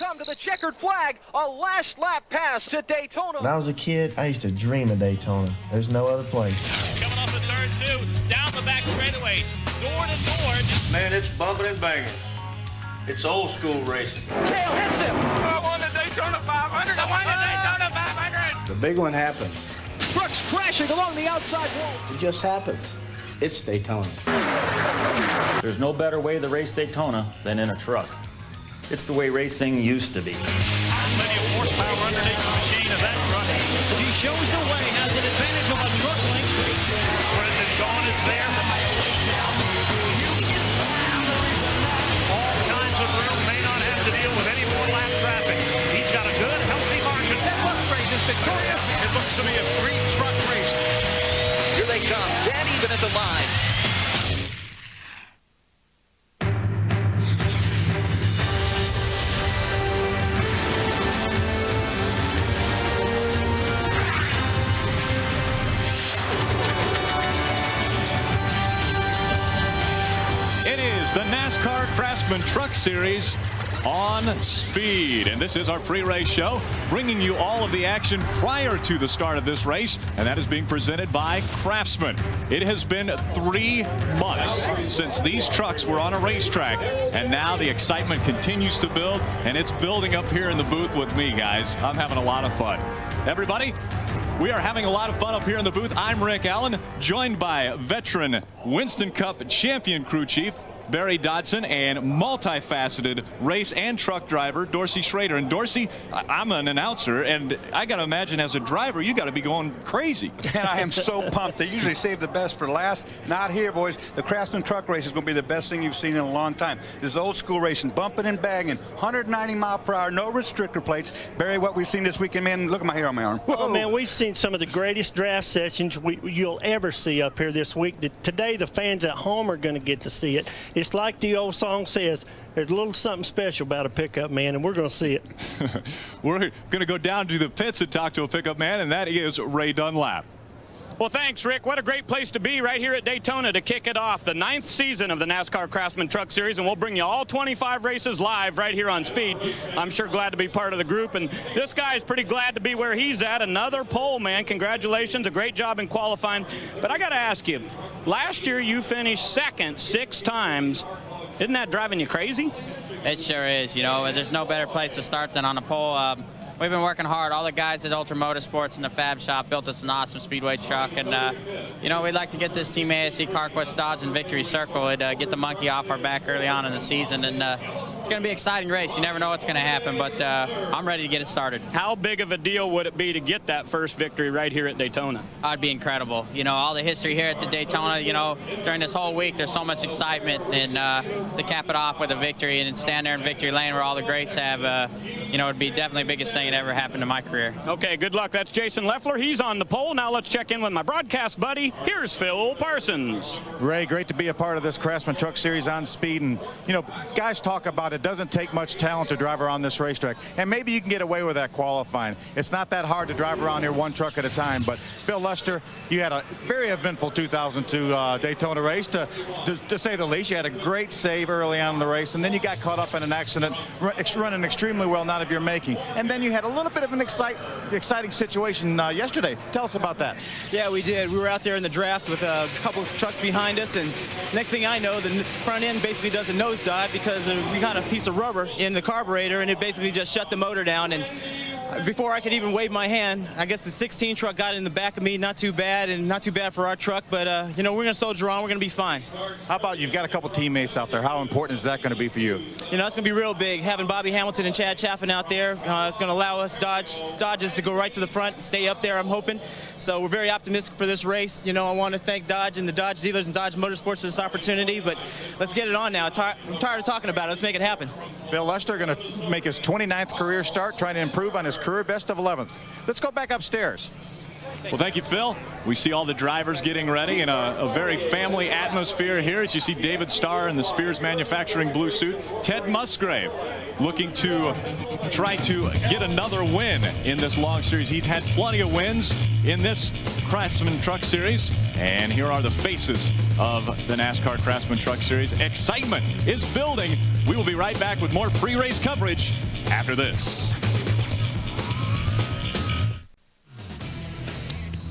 come to the checkered flag. A last lap pass to Daytona. When I was a kid, I used to dream of Daytona. There's no other place. Coming off the turn two, down the back straightaway, door to door. Man, it's bumping and banging. It's old school racing. Kale hits him. I won the Daytona 500. I won the Daytona 500. The big one happens. Trucks crashing along the outside wall. It just happens. It's Daytona. There's no better way to race Daytona than in a truck. It's the way racing used to be. Plenty of horsepower underneath the machine of that truck. He shows the way, has an advantage of a truck link. Brendan Gaughan is there. All kinds of room, may not have to deal with any more lap traffic. He's got a good, healthy margin. Ted Musgrave is victorious. It looks to be a three-truck race. Here they come, dead even at the line. The NASCAR Craftsman Truck Series on speed, and this is our pre-race show, bringing you all of the action prior to the start of this race, and that is being presented by Craftsman. It has been 3 months since these trucks were on a racetrack, and now the excitement continues to build, and it's building up here in the booth with me, guys. I'm having a lot of fun. Everybody, we are having a lot of fun up here in the booth. I'm Rick Allen, joined by veteran Winston Cup champion crew chief Barry Dodson, and multifaceted race and truck driver Dorsey Schrader. And Dorsey, I'm an announcer, and I got to imagine as a driver, you got to be going crazy. And I am so pumped. They usually save the best for last. Not here, boys. The Craftsman truck race is going to be the best thing you've seen in a long time. This is old school racing, bumping and banging, 190 mile per hour, no restrictor plates. Barry, what we've seen this weekend, man, look at my hair on my arm. Whoa. Oh, man, we've seen some of the greatest draft sessions you'll ever see up here this week. Today, the fans at home are going to get to see it. It's like the old song says, there's a little something special about a pickup man, and we're going to see it. We're going to go down to the pits and talk to a pickup man, and that is Ray Dunlap. Well, thanks, Rick. What a great place to be right here at Daytona to kick it off, the 9th season of the NASCAR Craftsman Truck Series, and we'll bring you all 25 races live right here on Speed. I'm sure glad to be part of the group, and this guy is pretty glad to be where he's at. Another pole, man. Congratulations. A great job in qualifying. But I got to ask you, last year you finished second 6 times. Isn't that driving you crazy? It sure is. You know, there's no better place to start than on a pole. We've been working hard. All the guys at Ultra Motorsports in the Fab Shop built us an awesome speedway truck, and you know, we'd like to get this Team ASE CarQuest Dodge in Victory Circle and get the monkey off our back early on in the season, and it's going to be an exciting race. You never know what's going to happen, but I'm ready to get it started. How big of a deal would it be to get that first victory right here at Daytona? It'd be incredible. You know, all the history here at the Daytona, you know, during this whole week, there's so much excitement, and to cap it off with a victory and stand there in victory lane where all the greats have, you know, it'd be definitely the biggest thing that ever happened in my career. Okay, good luck. That's Jason Leffler. He's on the pole. Now let's check in with my broadcast buddy. Here's Phil Parsons. Ray, great to be a part of this Craftsman Truck Series on speed. And, you know, guys talk about it doesn't take much talent to drive around this racetrack. And maybe you can get away with that qualifying. It's not that hard to drive around here one truck at a time. But, Bill Lester, you had a very eventful 2002 Daytona race, to say the least. You had a great save early on in the race, and then you got caught up in an accident, running extremely well, not of your making. And then you had a little bit of an exciting situation yesterday. Tell us about that. Yeah, we did. We were out there in the draft with a couple of trucks behind us, and next thing I know, the front end basically does a nosedive because we got a piece of rubber in the carburetor, and it basically just shut the motor down. And before I could even wave my hand, I guess the 16 truck got in the back of me. Not too bad, and not too bad for our truck, but you know, we're going to soldier on. We're going to be fine. How about you've got a couple teammates out there? How important is that going to be for you? You know, it's going to be real big. Having Bobby Hamilton and Chad Chaffin out there, it's going to allow us Dodges to go right to the front and stay up there, I'm hoping. So we're very optimistic for this race. You know, I want to thank Dodge and the Dodge dealers and Dodge Motorsports for this opportunity, but let's get it on now. I'm tired of talking about it. Let's make it happen. Bill Lester going to make his 29th career start, trying to improve on his career best of 11th. Let's go back upstairs. Well, thank you, Phil. We see all the drivers getting ready in a very family atmosphere here as you see David Starr in the Spears Manufacturing blue suit. Ted Musgrave looking to try to get another win in this long series. He's had plenty of wins in this Craftsman Truck Series. And here are the faces of the NASCAR Craftsman Truck Series. Excitement is building. We will be right back with more pre-race coverage after this.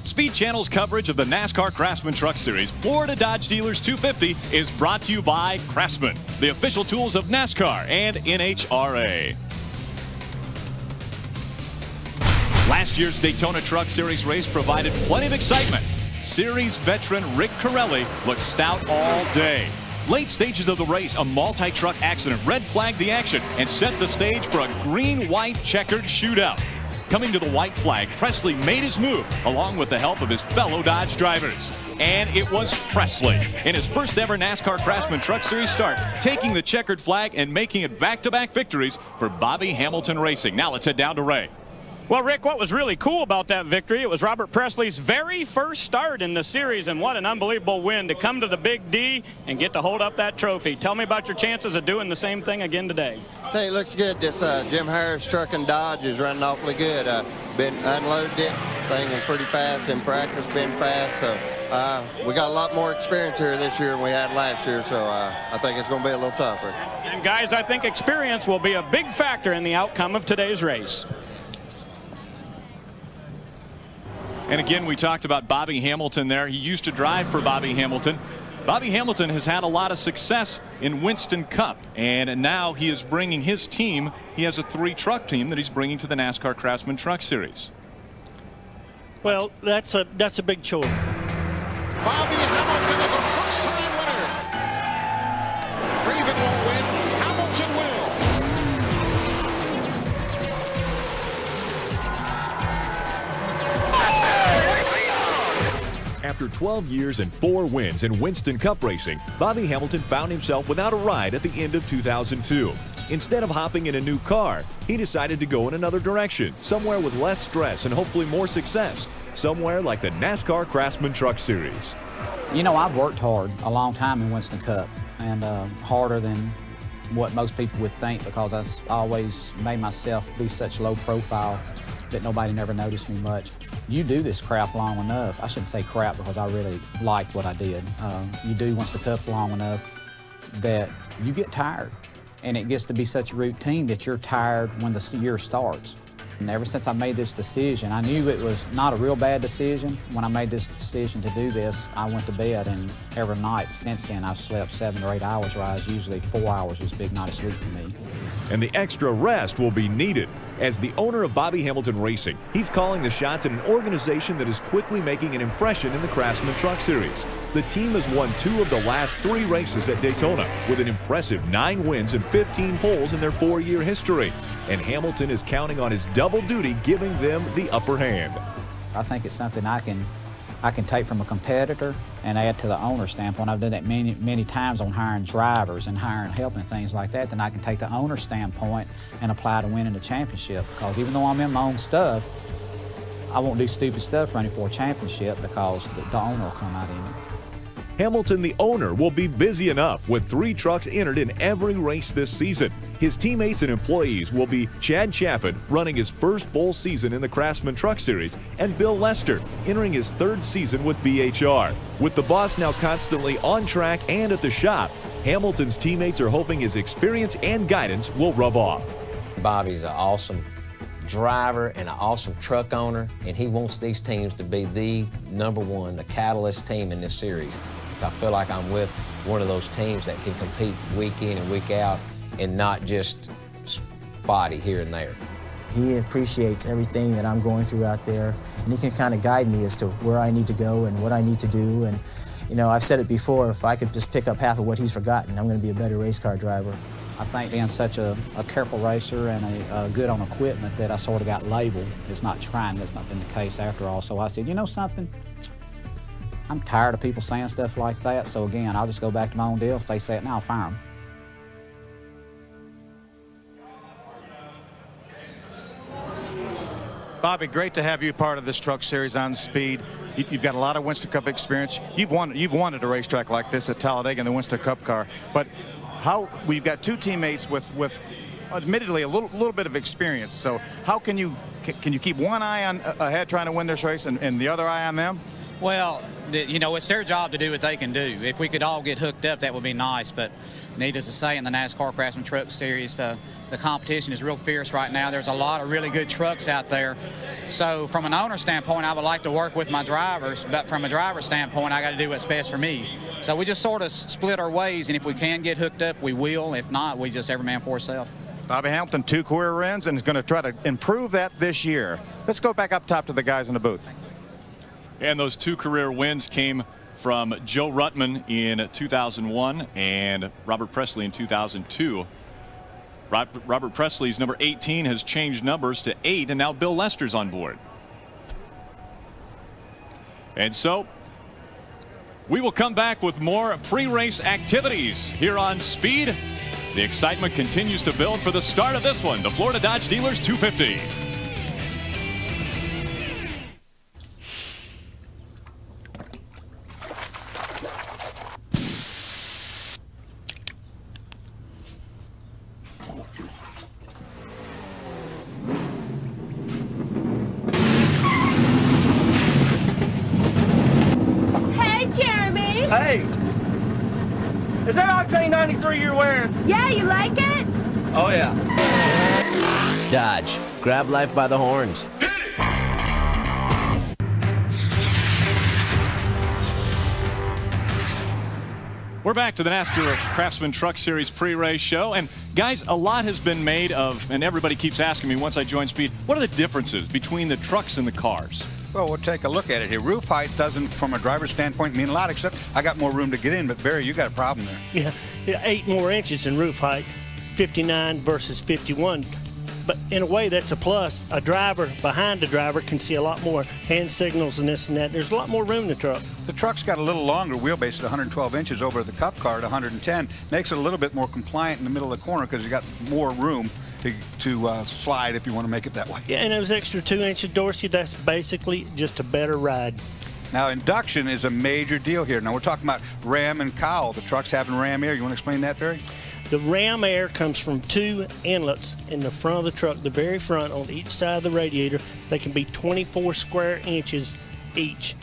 Speed Channel's coverage of the NASCAR Craftsman Truck Series Florida Dodge Dealers 250 is brought to you by Craftsman, the official tools of NASCAR and NHRA. Last year's Daytona Truck Series race provided plenty of excitement. Series veteran Rick Corelli looked stout all day. Late stages of the race, a multi-truck accident red flagged the action and set the stage for a green-white checkered shootout. Coming to the white flag, Presley made his move along with the help of his fellow Dodge drivers. And it was Presley in his first ever NASCAR Craftsman Truck Series start, taking the checkered flag and making it back-to-back victories for Bobby Hamilton Racing. Now let's head down to Ray. Well, Rick, what was really cool about that victory, it was Robert Presley's very first start in the series, and what an unbelievable win to come to the Big D and get to hold up that trophy. Tell me about your chances of doing the same thing again today. Hey, it looks good. This Jim Harris truck and Dodge is running awfully good. Been unloaded it. Thing was pretty fast in practice, been fast. So we got a lot more experience here this year than we had last year. So I think it's going to be a little tougher. And guys, I think experience will be a big factor in the outcome of today's race. And again, we talked about Bobby Hamilton there. He used to drive for Bobby Hamilton. Bobby Hamilton has had a lot of success in Winston Cup, and now he is bringing his team. He has a 3-truck team that he's bringing to the NASCAR Craftsman Truck Series. Well, that's a big choice. Bobby Hamilton is a first-time winner. Craven won't win. Hamilton will. After 12 years and 4 wins in Winston Cup racing, Bobby Hamilton found himself without a ride at the end of 2002. Instead of hopping in a new car, he decided to go in another direction, somewhere with less stress and hopefully more success, somewhere like the NASCAR Craftsman Truck Series. You know, I've worked hard a long time in Winston Cup, and harder than what most people would think, because I always made myself be such low profile that nobody never noticed me much. You do this crap long enough. I shouldn't say crap because I really liked what I did. You do Winston Cup long enough that you get tired, and it gets to be such a routine that you're tired when the year starts. And ever since I made this decision, I knew it was not a real bad decision. When I made this decision to do this, I went to bed, and every night since then I've slept 7 or 8 hours, whereas usually 4 hours was a big night of sleep for me. And the extra rest will be needed. As the owner of Bobby Hamilton Racing, he's calling the shots at an organization that is quickly making an impression in the Craftsman Truck Series. The team has won 2 of the last 3 races at Daytona, with an impressive 9 wins and 15 poles in their 4-year history. And Hamilton is counting on his double duty, giving them the upper hand. I think it's something I can take from a competitor and add to the owner standpoint. I've done that many times on hiring drivers and hiring help and things like that. Then I can take the owner standpoint and apply to winning the championship, because even though I'm in my own stuff, I won't do stupid stuff running for a championship, because the owner will come out in it. Hamilton, the owner, will be busy enough with 3 trucks entered in every race this season. His teammates and employees will be Chad Chaffin, running his first full season in the Craftsman Truck Series, and Bill Lester, entering his 3rd season with BHR. With the boss now constantly on track and at the shop, Hamilton's teammates are hoping his experience and guidance will rub off. Bobby's an awesome driver and an awesome truck owner, and he wants these teams to be the #1, the catalyst team in this series. I feel like I'm with one of those teams that can compete week in and week out and not just spotty here and there. He appreciates everything that I'm going through out there, and he can kind of guide me as to where I need to go and what I need to do. And, you know, I've said it before, if I could just pick up half of what he's forgotten, I'm going to be a better race car driver. I think being such a careful racer and good on equipment that I sort of got labeled as not trying. That's not been the case after all. So I said, you know something? I'm tired of people saying stuff like that, so again, I'll just go back to my own deal. If they say it now, I'll fire them. Bobby, great to have you part of this truck series on Speed. You've got a lot of Winston Cup experience. You've won at a racetrack like this at Talladega in the Winston Cup car. But we've got 2 teammates with admittedly a little bit of experience. So how can you keep one eye on ahead trying to win this race and the other eye on them? Well, you know, it's their job to do what they can do. If we could all get hooked up, that would be nice. But needless to say, in the NASCAR Craftsman Truck Series, the competition is real fierce right now. There's a lot of really good trucks out there. So from an owner standpoint, I would like to work with my drivers. But from a driver standpoint, I got to do what's best for me. So we just sort of split our ways. And if we can get hooked up, we will. If not, we just every man for himself. Bobby Hamilton, 2 career wins, and is going to try to improve that this year. Let's go back up top to the guys in the booth. And those 2 career wins came from Joe Ruttman in 2001 and Robert Presley in 2002. Robert Presley's number 18 has changed numbers to 8, and now Bill Lester's on board. And so we will come back with more pre-race activities here on Speed. The excitement continues to build for the start of this one, the Florida Dodge Dealers 250. Hey, is that Octane 93 you're wearing? Yeah, you like it? Oh, yeah. Dodge, grab life by the horns. We're back to the NASCAR Craftsman Truck Series pre-race show. And guys, a lot has been made of, and everybody keeps asking me once I join Speed, what are the differences between the trucks and the cars? Well, we'll take a look at it here. Roof height doesn't, from a driver's standpoint, mean a lot, except I got more room to get in. But, Barry, you got a problem there. Yeah, 8 more inches in roof height, 59 versus 51. But in a way, that's a plus. A driver behind the driver can see a lot more hand signals and this and that. There's a lot more room in the truck. The truck's got a little longer wheelbase at 112 inches over the Cup car at 110. Makes it a little bit more compliant in the middle of the corner because you got more room to slide if you want to make it that way. Yeah, and those extra 2 inches, Dorsey, that's basically just a better ride. Now, induction is a major deal here. Now, we're talking about ram and cowl. The truck's having ram air. You want to explain that, Barry? The ram air comes from 2 inlets in the front of the truck, the very front on each side of the radiator. They can be 24 square inches each.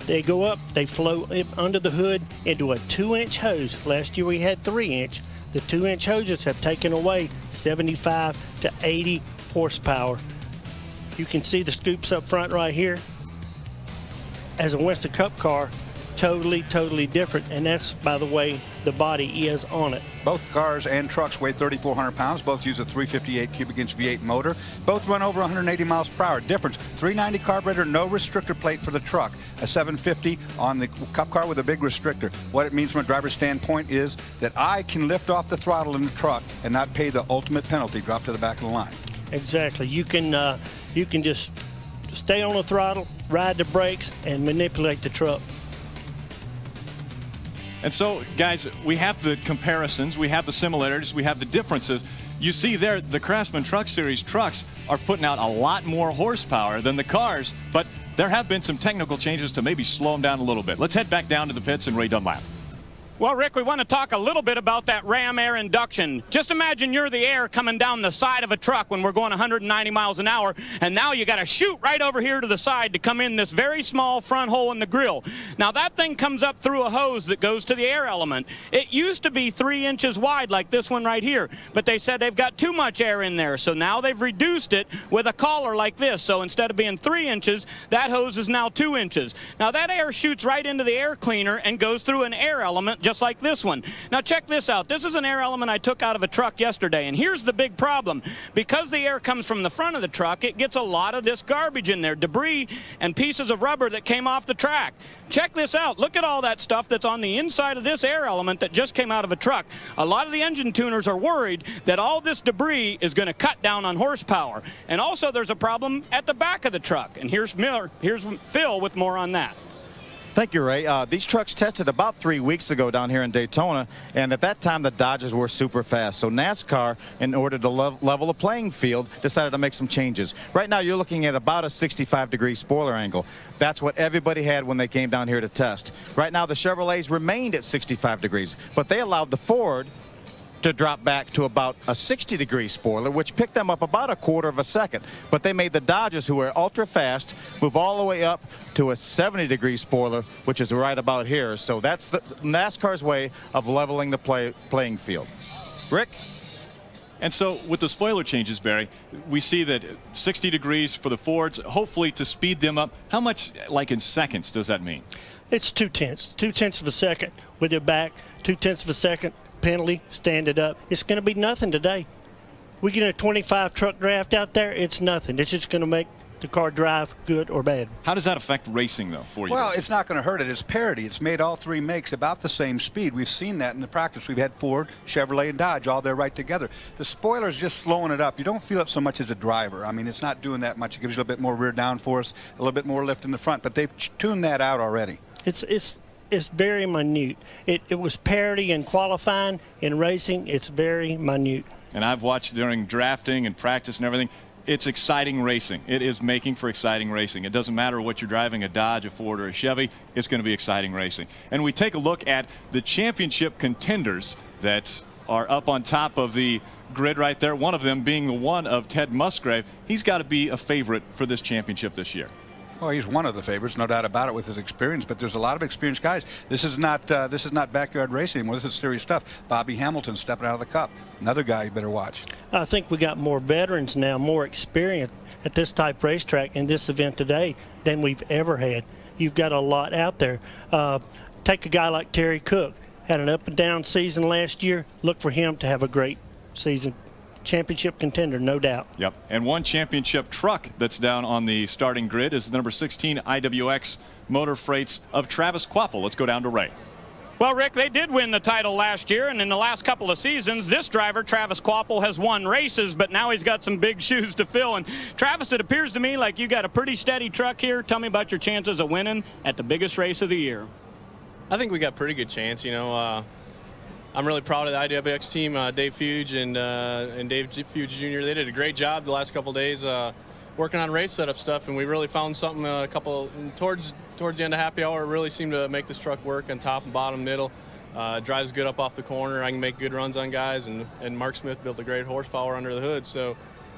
They go up, they flow under the hood into a 2-inch hose. Last year we had 3-inch. The 2-inch hoses have taken away 75 to 80 horsepower. You can see the scoops up front right here. As a Winston Cup car, totally different, and that's, by the way, the body is on it. Both cars and trucks weigh 3,400 pounds. Both use a 358 cubic inch V8 motor. Both run over 180 miles per hour. Difference, 390 carburetor, no restrictor plate for the truck. A 750 on the Cup car with a big restrictor. What it means from a driver's standpoint is that I can lift off the throttle in the truck and not pay the ultimate penalty, drop to the back of the line. Exactly. You can just stay on the throttle, ride the brakes, and manipulate the truck. And so, guys, we have the comparisons, we have the similarities, we have the differences. You see there, the Craftsman Truck Series trucks are putting out a lot more horsepower than the cars, but there have been some technical changes to maybe slow them down a little bit. Let's head back down to the pits and Ray Dunlap. Well, Rick, we want to talk a little bit about that ram air induction. Just imagine you're the air coming down the side of a truck when we're going 190 miles an hour, and now you got to shoot right over here to the side to come in this very small front hole in the grill. Now, that thing comes up through a hose that goes to the air element. It used to be 3 inches wide like this one right here, but they said they've got too much air in there, so now they've reduced it with a collar like this. So instead of being 3 inches, that hose is now 2 inches. Now, that air shoots right into the air cleaner and goes through an air element just like this one. Now check this out. This is an air element I took out of a truck yesterday, and here's the big problem. Because the air comes from the front of the truck, it gets a lot of this garbage in there, debris and pieces of rubber that came off the track. Check this out. Look at all that stuff that's on the inside of this air element that just came out of a truck. A lot of the engine tuners are worried that all this debris is going to cut down on horsepower. And also there's a problem at the back of the truck. And here's Phil with more on that. Thank you, Ray. These trucks tested about 3 weeks ago down here in Daytona, and at that time the Dodges were super fast. So NASCAR, in order to level the playing field, decided to make some changes. Right now you're looking at about a 65-degree spoiler angle. That's what everybody had when they came down here to test. Right now the Chevrolets remained at 65 degrees, but they allowed the Ford to drop back to about a 60-degree spoiler, which picked them up about a quarter of a second. But they made the Dodgers, who are ultra fast, move all the way up to a 70-degree spoiler, which is right about here. So that's the NASCAR's way of leveling the playing field. Rick? And so with the spoiler changes, Barry, we see that 60 degrees for the Fords, hopefully to speed them up. How much, like in seconds, does that mean? It's 2/10 of a second with it back, 2/10 of a second penalty, stand it up. It's going to be nothing today. We get a 25 truck draft out there, it's nothing. It's just going to make the car drive good or bad. How does that affect racing, though, for you? Well, it's not going to hurt it. It's parity. It's made all three makes about the same speed. We've seen that in the practice. We've had Ford, Chevrolet, and Dodge all there right together. The spoiler is just slowing it up. You don't feel it so much as a driver. I mean, it's not doing that much. It gives you a little bit more rear downforce, a little bit more lift in the front, but they've tuned that out already. It's very minute. It was parity in qualifying. In racing, it's very minute. And I've watched during drafting and practice and everything. It's exciting racing. It is making for exciting racing. It doesn't matter what you're driving, a Dodge, a Ford, or a Chevy. It's going to be exciting racing. And we take a look at the championship contenders that are up on top of the grid right there, one of them being the one of Ted Musgrave. He's got to be a favorite for this championship this year. Well, he's one of the favorites, no doubt about it, with his experience. But there's a lot of experienced guys. This is not backyard racing anymore. This is serious stuff. Bobby Hamilton stepping out of the Cup, another guy you better watch. I think we got more veterans now, more experience at this type racetrack in this event today than we've ever had. You've got a lot out there. Take a guy like Terry Cook, had an up and down season last year. Look for him to have a great season. Championship contender, no doubt. Yep. And one championship truck that's down on the starting grid is the number 16 IWX Motor Freights of Travis Kvapil. Let's go down to Ray. Well, Rick, they did win the title last year, and in the last couple of seasons, this driver, Travis Kvapil, has won races, but now he's got some big shoes to fill. And Travis, it appears to me like you got a pretty steady truck here. Tell me about your chances of winning at the biggest race of the year. I think we got a pretty good chance, you know. I'm really proud of the IWX team, Dave Fuge and Dave Fuge Jr. They did a great job the last couple of days working on race setup stuff, and we really found something towards the end of happy hour. It really seemed to make this truck work on top and bottom, middle. Drives good up off the corner. I can make good runs on guys, and Mark Smith built a great horsepower under the hood. So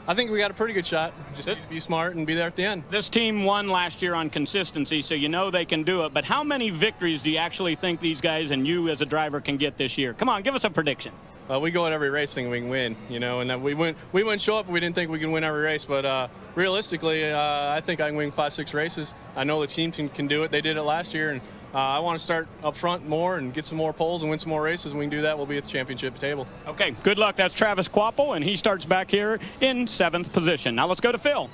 I think we got a pretty good shot. Just need to be smart and be there at the end. This team won last year on consistency, so you know they can do it. But how many victories do you actually think these guys and you as a driver can get this year? Come on, give us a prediction. We go at every race thing we can win, you know, and we wouldn't show up if we didn't think we can win every race. But realistically, I think I can win 5-6 races. I know the team can do it. They did it last year, and I want to start up front more and get some more poles and win some more races. When we can do that, we'll be at the championship table. Okay, good luck. That's Travis Kvapil, and he starts back here in 7th position. Now let's go to Phil.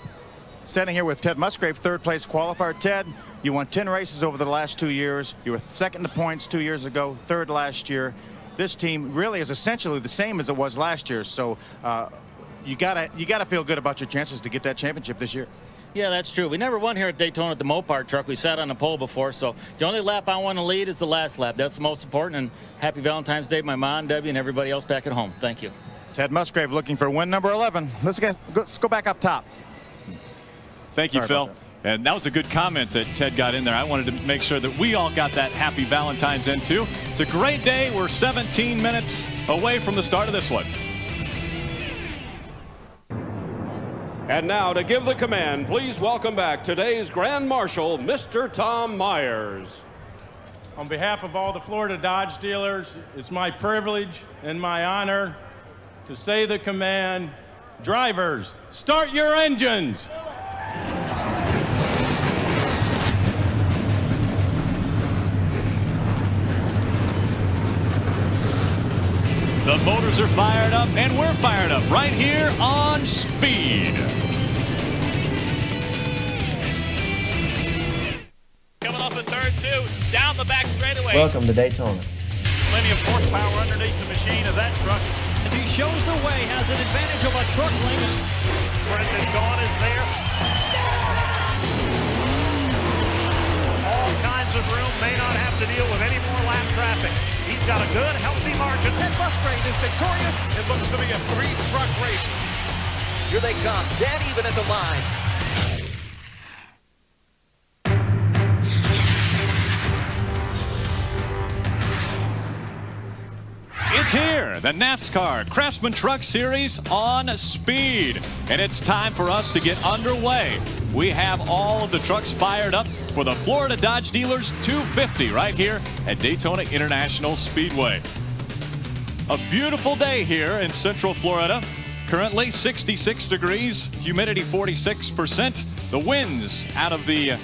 Standing here with Ted Musgrave, third-place qualifier. Ted, you won 10 races over the last 2 years. You were second to points 2 years ago, third last year. This team really is essentially the same as it was last year. So you gotta feel good about your chances to get that championship this year. Yeah, that's true. We never won here at Daytona at the Mopar truck. We sat on the pole before, so the only lap I want to lead is the last lap. That's the most important, and happy Valentine's Day to my mom, Debbie, and everybody else back at home. Thank you. Ted Musgrave looking for win number 11. Let's go back up top. Thank you, Phil. And that was a good comment that Ted got in there. I wanted to make sure that we all got that happy Valentine's end, too. It's a great day. We're 17 minutes away from the start of this one. And now, to give the command, please welcome back today's Grand Marshal, Mr. Tom Myers. On behalf of all the Florida Dodge dealers, it's my privilege and my honor to say the command, drivers, start your engines. The motors are fired up, and we're fired up right here on Speed. Coming off the turn 2, down the back straightaway. Welcome to Daytona. Plenty of horsepower underneath the machine of that truck. And he shows the way, has an advantage of a truck lane. Brendan Gaughan is there. All kinds of room, may not have to deal with any more lap traffic. He's got a good, healthy margin. Ted Musgrave is victorious. It looks to be a 3-truck race. Here they come, dead even at the line. It's here, the NASCAR Craftsman Truck Series on speed. And it's time for us to get underway. We have all of the trucks fired up for the Florida Dodge Dealers 250 right here at Daytona International Speedway. A beautiful day here in Central Florida. Currently 66 degrees, humidity 46%. The winds out of the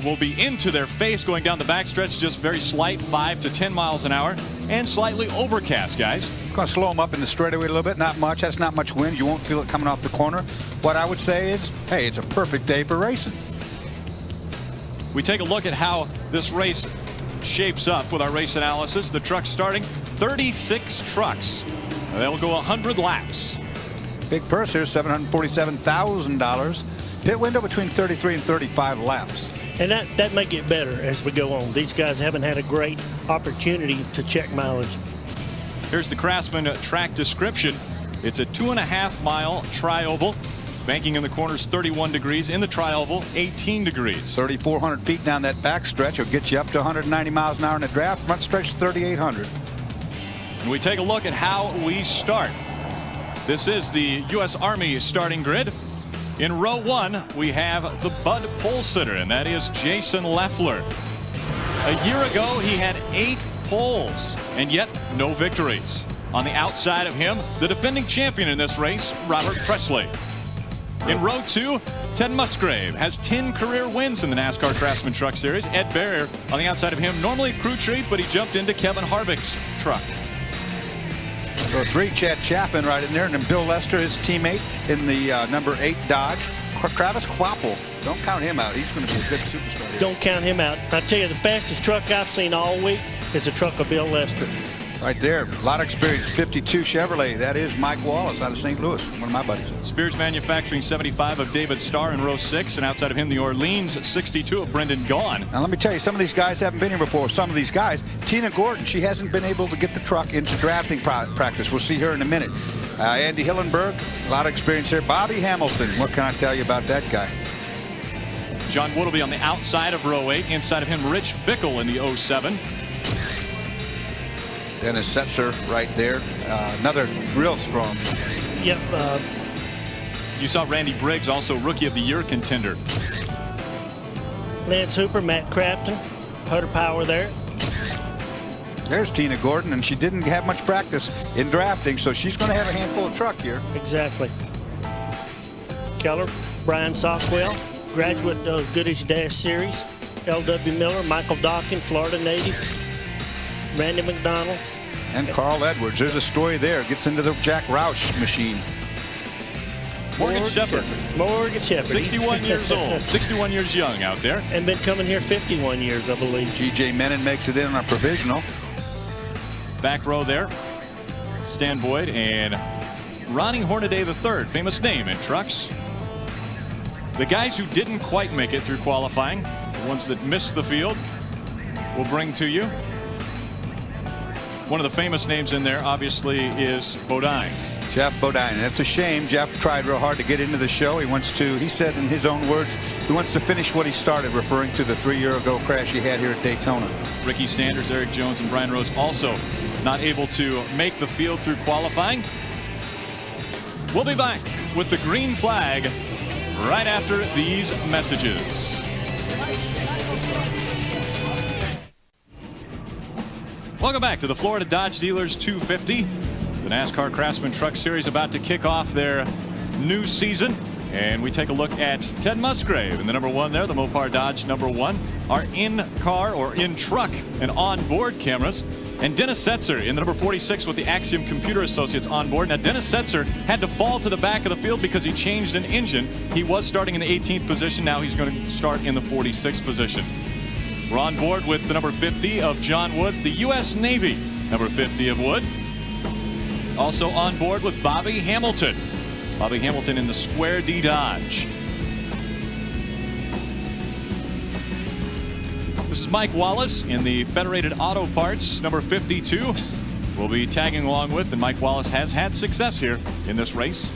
will be into their face going down the backstretch, just very slight, 5 to 10 miles an hour, and slightly overcast, guys. Going to slow them up in the straightaway a little bit. Not much. That's not much wind. You won't feel it coming off the corner. What I would say is, hey, it's a perfect day for racing. We take a look at how this race shapes up with our race analysis. The trucks starting 36 trucks. They will go 100 laps. Big purse here, $747,000. Pit window between 33 and 35 laps. And that may get better as we go on. These guys haven't had a great opportunity to check mileage. Here's the Craftsman track description. It's a 2.5-mile tri-oval. Banking in the corners 31 degrees. In the tri-oval 18 degrees. 3,400 feet down that back stretch will get you up to 190 miles an hour in the draft. Front stretch 3,800. And we take a look at how we start. This is the U.S. Army starting grid. In row 1, we have the Bud pole sitter, and that is Jason Leffler. A year ago, he had 8 poles, and yet no victories. On the outside of him, the defending champion in this race, Robert Presley. In row 2, Ted Musgrave has 10 career wins in the NASCAR Craftsman Truck Series. Ed Barrier on the outside of him, normally a crew chief, but he jumped into Kevin Harvick's truck. So 3, Chad Chapin right in there, and then Bill Lester, his teammate in the number 8 Dodge. Travis Quapple, don't count him out. He's going to be a good superstar here. Don't count him out. I tell you, the fastest truck I've seen all week is a truck of Bill Lester. Right there, a lot of experience. 52 Chevrolet. That is Mike Wallace out of St. Louis, one of my buddies. Spears Manufacturing 75 of David Starr in row 6, and outside of him the Orleans 62 of Brendan Gaughan. Now let me tell you, some of these guys haven't been here before. Some of these guys, Tina Gordon, she hasn't been able to get the truck into drafting practice. We'll see her in a minute. Andy Hillenberg, a lot of experience here. Bobby Hamilton, what can I tell you about that guy? John Wood will be on the outside of row 8. Inside of him, Rich Bickle in the 07. Dennis Setzer right there. Another real strong. Yep. You saw Randy Briggs, also Rookie of the Year contender. Lance Hooper, Matt Crafton, Putter Power there. There's Tina Gordon, and she didn't have much practice in drafting, so she's going to have a handful of truck here. Exactly. Keller, Brian Sockwell, graduate of Goodrich Dash Series. L.W. Miller, Michael Dawkins, Florida native. Randy McDonald. And Carl Edwards. There's a story there. Gets into the Jack Roush machine. Morgan Shepherd. 61 years old. 61 years young out there. And been coming here 51 years, I believe. G.J. Menon makes it in on a provisional. Back row there. Stan Boyd and Ronnie Hornaday III, famous name in trucks. The guys who didn't quite make it through qualifying, the ones that missed the field, we'll bring to you. One of the famous names in there, obviously, is Bodine. Jeff Bodine. That's a shame. Jeff tried real hard to get into the show. He said in his own words, he wants to finish what he started, referring to the 3-year-ago crash he had here at Daytona. Ricky Sanders, Eric Jones, and Brian Rose also not able to make the field through qualifying. We'll be back with the green flag right after these messages. Welcome back to the Florida Dodge Dealers 250. The NASCAR Craftsman Truck Series about to kick off their new season. And we take a look at Ted Musgrave in the number 1 there, the Mopar Dodge number 1. Our in-car or in-truck and on-board cameras. And Dennis Setzer in the number 46 with the Axiom Computer Associates on board. Now, Dennis Setzer had to fall to the back of the field because he changed an engine. He was starting in the 18th position. Now he's going to start in the 46th position. We're on board with the number 50 of John Wood, the U.S. Navy number 50 of Wood. Also on board with Bobby Hamilton. Bobby Hamilton in the Square D Dodge. This is Mike Wallace in the Federated Auto Parts number 52. We'll be tagging along with, and Mike Wallace has had success here in this race.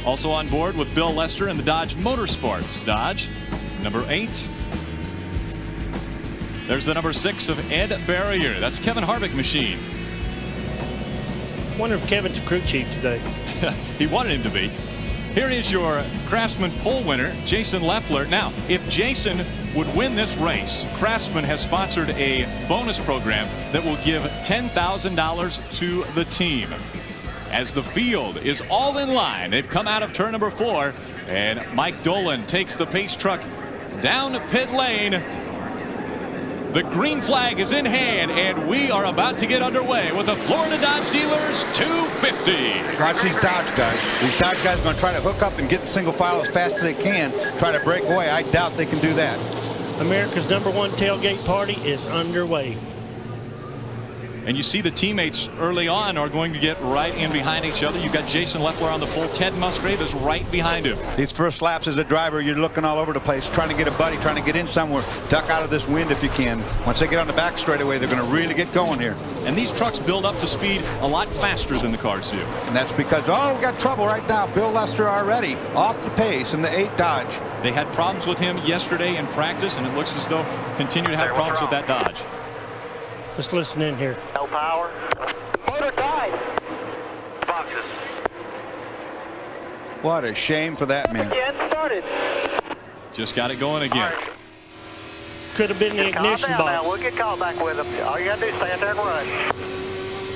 Also on board with Bill Lester in the Dodge Motorsports Dodge number 8. There's the number 6 of Ed Barrier. That's Kevin Harvick machine. Wonder if Kevin's a crew chief today. He wanted him to be. Here is your Craftsman pole winner, Jason Leffler. Now, if Jason would win this race, Craftsman has sponsored a bonus program that will give $10,000 to the team. As the field is all in line, they've come out of turn number 4, and Mike Dolan takes the pace truck down pit lane. The green flag is in hand, and we are about to get underway with the Florida Dodge Dealers 250. Watch these Dodge guys. These Dodge guys are going to try to hook up and get in single file as fast as they can, try to break away. I doubt they can do that. America's #1 tailgate party is underway. And you see the teammates early on are going to get right in behind each other. You've got Jason Leffler on the pole. Ted Musgrave is right behind him. These first laps as a driver, you're looking all over the place, trying to get a buddy, trying to get in somewhere, duck out of this wind if you can. Once they get on the back straightaway, they're going to really get going here. And these trucks build up to speed a lot faster than the cars do. And that's because, oh, we got trouble right now. Bill Lester already off the pace in the 8 Dodge. They had problems with him yesterday in practice, and it looks as though continue to have problems with that Dodge. Just listen in here. No power. Motor died. Boxes. What a shame for that man. Again, started. Just got it going again. Right. Could have been the ignition box. We'll get caught back with him. All you got to do is stand there and run.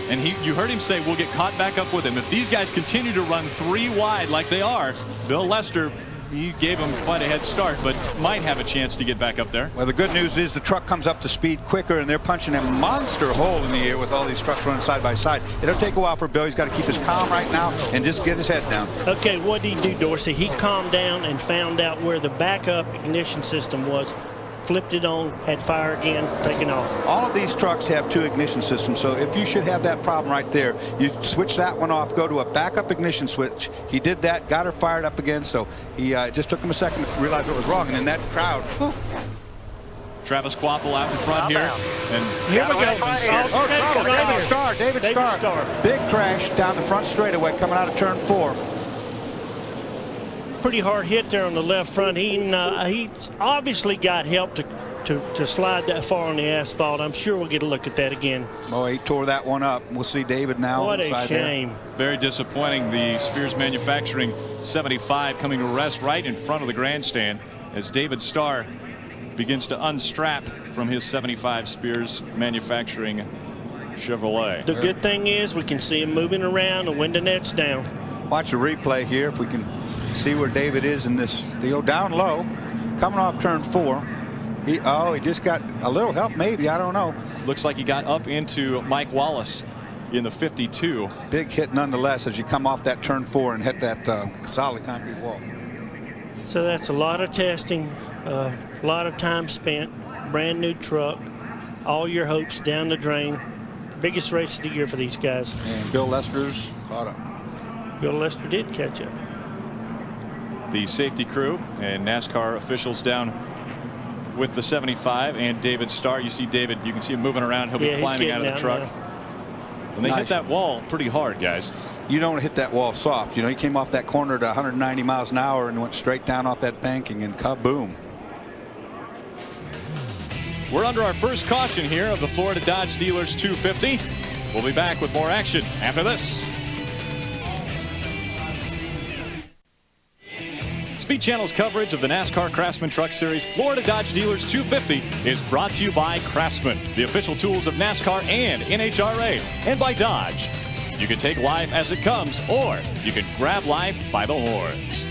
And you heard him say we'll get caught back up with him. If these guys continue to run 3 wide like they are, Bill Lester, he gave him quite a head start, but might have a chance to get back up there. Well, the good news is the truck comes up to speed quicker, and they're punching a monster hole in the air with all these trucks running side by side. It'll take a while for Bill. He's got to keep his calm right now and just get his head down. Okay, what did he do, Dorsey? He calmed down and found out where the backup ignition system was. Flipped it on, had fire again, taken off. All of these trucks have 2 ignition systems, so if you should have that problem right there, you switch that one off, go to a backup ignition switch. He did that, got her fired up again, so he just took him a second to realize what was wrong, and then that crowd. Whew. Travis Quapple out in front here. And here we go. David Starr. Big crash down the front straightaway coming out of turn 4. Pretty hard hit there on the left front. He obviously got help to slide that far on the asphalt. I'm sure we'll get a look at that again. Oh, he tore that one up. We'll see David now. What a shame. There. Very disappointing. The Spears Manufacturing 75 coming to rest right in front of the grandstand as David Starr begins to unstrap from his 75 Spears Manufacturing Chevrolet. The good thing is we can see him moving around and wind the nets down. Watch the replay here if we can see where David is in this deal. Down low, coming off turn 4. He just got a little help, maybe. I don't know. Looks like he got up into Mike Wallace in the 52. Big hit nonetheless as you come off that turn 4 and hit that solid concrete wall. So that's a lot of testing, a lot of time spent, brand new truck, all your hopes down the drain. Biggest race of the year for these guys. And Bill Lester's caught up. Bill Lester did catch up. The safety crew and NASCAR officials down with the 75 and David Starr. You see David, you can see him moving around. He'll be climbing out of the truck. And they hit that wall pretty hard, guys. You don't hit that wall soft. You know, he came off that corner to 190 miles an hour and went straight down off that banking, and kaboom. We're under our first caution here of the Florida Dodge Dealers 250. We'll be back with more action after this. Speed Channel's coverage of the NASCAR Craftsman Truck Series Florida Dodge Dealers 250 is brought to you by Craftsman, the official tools of NASCAR and NHRA, and by Dodge. You can take life as it comes, or you can grab life by the horns.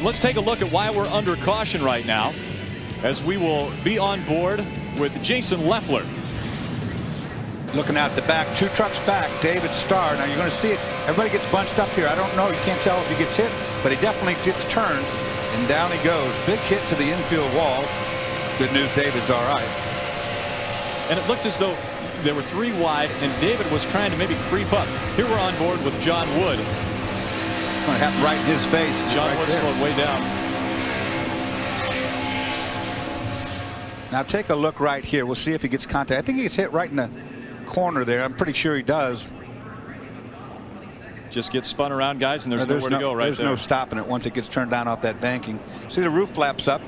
Let's take a look at why we're under caution right now, as we will be on board with Jason Leffler. Looking out the back, 2 trucks back, David Starr. Now you're going to see it. Everybody gets bunched up here. I don't know. You can't tell if he gets hit, but he definitely gets turned, and down he goes. Big hit to the infield wall. Good news, David's all right. And it looked as though there were 3 wide, and David was trying to maybe creep up. Here we're on board with John Wood. Going to have to right in his face. John right Wood there. slowed way down. Now take a look right here. We'll see if he gets contact. I think he gets hit right in the corner there. I'm pretty sure he does. Just gets spun around, guys, and there's nowhere to go right there. There's no stopping it once it gets turned down off that banking. See the roof flaps up.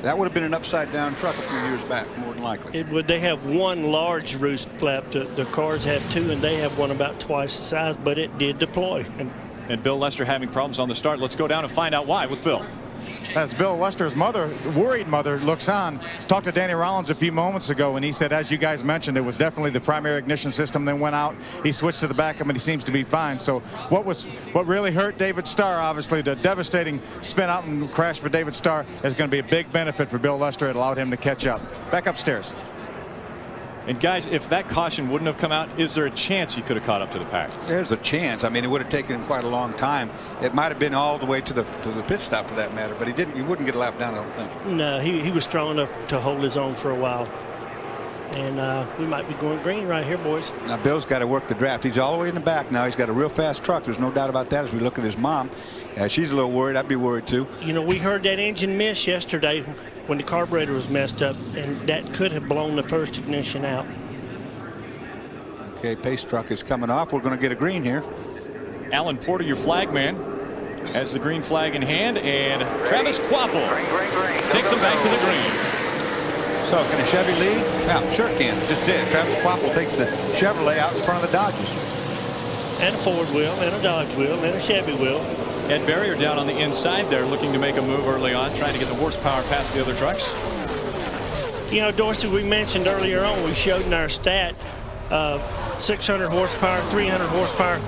That would have been an upside-down truck a few years back, more than likely. They have one large roost flap. The cars have two, and they have one about twice the size, but it did deploy. And Bill Lester having problems on the start. Let's go down and find out why with Bill. As Bill Lester's mother, worried mother, looks on, talked to Danny Rollins a few moments ago, and he said, as you guys mentioned, it was definitely the primary ignition system. Then went out. He switched to the backup, and he seems to be fine. So what really hurt David Starr, obviously, the devastating spin out and crash for David Starr is going to be a big benefit for Bill Lester. It allowed him to catch up. Back upstairs. And guys, if that caution wouldn't have come out, is there a chance he could have caught up to the pack? There's a chance. I mean, it would have taken him quite a long time. It might have been all the way to the pit stop for that matter, but he didn't. He wouldn't get a lap down, I don't think. No, he was strong enough to hold his own for a while. And we might be going green right here, boys. Now, Bill's got to work the draft. He's all the way in the back now. He's got a real fast truck. There's no doubt about that as we look at his mom. She's a little worried. I'd be worried, too. You know, we heard that engine miss yesterday when the carburetor was messed up, and that could have blown the first ignition out. Okay, pace truck is coming off. We're going to get a green here. Alan Porter, your flag man, has the green flag in hand, and Travis Quapple takes him back to the green. So can a Chevy lead? Yeah, sure can. Just did. Travis Quapple takes the Chevrolet out in front of the Dodges. And a Ford wheel, and a Dodge wheel, and a Chevy wheel. Ed Barrier down on the inside there, looking to make a move early on, trying to get the horsepower past the other trucks. You know, Dorsey, we mentioned earlier on, we showed in our stat, 600 horsepower, 300 horsepower.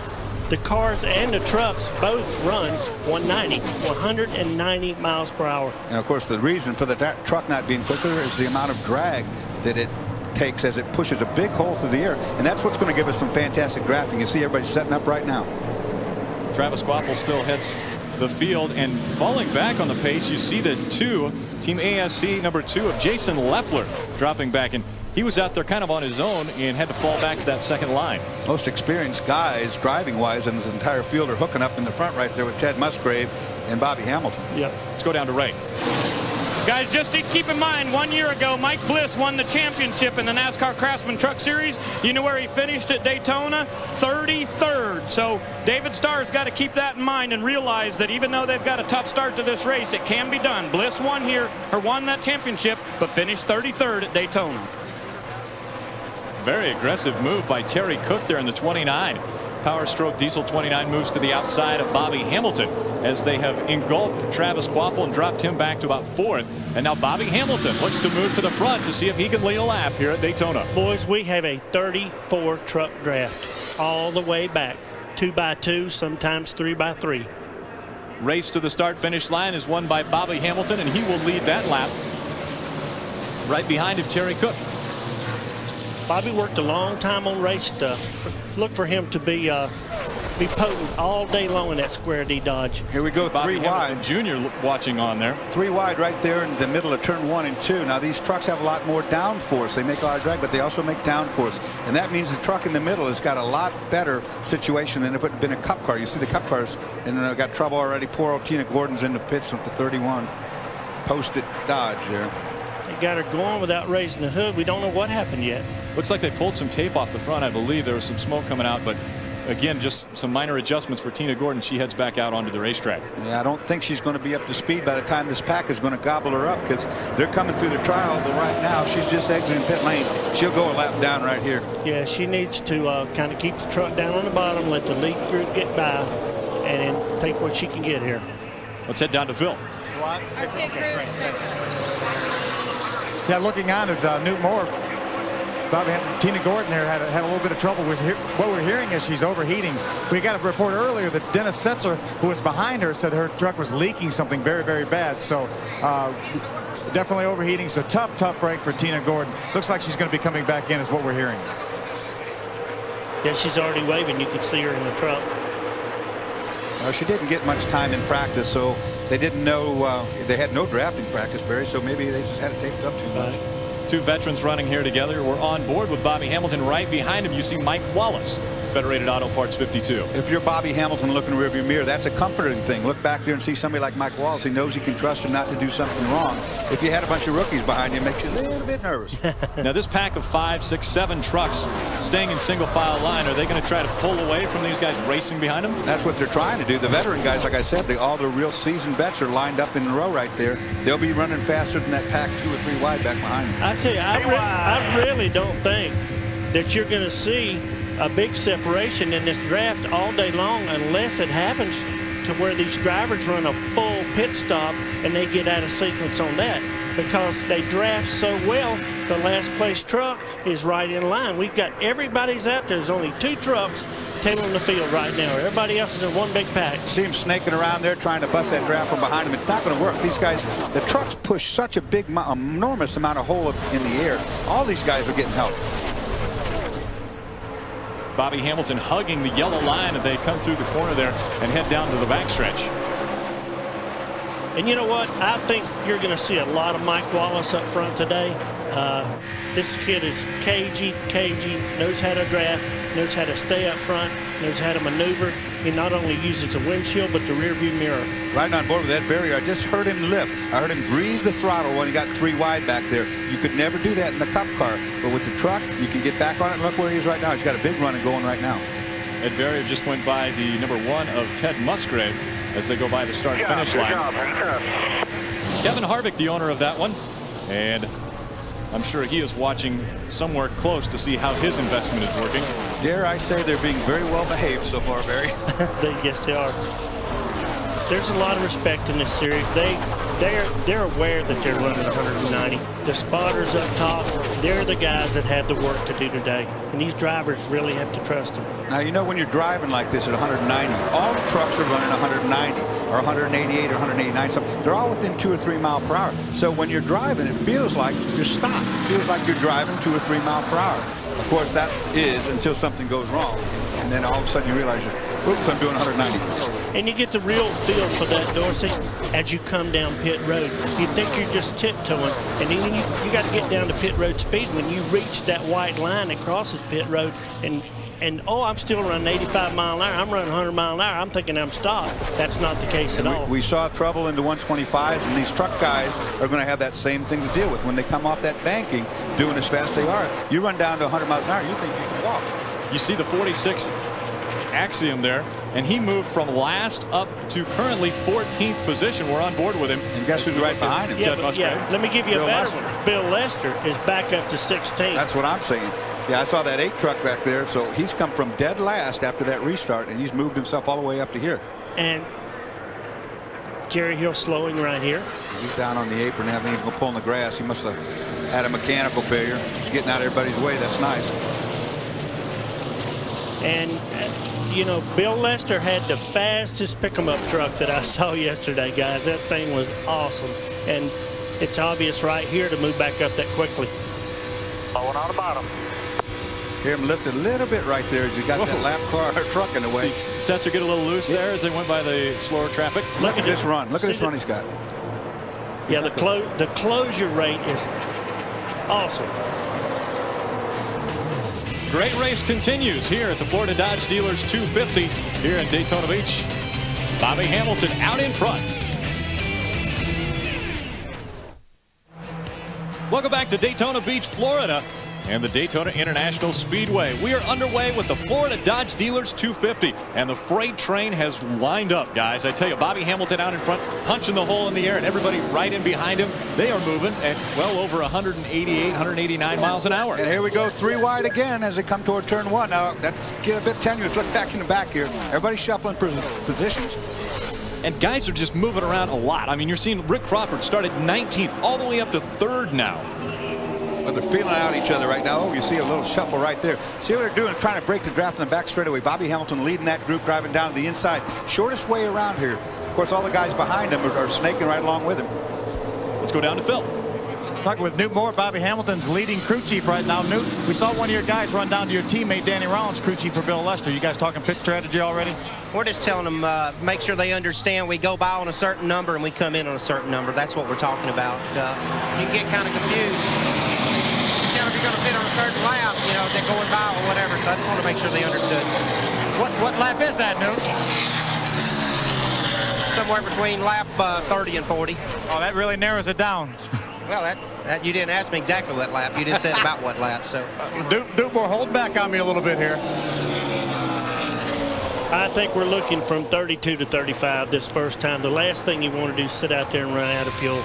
The cars and the trucks both run 190 miles per hour. And of course, the reason for the truck not being quicker is the amount of drag that it takes as it pushes a big hole through the air. And that's what's going to give us some fantastic drafting. You see everybody setting up right now. Travis Quapple still heads the field, and falling back on the pace, you see the Team ASC number 2 of Jason Leffler dropping back, and he was out there kind of on his own and had to fall back to that second line. Most experienced guys driving wise in this entire field are hooking up in the front right there with Ted Musgrave and Bobby Hamilton. Yep. Let's go down to Ray. Guys, just keep in mind, 1 year ago, Mike Bliss won the championship in the NASCAR Craftsman Truck Series. You know where he finished at Daytona? 33rd. So David Starr's got to keep that in mind and realize that even though they've got a tough start to this race, it can be done. Bliss won that championship, but finished 33rd at Daytona. Very aggressive move by Terry Cook there in the 29. Power Stroke Diesel 29 moves to the outside of Bobby Hamilton as they have engulfed Travis Quapple and dropped him back to about 4th. And now Bobby Hamilton looks to move to the front to see if he can lead a lap here at Daytona. Boys, we have a 34 truck draft all the way back. 2x2, sometimes 3x3. Race to the start finish line is won by Bobby Hamilton, and he will lead that lap. Right behind him, Terry Cook. Bobby worked a long time on race stuff. Look for him to be potent all day long in that Square D Dodge. Here we go, Bobby 3 wide. Jr. watching on there. 3 wide right there in the middle of turn 1 and 2. Now these trucks have a lot more downforce. They make a lot of drag, but they also make downforce. And that means the truck in the middle has got a lot better situation than if it had been a Cup car. You see the Cup cars, and then I got trouble already. Poor old Tina Gordon's in the pits with the 31 posted Dodge there. They got her going without raising the hood. We don't know what happened yet. Looks like they pulled some tape off the front. I believe there was some smoke coming out, but again, just some minor adjustments for Tina Gordon. She heads back out onto the racetrack. Yeah, I don't think she's going to be up to speed by the time this pack is going to gobble her up, because they're coming through the trial. But right now, she's just exiting pit lane. She'll go a lap down right here. Yeah, she needs to kind of keep the truck down on the bottom, let the lead group get by, and then take what she can get here. Let's head down to Phil. Our pit crew is Yeah, looking on at Newt Moore. Tina Gordon here had a little bit of trouble with what we're hearing is she's overheating. We got a report earlier that Dennis Setzer, who was behind her, said her truck was leaking something very, very bad. So definitely overheating. So tough break for Tina Gordon. Looks like she's going to be coming back in is what we're hearing. Yeah, she's already waving. You can see her in the truck. Well, she didn't get much time in practice, so they didn't know they had no drafting practice, Barry, so maybe they just had to take it up too much. 2 veterans running here together. We're on board with Bobby Hamilton. Right behind him, you see Mike Wallace Federated Auto Parts 52. If you're Bobby Hamilton looking in the rearview mirror, that's a comforting thing. Look back there and see somebody like Mike Wallace. He knows he can trust him not to do something wrong. If you had a bunch of rookies behind you, it makes you a little bit nervous. Now this pack of 5, 6, 7 trucks staying in single file line, are they going to try to pull away from these guys racing behind them? That's what they're trying to do. The veteran guys, like I said, all the real seasoned vets are lined up in a row right there. They'll be running faster than that pack 2 or 3 wide back behind them. I tell you, I really don't think that you're going to see a big separation in this draft all day long unless it happens to where these drivers run a full pit stop and they get out of sequence on that, because they draft so well. The last place truck is right in line. We've got everybody's out there. There's only 2 trucks tailing the field right now. Everybody else is in one big pack. See him snaking around there trying to bust that draft from behind him. It's not going to work. These guys, the trucks push such a big, enormous amount of hole in the air. All these guys are getting help. Bobby Hamilton hugging the yellow line as they come through the corner there and head down to the backstretch. And you know what? I think you're going to see a lot of Mike Wallace up front today. This kid is cagey, knows how to draft, knows how to stay up front, knows how to maneuver. He not only uses the windshield, but the rear view mirror. Right on board with that barrier. I just heard him lift. I heard him grease the throttle when he got 3 wide back there. You could never do that in the Cup car, but with the truck, you can get back on it and look where he is right now. He's got a big run going right now. That barrier just went by the #1 of Ted Musgrave as they go by the start-finish line. Kevin Harvick, the owner of that one, and I'm sure he is watching somewhere close to see how his investment is working. Dare I say they're being very well behaved so far, Barry. Yes, they are. There's a lot of respect in this series. They're aware that they're running 190. The spotters up top, they're the guys that have the work to do today. And these drivers really have to trust them. Now, you know, when you're driving like this at 190, all the trucks are running 190 or 188 or 189. So they're all within 2 or 3 miles per hour. So when you're driving, it feels like you're stopped. It feels like you're driving 2 or 3 miles per hour. Of course, that is until something goes wrong. And then all of a sudden you realize, oops, I'm doing 190. And you get the real feel for that, Dorsey, as you come down pit road. You think you're just tiptoeing, and then you got to get down to pit road speed. When you reach that white line that crosses pit road, and oh, I'm still running 85 mile an hour. I'm running 100 mile an hour. I'm thinking I'm stopped. That's not the case at all. We saw trouble into 125s, and these truck guys are going to have that same thing to deal with when they come off that banking, doing as fast as they are. You run down to 100 miles an hour, you think you can walk. You see the 46 Axiom there, and he moved from last up to currently 14th position. We're on board with him. And guess who's right behind him? Yeah, let me give you a better one. Bill Lester is back up to 16th. That's what I'm saying. Yeah, I saw that 8 truck back there, so he's come from dead last after that restart, and he's moved himself all the way up to here. And Jerry Hill slowing right here. He's down on the apron. I think he's going to pull in the grass. He must have had a mechanical failure. He's getting out of everybody's way. That's nice. And, you know, Bill Lester had the fastest pick-em-up truck that I saw yesterday, guys. That thing was awesome. And it's obvious right here to move back up that quickly. Going on the bottom. Hear him lift a little bit right there as he got that lap car truck in the way. See, sets are getting a little loose there as they went by the slower traffic. Look at this run. Look at this run he's got. Yeah, the closure rate is awesome. Great race continues here at the Florida Dodge Dealers 250 here in Daytona Beach. Bobby Hamilton out in front. Welcome back to Daytona Beach, Florida, and the Daytona International Speedway. We are underway with the Florida Dodge Dealers 250, and the freight train has lined up, guys. I tell you, Bobby Hamilton out in front, punching the hole in the air, and everybody right in behind him. They are moving at well over 188, 189 miles an hour. And here we go, 3 wide again as they come toward turn 1. Now, that's getting a bit tenuous. Look back in the back here. Everybody's shuffling positions. And guys are just moving around a lot. I mean, you're seeing Rick Crawford start at 19th, all the way up to 3rd now. But they're feeling out each other right now. Oh, you see a little shuffle right there. See what they're doing, trying to break the draft in the back straightaway. Bobby Hamilton leading that group, driving down to the inside. Shortest way around here. Of course, all the guys behind him are snaking right along with him. Let's go down to Phil. Talking with Newt Moore, Bobby Hamilton's leading crew chief right now. Newt, we saw one of your guys run down to your teammate Danny Rollins, crew chief for Bill Lester. You guys talking pit strategy already? We're just telling them make sure they understand we go by on a certain number and we come in on a certain number. That's what we're talking about. You can get kind of confused. If you're going to pit on a certain certain lap, you know, they're going by or whatever. So I just want to make sure they understood. What lap is that, Newt? Somewhere between lap 30 and 40. Oh, that really narrows it down. Well, that you didn't ask me exactly what lap. You just said about what lap. So Duke, hold back on me a little bit here. I think we're looking from 32 to 35 this first time. The last thing you want to do is sit out there and run out of fuel.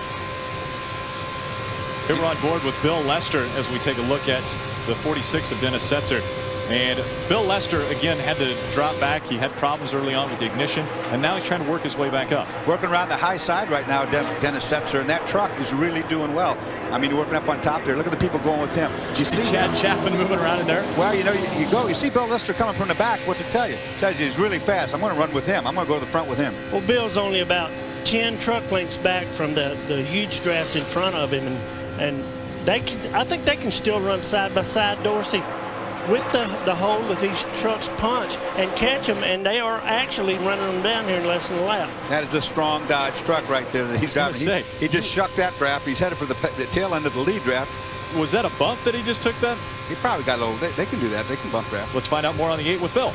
Here we're on board with Bill Lester as we take a look at the 46 of Dennis Setzer. And Bill Lester, again, had to drop back. He had problems early on with the ignition, and now he's trying to work his way back up. Working around the high side right now, Dennis Setzer, and that truck is really doing well. I mean, working up on top there. Look at the people going with him. Do you see Chad Chapman moving around in there? Well, you know, you see Bill Lester coming from the back. What's it tell you? It tells you he's really fast. I'm going to run with him. I'm going to go to the front with him. Well, Bill's only about 10 truck lengths back from the huge draft in front of him, and they can, I think they can still run side by side, Dorsey, with the hole that these trucks punch and catch them, and they are actually running them down here in less than a lap. That is a strong Dodge truck right there that he's driving. He just shucked that draft. He's headed for the tail end of the lead draft. Was that a bump that he just took that? He probably got a little. They can do that. They can bump draft. Let's find out more on the 8 with Bill.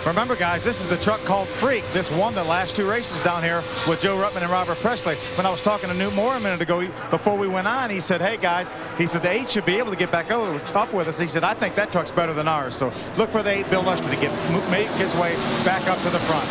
Remember, guys, this is the truck called Freak. This won the last 2 races down here with Joe Ruttman and Robert Presley. When I was talking to Newt Moore a minute ago, before we went on, he said, hey, guys, he said, the 8 should be able to get back up with us. He said, I think that truck's better than ours. So look for the 8, Bill Lester, to make his way back up to the front.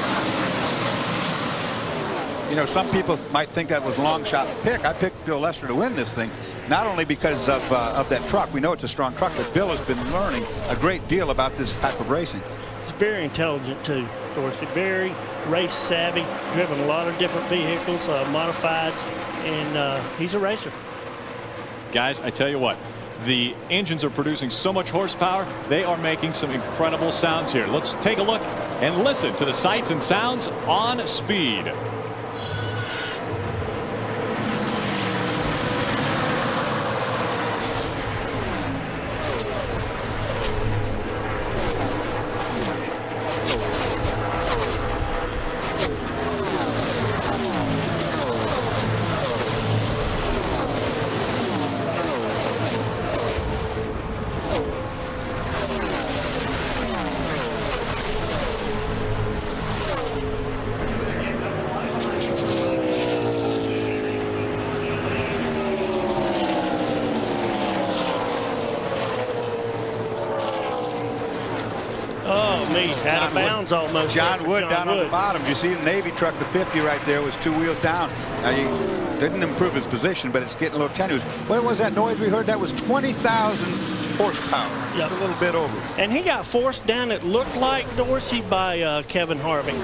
You know, some people might think that was a long shot pick. I picked Bill Lester to win this thing, not only because of that truck. We know it's a strong truck, but Bill has been learning a great deal about this type of racing. He's very intelligent, too, Dorsey. Very race savvy, driven a lot of different vehicles, modifieds, and he's a racer. Guys, I tell you what, the engines are producing so much horsepower, they are making some incredible sounds here. Let's take a look and listen to the sights and sounds on Speed. Out of bounds almost. John Wood down on the bottom. You see the Navy truck, the 50 right there, was 2 wheels down. Now, he didn't improve his position, but it's getting a little tenuous. What was that noise we heard? That was 20,000 horsepower. Just a little bit over. And he got forced down, it looked like, Dorsey, by Kevin Harvey.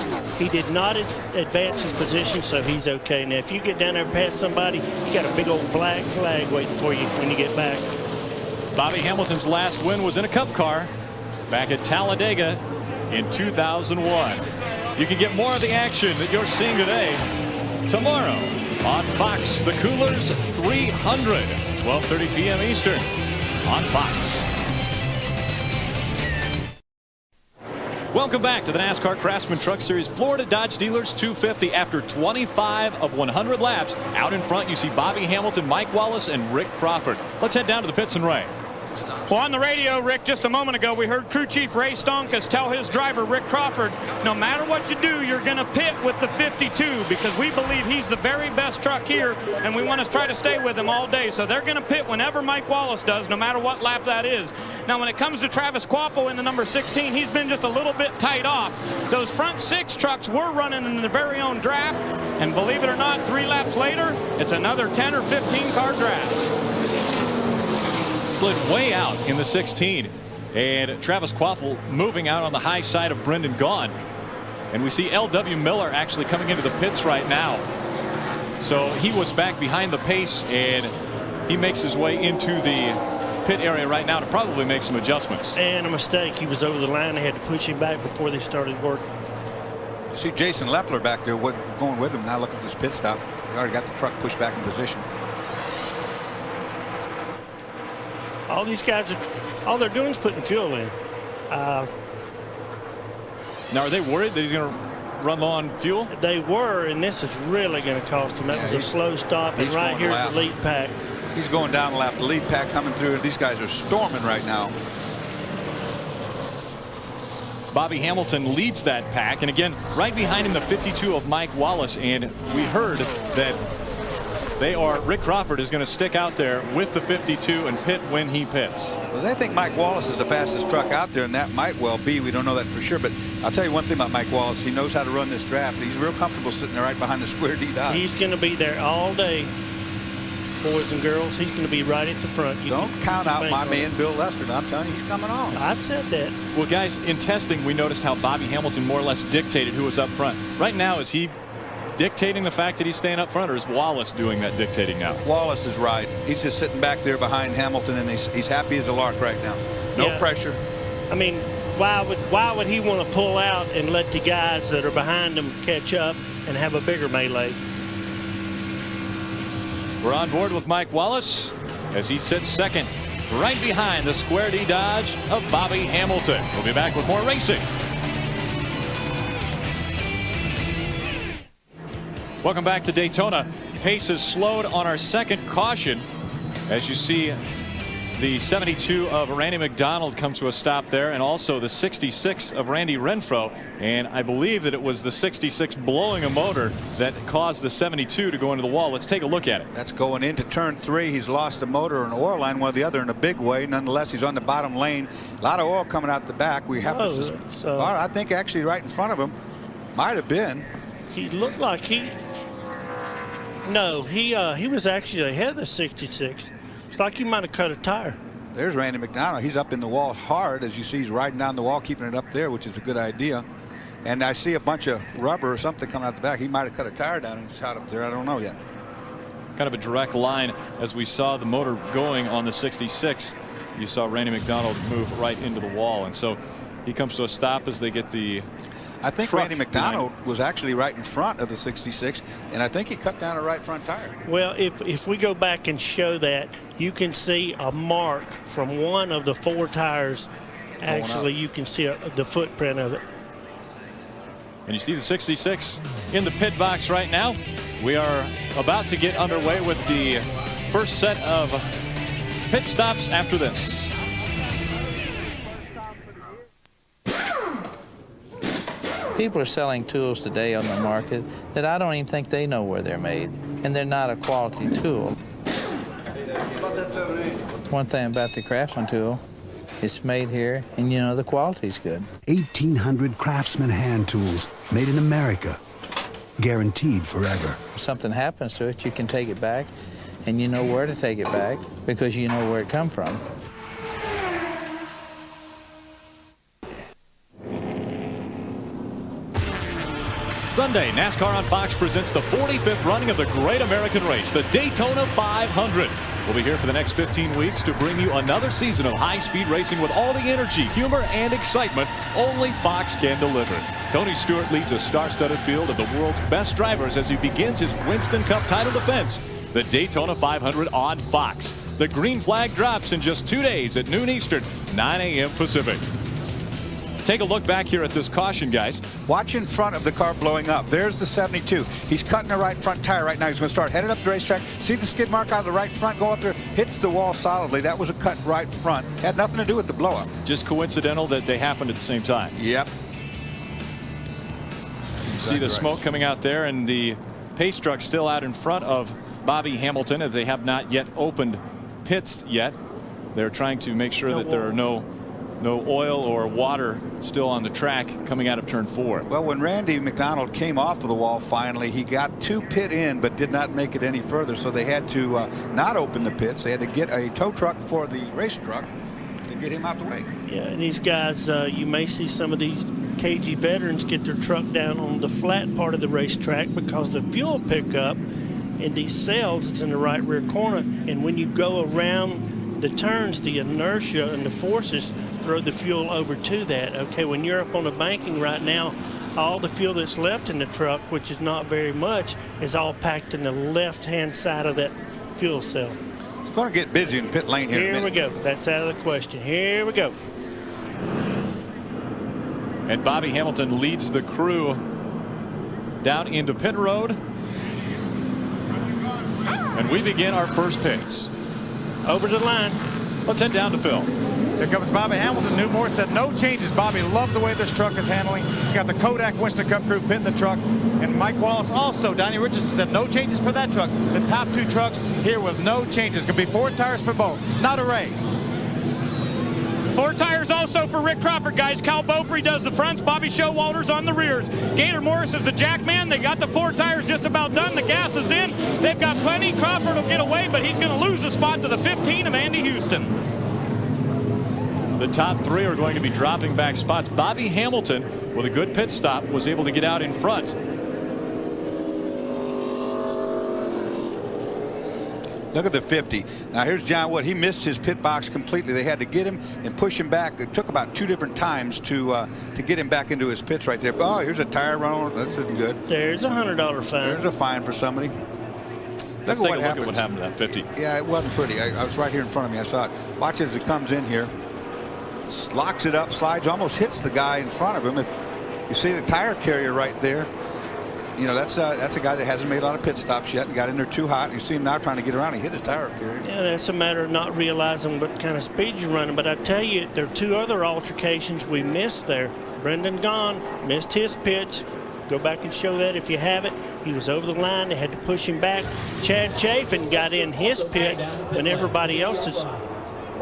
He did not advance his position, so he's okay. Now, if you get down there and pass somebody, you got a big old black flag waiting for you when you get back. Bobby Hamilton's last win was in a Cup car back at Talladega in 2001. You can get more of the action that you're seeing today tomorrow on Fox. The Coolers 300, 12:30 p.m. Eastern on Fox. Welcome back to the NASCAR Craftsman Truck Series Florida Dodge Dealers 250. After 25 of 100 laps, out in front you see Bobby Hamilton, Mike Wallace, and Rick Crawford. Let's head down to the pits and Ray. Well, on the radio, Rick, just a moment ago, we heard crew chief Ray Stonkus tell his driver, Rick Crawford, no matter what you do, you're going to pit with the 52 because we believe he's the very best truck here, and we want to try to stay with him all day. So they're going to pit whenever Mike Wallace does, no matter what lap that is. Now, when it comes to Travis Quappo in the number 16, he's been just a little bit tight off. Those front 6 trucks were running in their very own draft, and believe it or not, 3 laps later, it's another 10 or 15 car draft. Slid way out in the 16, and Travis Quappo moving out on the high side of Brendan Gaughan, and we see L.W. Miller actually coming into the pits right now. So he was back behind the pace, and he makes his way into the pit area right now to probably make some adjustments. And a mistake. He was over the line. They had to push him back before they started working. You see Jason Leffler back there going with him. Now look at this pit stop. He already got the truck pushed back in position. All these guys, all they're doing is putting fuel in. Now, are they worried that he's going to run low on fuel? They were, and this is really going to cost them. That was a slow stop, and right here's the lead pack. He's going down the lap. The lead pack coming through. These guys are storming right now. Bobby Hamilton leads that pack, and again, right behind him, the 52 of Mike Wallace. And we heard that Rick Crawford is going to stick out there with the 52 and pit when he pits. Well, they think Mike Wallace is the fastest truck out there, and that might well be. We don't know that for sure, but I'll tell you one thing about Mike Wallace. He knows how to run this draft. He's real comfortable sitting there right behind the Square D Dodge. He's going to be there all day, boys and girls. He's going to be right at the front. Don't count out my man Bill Lester. I'm telling you, he's coming on. I said that. Well, guys, in testing, we noticed how Bobby Hamilton more or less dictated who was up front. Right now, is he dictating the fact that he's staying up front, or is Wallace doing that dictating now? Wallace is right. He's just sitting back there behind Hamilton, and he's happy as a lark right now. No pressure. I mean, why would he want to pull out and let the guys that are behind him catch up and have a bigger melee? We're on board with Mike Wallace as he sits second, right behind the Square D Dodge of Bobby Hamilton. We'll be back with more racing. Welcome back to Daytona. Pace has slowed on our second caution. As you see, the 72 of Randy McDonald come to a stop there, and also the 66 of Randy Renfro. And I believe that it was the 66 blowing a motor that caused the 72 to go into the wall. Let's take a look at it. That's going into turn 3. He's lost a motor and oil line, one or the other, in a big way. Nonetheless, he's on the bottom lane. A lot of oil coming out the back. We have to. I think actually right in front of him might have been. He looked like he. No, he was actually ahead of the 66. It's like he might have cut a tire. There's Randy McDonald. He's up in the wall hard. As you see, he's riding down the wall, keeping it up there, which is a good idea. And I see a bunch of rubber or something coming out the back. He might have cut a tire down and shot up there. I don't know yet. Kind of a direct line as we saw the motor going on the 66. You saw Randy McDonald move right into the wall. And so he comes to a stop as they get the. I think Randy McDonald was actually right in front of the 66, and I think he cut down a right front tire. Well, if we go back and show that, you can see a mark from one of the 4 tires. Actually, you can see the footprint of it. And you see the 66 in the pit box right now. We are about to get underway with the first set of pit stops after this. People are selling tools today on the market that I don't even think they know where they're made, and they're not a quality tool. One thing about the Craftsman tool, it's made here, and you know the quality's good. 1,800 Craftsman hand tools made in America, guaranteed forever. If something happens to it, you can take it back, and you know where to take it back because you know where it come from. Sunday, NASCAR on Fox presents the 45th running of the Great American Race, the Daytona 500. We'll be here for the next 15 weeks to bring you another season of high-speed racing with all the energy, humor, and excitement only Fox can deliver. Tony Stewart leads a star-studded field of the world's best drivers as he begins his Winston Cup title defense. The Daytona 500 on Fox. The green flag drops in just 2 days at noon Eastern, 9 a.m. Pacific. Take a look back here at this caution, guys. Watch in front of the car blowing up. There's the 72. He's cutting the right front tire right now. He's going to start headed up the racetrack. See the skid mark out of the right front go up there? Hits the wall solidly. That was a cut right front. Had nothing to do with the blow up. Just coincidental that they happened at the same time. Yep. You see the smoke coming out there, and the pace truck still out in front of Bobby Hamilton, as they have not yet opened pits yet. They're trying to make sure that there are no oil or water still on the track coming out of turn 4. Well, when Randy McDonald came off of the wall finally, he got to pit in but did not make it any further, so they had to not open the pits. They had to get a tow truck for the race truck to get him out the way. Yeah, and these guys, you may see some of these KG veterans get their truck down on the flat part of the racetrack because the fuel pickup in these cells is in the right rear corner, and when you go around the turns, the inertia and the forces throw the fuel over to that. Okay, when you're up on the banking right now, all the fuel that's left in the truck, which is not very much, is all packed in the left-hand side of that fuel cell. It's going to get busy in pit lane here. Here we go. That's out of the question. Here we go. And Bobby Hamilton leads the crew down into pit road. And we begin our first pits. Over the line. Let's head down to Phil. Here comes Bobby Hamilton. Newmore said no changes. Bobby loves the way this truck is handling. He's got the Kodak Winston Cup crew pitting the truck. And Mike Wallace also, Donnie Richardson said no changes for that truck. The top 2 trucks here with no changes. Could be 4 tires for both. Not a Ray. 4 tires also for Rick Crawford, guys. Cal Beaupre does the fronts, Bobby Showalter's on the rears. Gator Morris is the jack man. They got the 4 tires just about done. The gas is in. They've got plenty. Crawford will get away, but he's going to lose a spot to the 15 of Andy Houston. The top 3 are going to be dropping back spots. Bobby Hamilton, with a good pit stop, was able to get out in front. Look at the 50. Now here's John Wood. He missed his pit box completely. They had to get him and push him back. It took about 2 different times to get him back into his pits right there. Oh, here's a tire run. That's looking good. There's a $100 fine. There's a fine for somebody. Let's take a look at what happened to that 50. Yeah, it wasn't pretty. I was right here in front of me. I saw it. Watch it as it comes in here. Locks it up, slides, almost hits the guy in front of him. If you see the tire carrier right there, you know that's a guy that hasn't made a lot of pit stops yet and got in there too hot. You see him now trying to get around. He hit his tire carrier. Yeah, that's a matter of not realizing what kind of speed you're running. But I tell you, there are 2 other altercations we missed there. Brendan Gaughan missed his pits. Go back and show that if you have it. He was over the line. They had to push him back. Chad Chafin got in his pit when everybody else's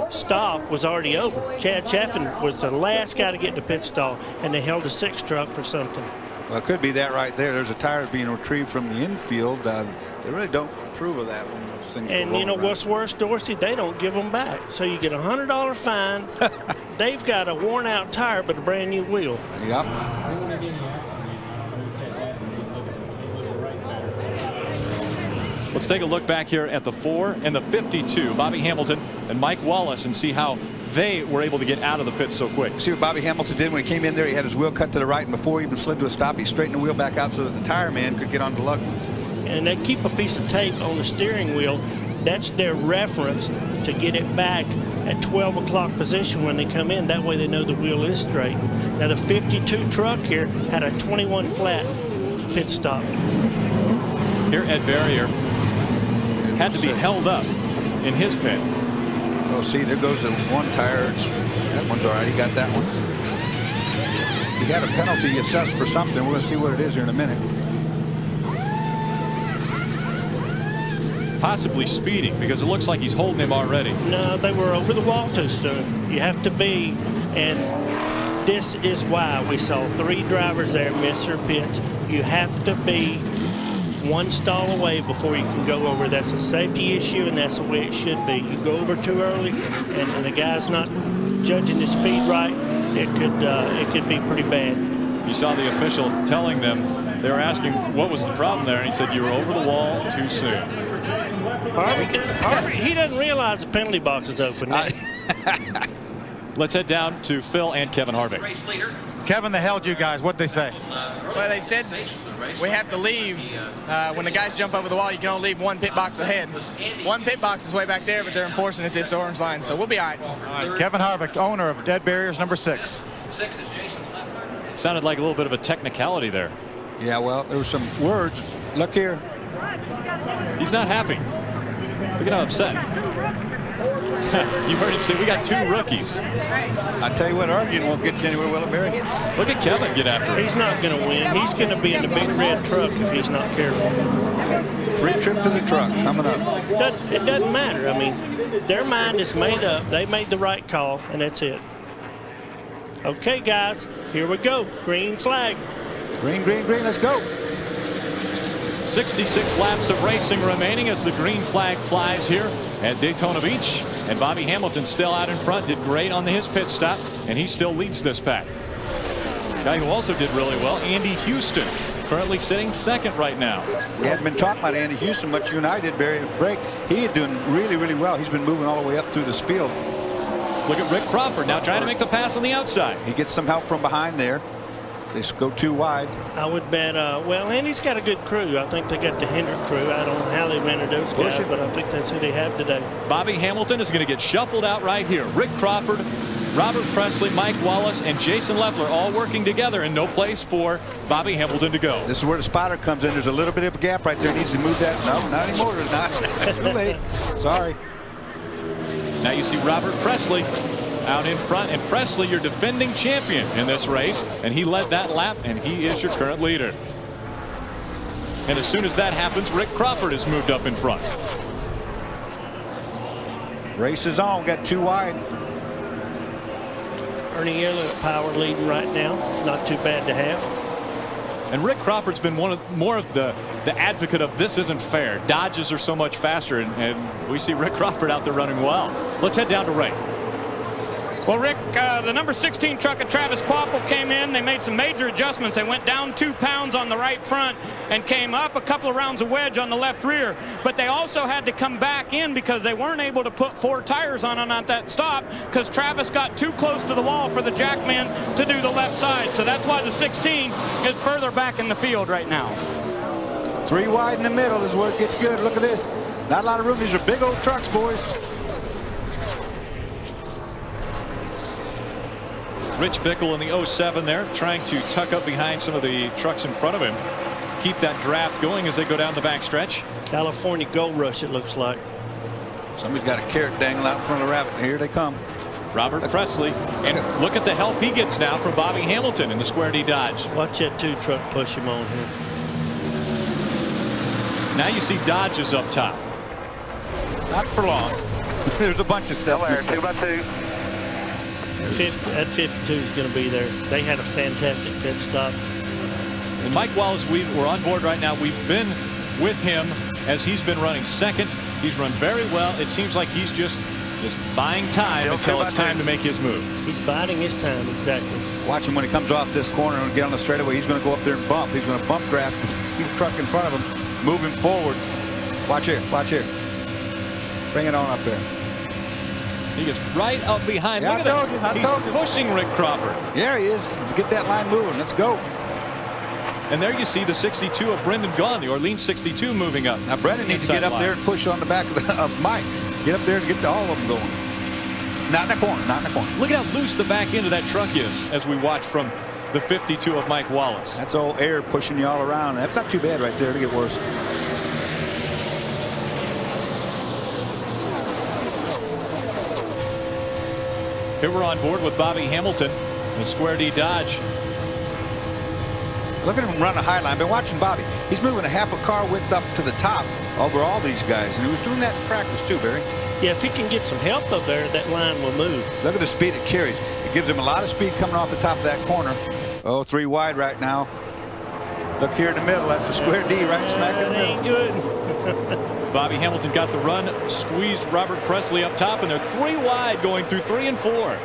stop was already over. Chad Chaffin was the last guy to get to pit stall, and they held a 6 truck for something. Well, it could be that right there. There's a tire being retrieved from the infield. They really don't approve of that when those things And you know what's worse, Dorsey? They don't give them back. So you get a $100 fine. They've got a worn-out tire but a brand new wheel. Yep. Let's take a look back here at the 4 and the 52. Bobby Hamilton and Mike Wallace, and see how they were able to get out of the pit so quick. See what Bobby Hamilton did when he came in there? He had his wheel cut to the right, and before he even slid to a stop, he straightened the wheel back out so that the tire man could get on the lug nuts. And they keep a piece of tape on the steering wheel. That's their reference to get it back at 12 o'clock position when they come in. That way they know the wheel is straight. Now the 52 truck here had a 21 flat pit stop. Here Ed Barrier had to be held up in his pit. Oh, see, there goes the 1 tire. That one's all right. He got that one. He had a penalty assessed for something. We're going to see what it is here in a minute. Possibly speeding, because it looks like he's holding him already. No, they were over the wall too soon. You have to be, and this is why we saw 3 drivers there miss their pits. You have to be 1 stall away before you can go over. That's a safety issue, and that's the way it should be. You go over too early, and the guy's not judging the speed right, it could be pretty bad. You saw the official telling them, they were asking what was the problem there, and he said you were over the wall too soon. Harvey, he doesn't realize the penalty box is open. Let's head down to Phil and Kevin Harvick. Kevin, they held you guys. What'd they say? Well, they said we have to leave. When the guys jump over the wall, you can only leave 1 pit box ahead. 1 pit box is way back there, but they're enforcing it this orange line, so we'll be all right. Kevin Harvick, owner of Dead Barriers number 6. Sounded like a little bit of a technicality there. Yeah, well, there were some words. Look here. He's not happy. Look at how upset. You heard him say, we got 2 rookies. I tell you what, arguing won't get you anywhere, will it, Barry? Look at Kevin get after it. He's not going to win. He's going to be in the big red truck if he's not careful. Free trip to the truck coming up. It doesn't matter. I mean, their mind is made up. They made the right call, and that's it. Okay, guys, here we go. Green flag. Green, green, green. Let's go. 66 laps of racing remaining as the green flag flies here at Daytona Beach. And Bobby Hamilton still out in front, did great on his pit stop, and he still leads this pack. Guy who also did really well, Andy Houston, currently sitting 2nd right now. We hadn't been talking about Andy Houston much. You and I did, Barry, break. He is doing really, really well. He's been moving all the way up through this field. Look at Rick Crawford now trying to make the pass on the outside. He gets some help from behind there. They go too wide. I would bet, well, Andy's got a good crew. I think they got the Hendrick crew. I don't know how they rented those guys, but I think that's who they have today. Bobby Hamilton is going to get shuffled out right here. Rick Crawford, Robert Presley, Mike Wallace, and Jason Leffler all working together, and no place for Bobby Hamilton to go. This is where the spotter comes in. There's a little bit of a gap right there. He needs to move that. No, not anymore. There's not. Too late. Sorry. Now you see Robert Presley out in front, and Presley, your defending champion in this race, and he led that lap, and he is your current leader. And as soon as that happens, Rick Crawford has moved up in front. Race is on. Got 2 wide. Ernie Elliott power leading right now. Not too bad to have. And Rick Crawford's been more of the advocate of this isn't fair. Dodges are so much faster, and we see Rick Crawford out there running well. Let's head down to Ray. Well, Rick, the number 16 truck of Travis Quapple came in. They made some major adjustments. They went down 2 pounds on the right front and came up a couple of rounds of wedge on the left rear. But they also had to come back in because they weren't able to put 4 tires on at that stop because Travis got too close to the wall for the jackman to do the left side. So that's why the 16 is further back in the field right now. 3 wide in the middle is where it gets good. Look at this. Not a lot of room. These are big old trucks, boys. Rich Bickle in the 07 there, trying to tuck up behind some of the trucks in front of him. Keep that draft going as they go down the back stretch. California Gold Rush, it looks like. Somebody's got a carrot dangling out in front of the rabbit. Here they come. Robert Presley. And look at the help he gets now from Bobby Hamilton in the Square D Dodge. Watch that 2 truck push him on here. Now you see Dodge is up top. Not for long. There's a bunch of stuff. 2 by 2. That 52 is going to be there. They had a fantastic pit stop. And Mike Wallace, we're on board right now. We've been with him as he's been running second. He's run very well. It seems like he's just buying time until it's time to make his move. He's biding his time, exactly. Watch him when he comes off this corner and get on the straightaway. He's going to go up there and bump. He's going to bump draft because he's truck in front of him, move him forward. Watch here. Watch here. Bring it on up there. He gets right up behind. Yeah, Look at that. He's pushing Rick Crawford. Yeah, he is. To get that line moving. Let's go. And there you see the 62 of Brendan Gaughan, the Orleans 62 moving up. Now Brendan needs to get up there and push on the back of Mike. Get up there and get all of them going. Not in the corner. Not in the corner. Look at how loose the back end of that truck is as we watch from the 52 of Mike Wallace. That's all air pushing you all around. That's not too bad right there. To get worse. Here we're on board with Bobby Hamilton, the Square D Dodge. Look at him run a high line. I've been watching Bobby. He's moving a half a car width up to the top over all these guys. And he was doing that in practice too, Barry. Yeah, if he can get some help up there, that line will move. Look at the speed it carries. It gives him a lot of speed coming off the top of that corner. Oh, 3 wide right now. Look here in the middle. That's the Square D right smack in the middle. Ain't good. Bobby Hamilton got the run, squeezed Robert Presley up top, and they're 3 wide going through 3 and 4.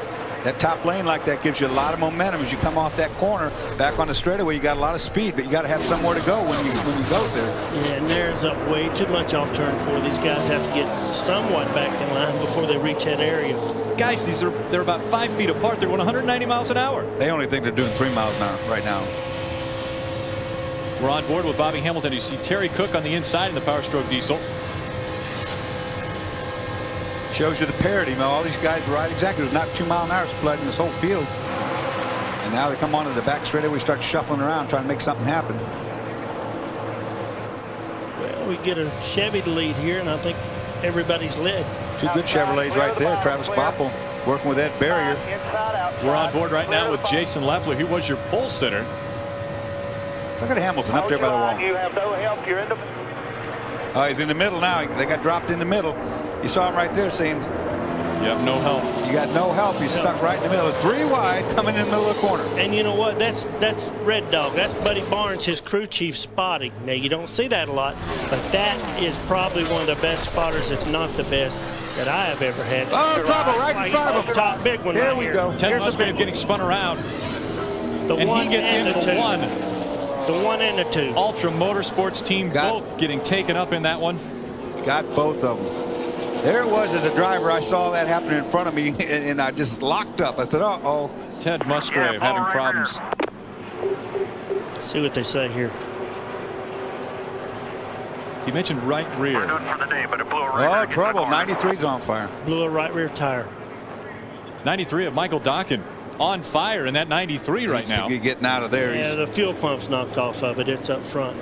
That top lane like that gives you a lot of momentum as you come off that corner back on the straightaway. You got a lot of speed, but you got to have somewhere to go when you go there. Yeah, and there's up way too much off turn 4. These guys have to get somewhat back in line before they reach that area. Guys, they're about 5 feet apart. They're going 190 miles an hour. They only think they're doing 3 miles an hour right now. We're on board with Bobby Hamilton. You see Terry Cook on the inside in the Power Stroke Diesel. Shows you the parity. You know, all these guys ride exactly. There's not 2 mile an hour split in this whole field. And now they come onto the back straightaway, start shuffling around, trying to make something happen. Well, we get a Chevy to lead here, and I think everybody's led. 2 good Chevrolets right there. Travis Quapple working with Ed Barrier. We're on board right now with Jason Leffler. He was your pole sitter. Look at Hamilton up there by the wall. You have no help. You're in the. Oh, he's in the middle now. They got dropped in the middle. You saw him right there saying, you have no help. You got no help. He's stuck right in the middle. 3 wide coming in the middle of the corner. And you know what? That's Red Dog. That's Buddy Barnes, his crew chief spotting. Now, you don't see that a lot, but that is probably one of the best spotters, if not the best, that I have ever had. Oh, trouble right in front of him. Top big one. Here right we go. Ted Musgrave getting spun around. And he gets into the 1. The 1 and the 2. Ultra Motorsports team both getting taken up in that one. Got both of them. There it was as a driver. I saw that happening in front of me, and I just locked up. I said, uh-oh. Ted Musgrave having problems. See what they say here. He mentioned right rear. We're done for the day, but it blew a right Oh, trouble. 93's on fire. Blew a right rear tire. 93 of Michael Dokken on fire in that 93 right now. He's getting out of there. Yeah, the fuel pump's knocked off of it. It's up front.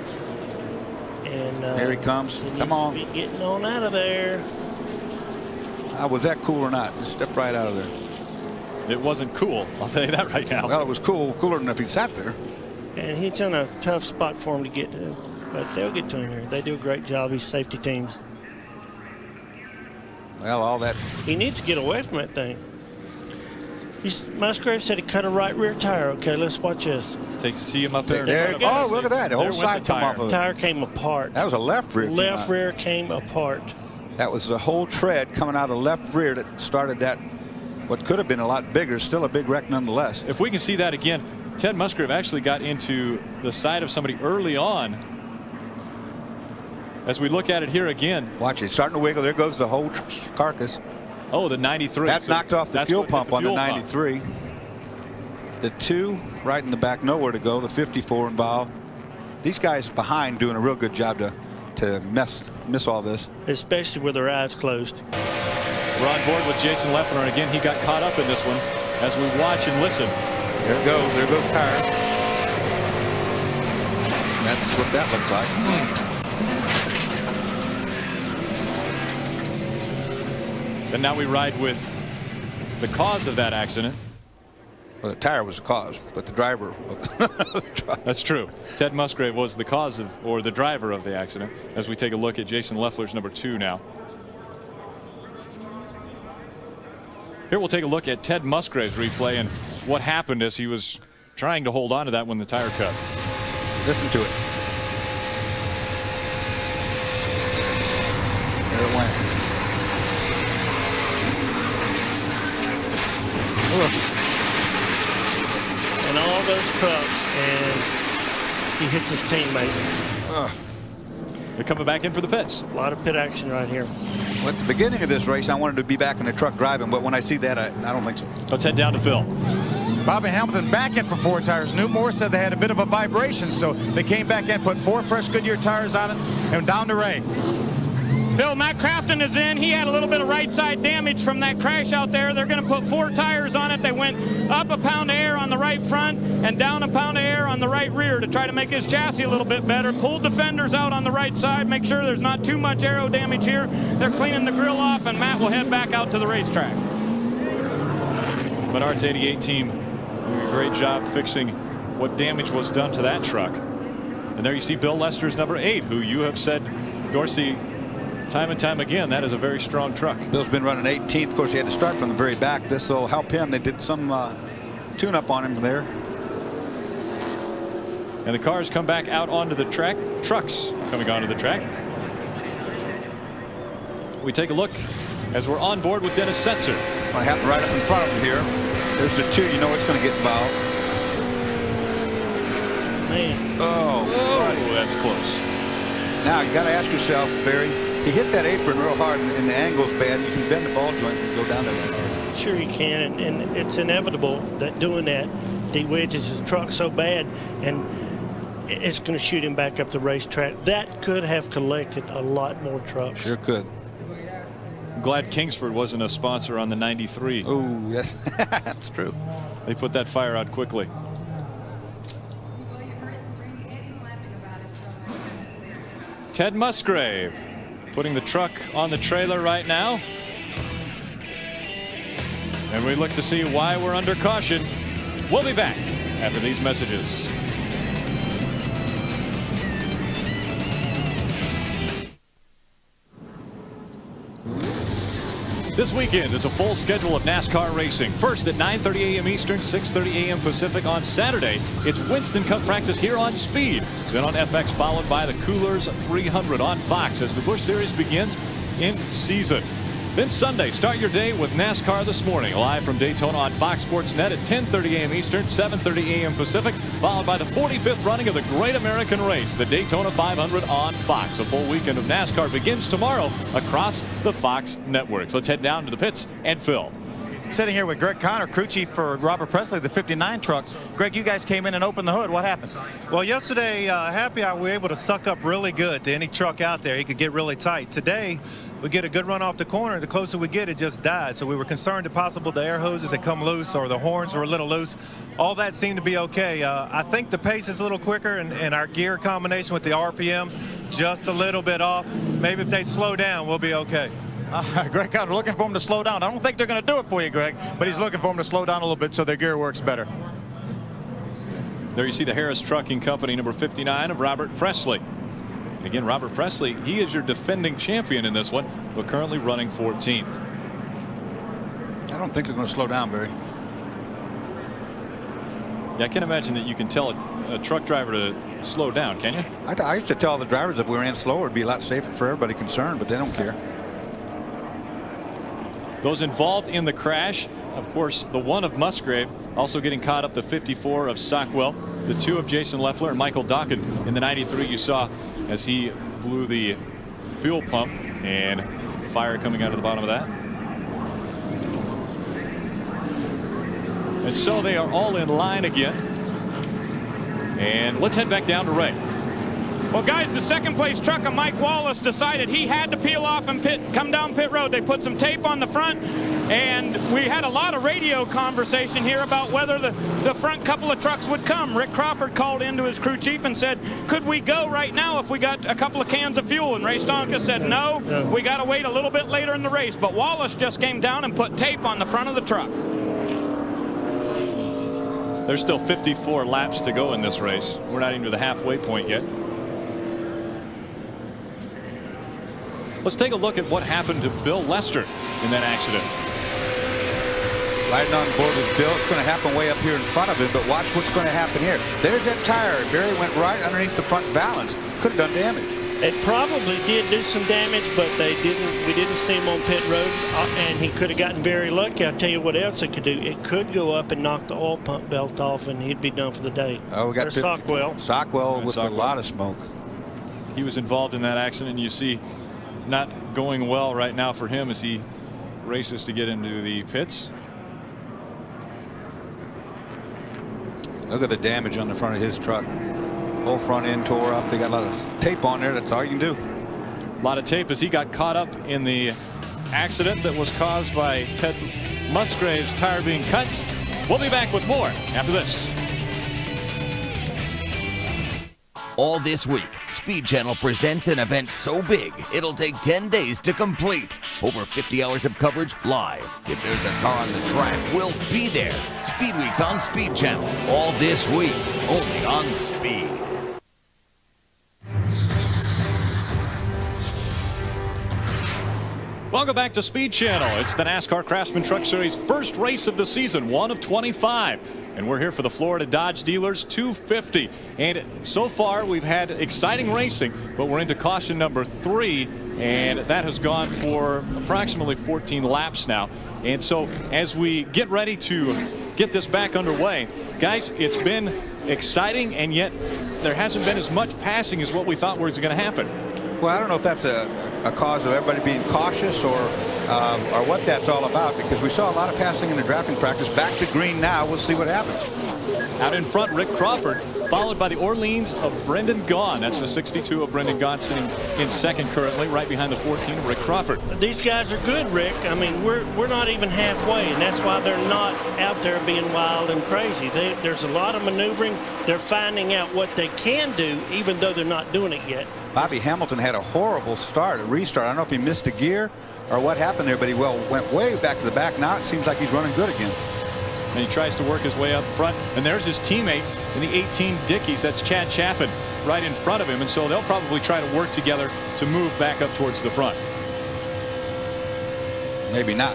And here he comes. Come on. Be getting on out of there. Was that cool or not? Just step right out of there. It wasn't cool, I'll tell you that right now. Well, it was cooler than if he sat there. And he's in a tough spot for him to get to, but they'll get to him here. They do a great job, these safety teams. Well, all that. He needs to get away from that thing. Musgrave said he cut a right rear tire. Okay, let's watch this. See him up there. Oh, look at that. The whole side come off of it. Tire came apart. That was a left rear. Left rear came apart. That was the whole tread coming out of the left rear that started that, what could have been a lot bigger, still a big wreck nonetheless. If we can see that again, Ted Musgrave actually got into the side of somebody early on. As we look at it here again. Watch it, starting to wiggle. There goes the whole carcass. Oh, the 93. That knocked off the fuel pump on the 93. The 2 right in the back, nowhere to go. The 54 involved. These guys behind doing a real good job to miss all this. Especially with their eyes closed. We're on board with Jason Leffler, and again, he got caught up in this one as we watch and listen. There it goes. There goes the tire. That's what that looks like. And now we ride with the cause of that accident. Well, the tire was the cause, but the driver. That's true. Ted Musgrave was the cause of, or the driver of the accident, as we take a look at Jason Leffler's number 2 now. Here we'll take a look at Ted Musgrave's replay and what happened as he was trying to hold on to that when the tire cut. Listen to it. There it went. And all those trucks, and he hits his teammate. They're coming back in for the pits. A lot of pit action right here. Well, at the beginning of this race, I wanted to be back in the truck driving, but when I see that, I don't think so. Let's head down to Phil. Bobby Hamilton back in for 4 tires. Newmore said they had a bit of a vibration, so they came back in, put 4 fresh Goodyear tires on it, and down to Ray. Phil, Matt Crafton is in. He had a little bit of right side damage from that crash out there. They're going to put 4 tires on it. They went up a pound of air on the right front and down a pound of air on the right rear to try to make his chassis a little bit better. Pulled the fenders out on the right side. Make sure there's not too much aero damage here. They're cleaning the grill off, and Matt will head back out to the racetrack. Menard's 88 team doing a great job fixing what damage was done to that truck. And there you see Bill Lester's number 8, who you have said, Dorsey, time and time again, that is a very strong truck. Bill's been running 18th. Of course, he had to start from the very back. This will help him. They did some tune-up on him there. And the cars come back out onto the track. Trucks coming onto the track. We take a look as we're on board with Dennis Setzer. What happened right up in front of him here. There's the 2. You know it's going to get involved. Man. Oh, that's close. Now, you got to ask yourself, Barry, he hit that apron real hard, and the angle's bad. You can bend the ball joint and go down to that. Sure you can, and it's inevitable that doing that de-wedges his truck so bad, and it's going to shoot him back up the racetrack. That could have collected a lot more trucks. Sure could. I'm glad Kingsford wasn't a sponsor on the 93. Oh, yes, that's true. They put that fire out quickly. Ted Musgrave putting the truck on the trailer right now. And we look to see why we're under caution. We'll be back after these messages. This weekend is a full schedule of NASCAR racing. First at 9:30 a.m. Eastern, 6:30 a.m. Pacific on Saturday. It's Winston Cup practice here on Speed. Then on FX, followed by the Coolers 300 on Fox as the Busch Series begins in season. Then Sunday, start your day with NASCAR This Morning, live from Daytona on Fox Sports Net at 10:30 a.m. Eastern, 7:30 a.m. Pacific, followed by the 45th running of the Great American Race, the Daytona 500 on Fox. A full weekend of NASCAR begins tomorrow across the Fox networks. Let's head down to the pits and Phil. Sitting here with Greg Connor, crew chief for Robert Presley, the 59 truck. Greg, you guys came in and opened the hood. What happened? Well, yesterday, Happy Hour, we were able to suck up really good to any truck out there. He could get really tight. Today, we get a good run off the corner. The closer we get, it just died. So we were concerned if possible the air hoses had come loose or the horns were a little loose. All that seemed to be okay. I think the pace is a little quicker, and our gear combination with the RPMs just a little bit off. Maybe if they slow down, we'll be okay. Greg kind of looking for him to slow down. I don't think they're going to do it for you, Greg, but he's looking for him to slow down a little bit so their gear works better. There you see the Harris Trucking Company number 59 of Robert Presley. Again, Robert Presley, he is your defending champion in this one, but currently running 14th. I don't think they're going to slow down, Barry. Yeah, I can't imagine that you can tell a truck driver to slow down, can you? I used to tell the drivers if we ran slower, it'd be a lot safer for everybody concerned, but they don't care. Those involved in the crash, of course, the one of Musgrave, also getting caught up, the 54 of Sockwell, the 2 of Jason Leffler, and Michael Dockett in the 93 you saw as he blew the fuel pump and fire coming out of the bottom of that. And so they are all in line again. And let's head back down to Ray. Well, guys, the second place truck of Mike Wallace decided he had to peel off and come down pit road. They put some tape on the front, and we had a lot of radio conversation here about whether the front couple of trucks would come. Rick Crawford called into his crew chief and said, could we go right now if we got a couple of cans of fuel? And Ray Stonka said, no, we got to wait a little bit later in the race. But Wallace just came down and put tape on the front of the truck. There's still 54 laps to go in this race. We're not even to the halfway point yet. Let's take a look at what happened to Bill Lester in that accident. Riding on board with Bill, it's going to happen way up here in front of him, but watch what's going to happen here. There's that tire. Barry went right underneath the front balance. Could have done damage. It probably did do some damage, but we didn't see him on pit road, and he could have gotten very lucky. I'll tell you what else it could do. It could go up and knock the oil pump belt off, and he'd be done for the day. Oh, we got Sockwell. Sockwell with a lot of smoke. He was involved in that accident. You see, not going well right now for him as he races to get into the pits. Look at the damage on the front of his truck. Whole front end tore up. They got a lot of tape on there. That's all you can do. A lot of tape as he got caught up in the accident that was caused by Ted Musgrave's tire being cut. We'll be back with more after this. All this week, Speed Channel presents an event so big, it'll take 10 days to complete. Over 50 hours of coverage live. If there's a car on the track, we'll be there. Speed Week's on Speed Channel. All this week, only on Speed. Welcome back to Speed Channel. It's the NASCAR Craftsman Truck Series first race of the season, 1 of 25. And we're here for the Florida Dodge Dealers 250. And so far we've had exciting racing, but we're into caution number 3, and that has gone for approximately 14 laps now. And so as we get ready to get this back underway, guys, it's been exciting, and yet there hasn't been as much passing as what we thought was going to happen. Well, I don't know if that's a cause of everybody being cautious or what that's all about, because we saw a lot of passing in the drafting practice. Back to green now. We'll see what happens. Out in front, Rick Crawford, followed by the Orleans of Brendan Gaughan. That's the 62 of Brendan Gaughan sitting in second currently, right behind the 14 of Rick Crawford. These guys are good, Rick. I mean, we're not even halfway, and that's why they're not out there being wild and crazy. There's a lot of maneuvering. They're finding out what they can do, even though they're not doing it yet. Bobby Hamilton had a horrible start, a restart. I don't know if he missed a gear or what happened there, but he went way back to the back. Now it seems like he's running good again. And he tries to work his way up front, and there's his teammate in the 18 Dickies. That's Chad Chaffin right in front of him, and so they'll probably try to work together to move back up towards the front. Maybe not.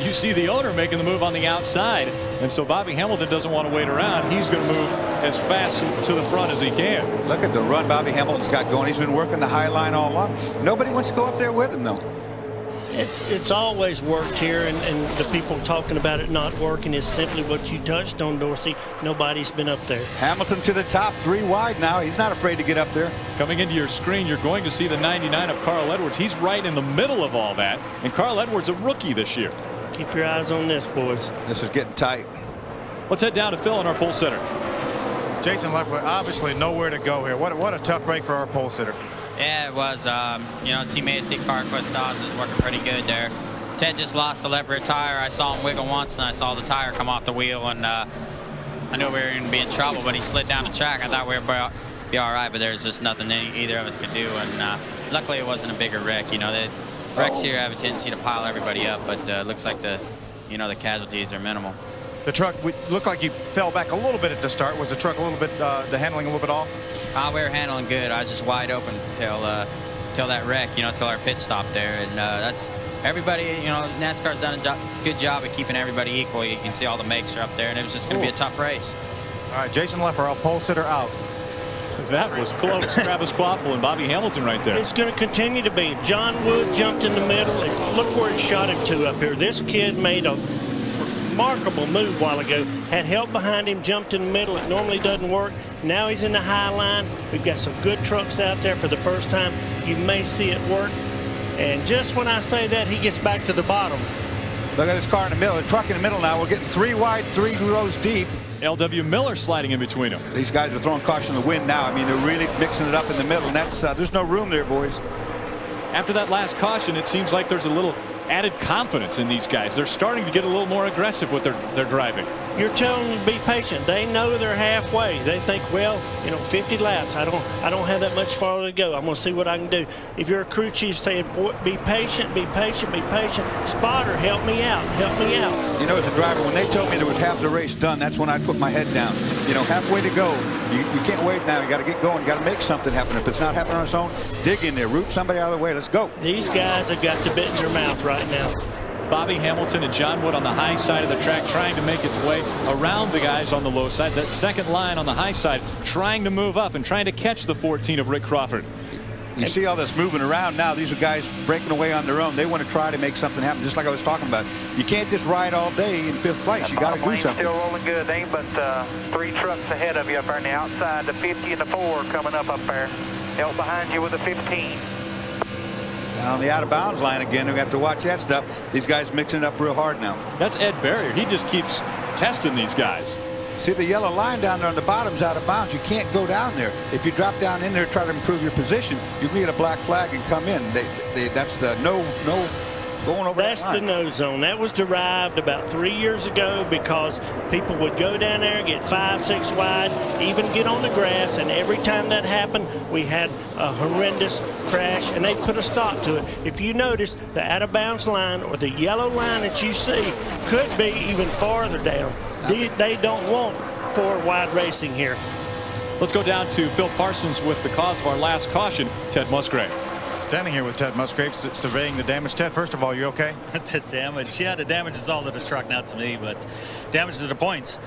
You see the owner making the move on the outside, and so Bobby Hamilton doesn't want to wait around. He's going to move as fast to the front as he can. Look at the run Bobby Hamilton's got going. He's been working the high line all along. Nobody wants to go up there with him, though. It's always worked here, and the people talking about it not working is simply what you touched on, Dorsey. Nobody's been up there. Hamilton to the top, 3 wide now. He's not afraid to get up there. Coming into your screen, you're going to see the 99 of Carl Edwards. He's right in the middle of all that, and Carl Edwards a rookie this year. Keep your eyes on this, boys. This is getting tight. Let's head down to Phil in our pole sitter. Jason Leffler, obviously nowhere to go here. What a tough break for our pole sitter. Yeah, it was. You know, Team ASC CarQuest Dodge was working pretty good there. Ted just lost the left rear tire. I saw him wiggle once, and I saw the tire come off the wheel, and I knew we were going to be in trouble, but he slid down the track. I thought we were be all right, but there's just nothing either of us could do, and luckily it wasn't a bigger wreck. You know, wrecks here have a tendency to pile everybody up, but looks like the casualties are minimal. The truck looked like you fell back a little bit at the start. Was the truck a little bit, the handling a little bit off? We were handling good. I was just wide open till that wreck, till our pit stop there, and that's everybody. NASCAR's done a good job of keeping everybody equal. You can see all the makes are up there, and it was just going to be a tough race. All right, Jason Leffer, our pole sitter, out. That was close. Travis Kvapil and Bobby Hamilton right there. It's going to continue to be. John Wood jumped in the middle, and look where he shot him to up here. This kid made a remarkable move a while ago. Had help behind him, jumped in the middle. It normally doesn't work. Now he's in the high line. We've got some good trucks out there for the first time. You may see it work. And just when I say that, he gets back to the bottom. Look at his car in the middle. The truck in the middle now. We're getting 3 wide, 3 rows deep. L.W. Miller sliding in between them. These guys are throwing caution to the wind now. I mean, they're really mixing it up in the middle, and that's there's no room there, boys. After that last caution, it seems like there's a little added confidence in these guys. They're starting to get a little more aggressive with their driving. You're telling them to be patient. They know they're halfway. They think, well, 50 laps. I don't have that much farther to go. I'm going to see what I can do. If you're a crew chief saying, be patient, be patient, be patient. Spotter, help me out, help me out. As a driver, when they told me there was half the race done, that's when I put my head down. Halfway to go. You can't wait now. You got to get going. You got to make something happen. If it's not happening on its own, dig in there, root somebody out of the way. Let's go. These guys have got the bit in their mouth right now. Bobby Hamilton and John Wood on the high side of the track trying to make its way around the guys on the low side. That second line on the high side trying to move up and trying to catch the 14 of Rick Crawford. You see all this moving around now. These are guys breaking away on their own. They want to try to make something happen, just like I was talking about. You can't just ride all day in 5th place. You got to do something. Still rolling good. They ain't but 3 trucks ahead of you up there on the outside. The 50 and the 4 coming up there. Help behind you with the 15. Down on the out-of-bounds line again. We have to watch that stuff. These guys mixing it up real hard now. That's Ed Barrier. He just keeps testing these guys. See the yellow line down there on the bottom's out of bounds. You can't go down there. If you drop down in there try to improve your position, you can get a black flag and come in. That's the no going over That's that line. The no zone. That was derived about 3 years ago because people would go down there, get 5, 6 wide, even get on the grass, and every time that happened, we had a horrendous crash, and they put a stop to it. If you notice, the out-of-bounds line or the yellow line that you see could be even farther down. They don't want 4 wide racing here. Let's go down to Phil Parsons with the cause of our last caution, Ted Musgrave. Standing here with Ted Musgrave, surveying the damage. Ted, first of all, you okay? The damage, yeah, the damage is all to the truck, not to me, but damage to the points.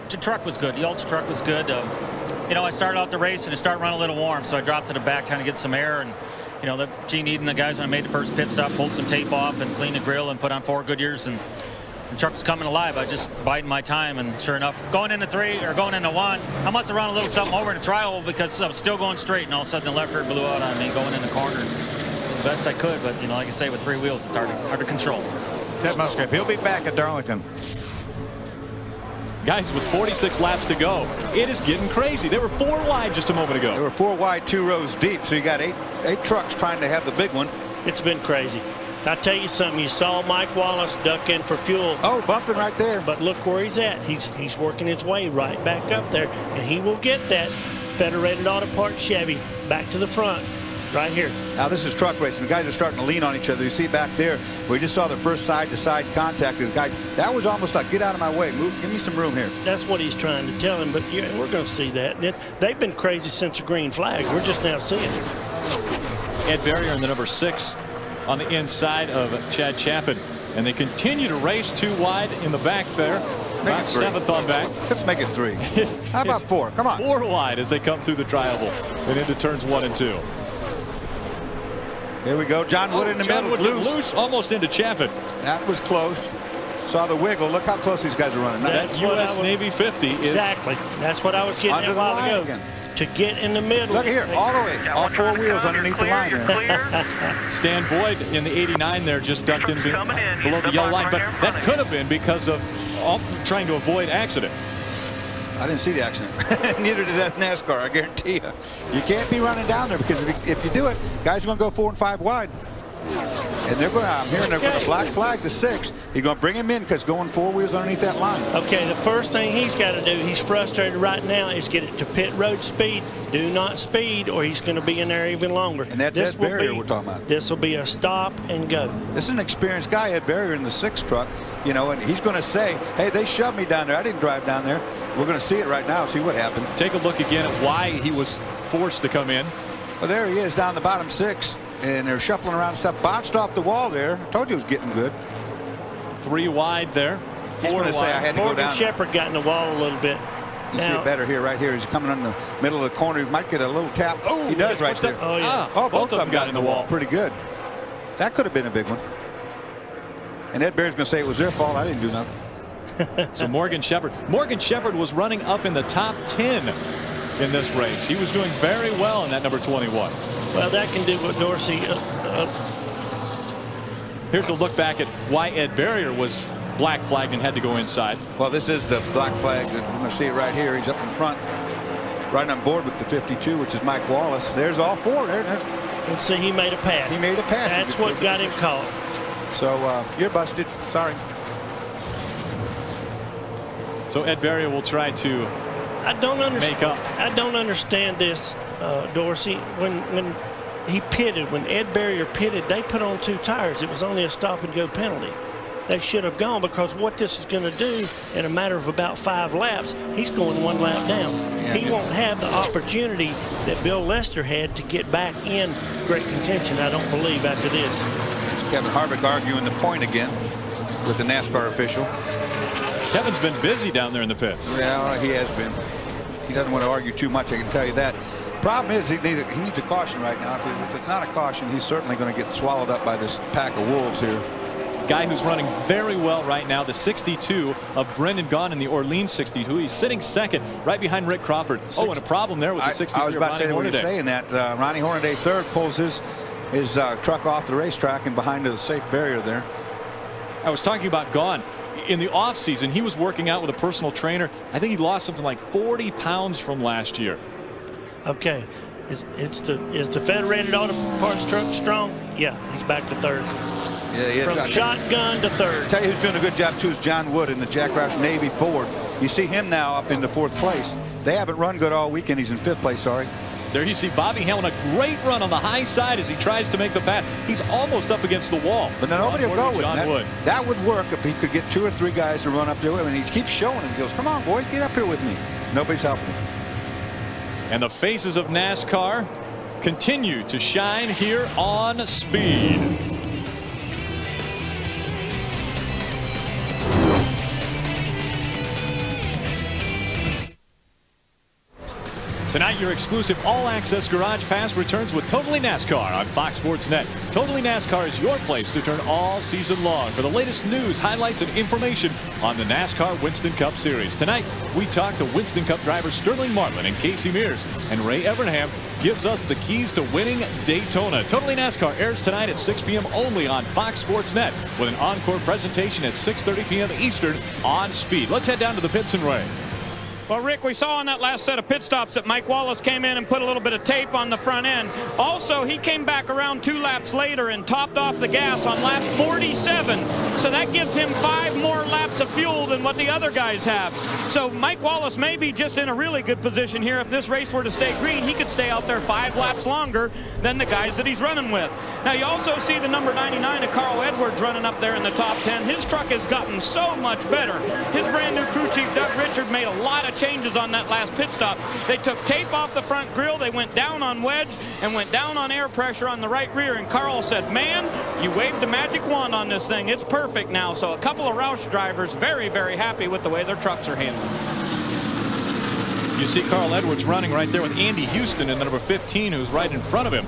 The truck was good. The Ultra truck was good. I started out the race and it started running a little warm, so I dropped to the back trying to get some air. And Gene Eden, the guys, when I made the first pit stop, pulled some tape off and cleaned the grill and put on 4 Goodyears, and the truck was coming alive. I just biding my time, and sure enough, going into 3 or going into 1, I must have run a little something over in the trial because I was still going straight, and all of a sudden the left rear blew out on me going in the corner. Best I could, but like I say, with 3 wheels, it's hard to control. Ted Musgrave, he'll be back at Darlington. Guys, with 46 laps to go, it is getting crazy. They were 4 wide just a moment ago. They were 4 wide, 2 rows deep, so you got 8 trucks trying to have the big one. It's been crazy. I tell you something, you saw Mike Wallace duck in for fuel. Oh, bumping right there. But look where he's at. He's working his way right back up there, and he will get that Federated Auto Parts Chevy back to the front. Right here. Now this is truck racing. The guys are starting to lean on each other. You see back there, we just saw the first side-to-side contact with the guy. That was almost like, get out of my way. Move, give me some room here. That's what he's trying to tell him, but yeah, we're going to see that. They've been crazy since the green flag. We're just now seeing it. Ed Barrier in the number 6 on the inside of Chad Chaffin. And they continue to race 2 wide in the back there. Make it 3. 7th on back. Let's make it 3. How about 4? Come on. 4 wide as they come through the tri-oval and into turns 1 and 2. Here we go. John Wood in the middle. Wood loose almost into Chaffin. That was close. Saw the wiggle. Look how close these guys are running. That U.S. Navy 50 is exactly. That's what I was getting at a while ago. Again. To get in the middle. Look here, all the way. All 4 wheels underneath the line there. Stan Boyd in the 89 there just ducked in below the yellow line, but that could have been because of trying to avoid accident. I didn't see the accident. Neither did that NASCAR, I guarantee you. You can't be running down there because if you do it, guys are going to go 4 and 5 wide. And they're going to, I'm hearing they're going to black flag the 6. He's going to bring him in because going 4 wheels underneath that line. Okay, the first thing he's got to do, he's frustrated right now, is get it to pit road speed. Do not speed, or he's going to be in there even longer. And that's Ed Barrier we're talking about. This will be a stop and go. This is an experienced guy, Ed Barrier, in the 6 truck. You know, and he's going to say, hey, they shoved me down there. I didn't drive down there. We're going to see it right now, see what happened. Take a look again at why he was forced to come in. Well, there he is down the bottom 6. And they're shuffling around and stuff. Bounced off the wall there. I told you it was getting good. 3 wide there. 4 wide. Say I had to Morgan go down. Shepherd got in the wall a little bit. You see it better here, right here. He's coming in the middle of the corner. He might get a little tap. Oh, he does right there. Oh, yeah. Oh, both of them got in the wall. Pretty good. That could have been a big one. And Ed Barrier's going to say it was their fault. I didn't do nothing. So Morgan Shepherd was running up in the top 10 in this race. He was doing very well in that number 21. Well, that can do what Dorsey. Here's a look back at why Ed Barrier was black flagged and had to go inside. Well, this is the black flag. We're going to see it right here. He's up in front, right on board with the 52, which is Mike Wallace. There's all 4 there. And see, he made a pass. He made a pass. That's what got him caught. So you're busted. Sorry. So Ed Barrier will try to make up. I don't understand this, Dorsey. When he pitted, when Ed Barrier pitted, they put on 2 tires. It was only a stop and go penalty. They should have gone, because what this is going to do in a matter of about 5 laps, he's going 1 lap down. Yeah, he won't have the opportunity that Bill Lester had to get back in great contention, I don't believe, after this. It's Kevin Harvick arguing the point again with the NASCAR official. Kevin's been busy down there in the pits. Yeah, he has been. He doesn't want to argue too much, I can tell you that. Problem is, he needs a caution right now. If it's not a caution, he's certainly going to get swallowed up by this pack of wolves here. Guy who's running very well right now, the 62 of Brendan Gaughan in the Orleans 62. He's sitting second right behind Rick Crawford. Oh, and a problem there with the 63. I was about to say, when you're saying that, Ronnie Hornaday third pulls his truck off the racetrack and behind a safe barrier there. I was talking about Gaughan. In the offseason, he was working out with a personal trainer. I think he lost something like 40 pounds from last year. Okay. Is the Federated Auto Parts truck strong? Yeah, he's back to 3rd. Yeah, he is. From shotgun to 3rd. Tell you who's doing a good job too is John Wood in the Jack Roush Navy Ford. You see him now up into 4th place. They haven't run good all weekend. He's in 5th place. Sorry. There you see Bobby Hellman, a great run on the high side as he tries to make the pass. He's almost up against the wall. But now nobody will go with him. That would work if he could get 2 or 3 guys to run up there with him. And he keeps showing him. He goes, come on, boys, get up here with me. Nobody's helping him. And the faces of NASCAR continue to shine here on Speed. Tonight, your exclusive all-access Garage Pass returns with Totally NASCAR on Fox Sports Net. Totally NASCAR is your place to turn all season long for the latest news, highlights, and information on the NASCAR Winston Cup Series. Tonight, we talk to Winston Cup drivers Sterling Marlin and Casey Mears, and Ray Evernham gives us the keys to winning Daytona. Totally NASCAR airs tonight at 6 p.m. only on Fox Sports Net with an encore presentation at 6:30 p.m. Eastern on Speed. Let's head down to the pits and Ray. Well, Rick, we saw on that last set of pit stops that Mike Wallace came in and put a little bit of tape on the front end. Also, he came back around 2 laps later and topped off the gas on lap 47. So that gives him 5 more laps of fuel than what the other guys have. So Mike Wallace may be just in a really good position here. If this race were to stay green, he could stay out there 5 laps longer than the guys that he's running with. Now, you also see the number 99 of Carl Edwards running up there in the top 10. His truck has gotten so much better. His brand new crew chief, Doug Richard, made a lot of changes on that last pit stop. They took tape off the front grille, they went down on wedge and went down on air pressure on the right rear, and Carl said, man, you waved the magic wand on this thing. It's perfect now. So a couple of Roush drivers very, very happy with the way their trucks are handling. You see Carl Edwards running right there with Andy Houston in the number 15, who's right in front of him.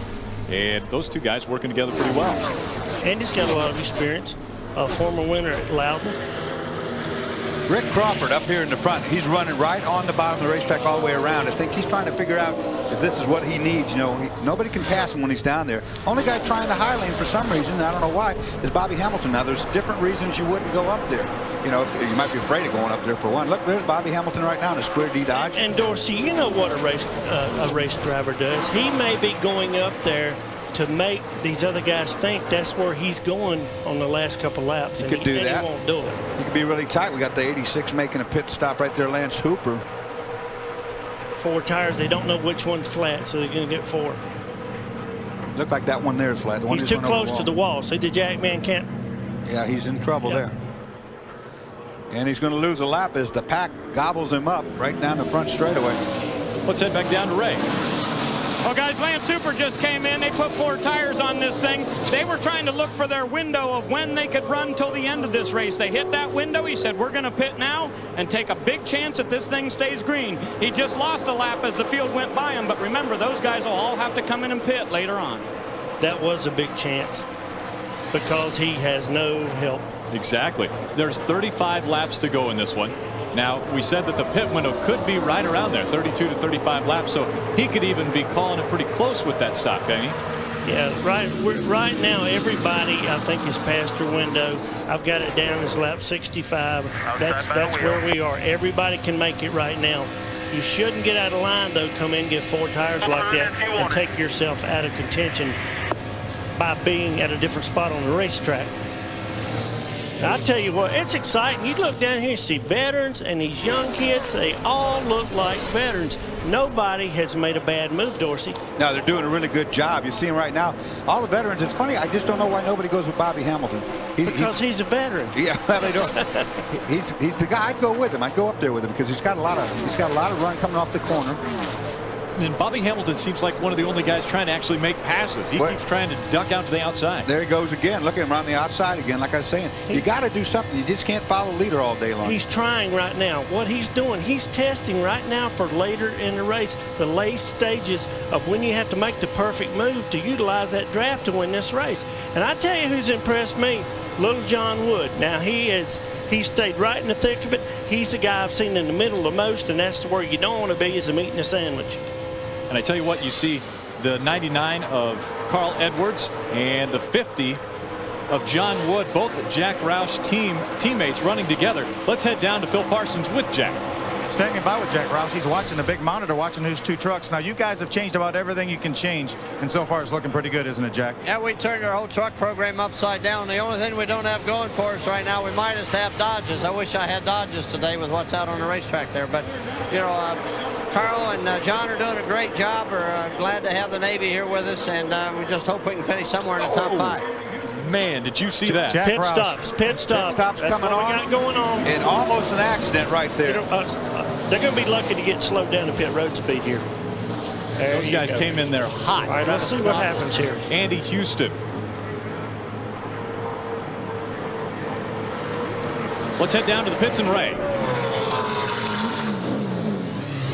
And those 2 guys working together pretty well. Andy's got a lot of experience. A former winner at Loudon. Rick Crawford up here in the front. He's running right on the bottom of the racetrack all the way around. I think he's trying to figure out if this is what he needs. You know, nobody can pass him when he's down there. Only guy trying the high lane for some reason, and I don't know why, is Bobby Hamilton. Now, there's different reasons you wouldn't go up there. You know, you might be afraid of going up there for one. Look, there's Bobby Hamilton right now in a Square D Dodge. And Dorsey, you know what a race driver does. He may be going up there to make these other guys think that's where he's going on the last couple laps. He could do that. He won't do it. He could be really tight. We got the 86 making a pit stop right there, Lance Hooper. 4 tires. They don't know which one's flat, so they're going to get 4. Look like that one there is flat. The one he's too close to the wall. See, the jack man can't. Yeah, he's in trouble there. And he's going to lose a lap as the pack gobbles him up right down the front straightaway. Let's head back down to Ray. Well, guys, Lance Hooper just came in. They put 4 tires on this thing. They were trying to look for their window of when they could run till the end of this race. They hit that window. He said, we're going to pit now and take a big chance that this thing stays green. He just lost a lap as the field went by him. But remember, those guys will all have to come in and pit later on. That was a big chance because he has no help. Exactly. There's 35 laps to go in this one. Now, we said that the pit window could be right around there, 32 to 35 laps, so he could even be calling it pretty close with that stop, can he? Yeah, right now, everybody, I think, is past their window. I've got it down as lap 65. That's where we are. Everybody can make it right now. You shouldn't get out of line, though, come in and get 4 tires like that and take yourself out of contention by being at a different spot on the racetrack. I tell you what, it's exciting. You look down here, you see veterans and these young kids. They all look like veterans. Nobody has made a bad move, Dorsey. No, they're doing a really good job. You see them right now. All the veterans. It's funny. I just don't know why nobody goes with Bobby Hamilton. Because he's a veteran. Yeah, well, they don't. he's the guy. I'd go with him. I'd go up there with him because he's got a lot of run coming off the corner. And Bobby Hamilton seems like one of the only guys trying to actually make passes. He keeps trying to duck out to the outside. There he goes again. Look at him around the outside again. Like I was saying, you got to do something. You just can't follow the leader all day long. He's trying right now. What he's doing, he's testing right now for later in the race, the late stages of when you have to make the perfect move to utilize that draft to win this race. And I tell you who's impressed me, little John Wood. Now he stayed right in the thick of it. He's the guy I've seen in the middle the most, and that's where you don't want to be, is I'm eating a sandwich. And I tell you what, you see the 99 of Carl Edwards and the 50 of John Wood, both Jack Roush teammates running together. Let's head down to Phil Parsons with Jack. Standing by with Jack Roush. He's watching the big monitor, watching those 2 trucks. Now, you guys have changed about everything you can change, and so far it's looking pretty good, isn't it, Jack? Yeah, we turned our whole truck program upside down. The only thing we don't have going for us right now, we might just have Dodges. I wish I had Dodges today with what's out on the racetrack there. But, you know, Carl and John are doing a great job. We're glad to have the Navy here with us, and we just hope we can finish somewhere in the top 5. Man, did you see that? Pit stops. Pit stops That's coming on. We got going on. And almost an accident right there. They're going to be lucky to get slowed down to pit road speed here. Those guys came in there hot. All right, let's see what happens here. Andy Houston. Let's head down to the pits and Ray.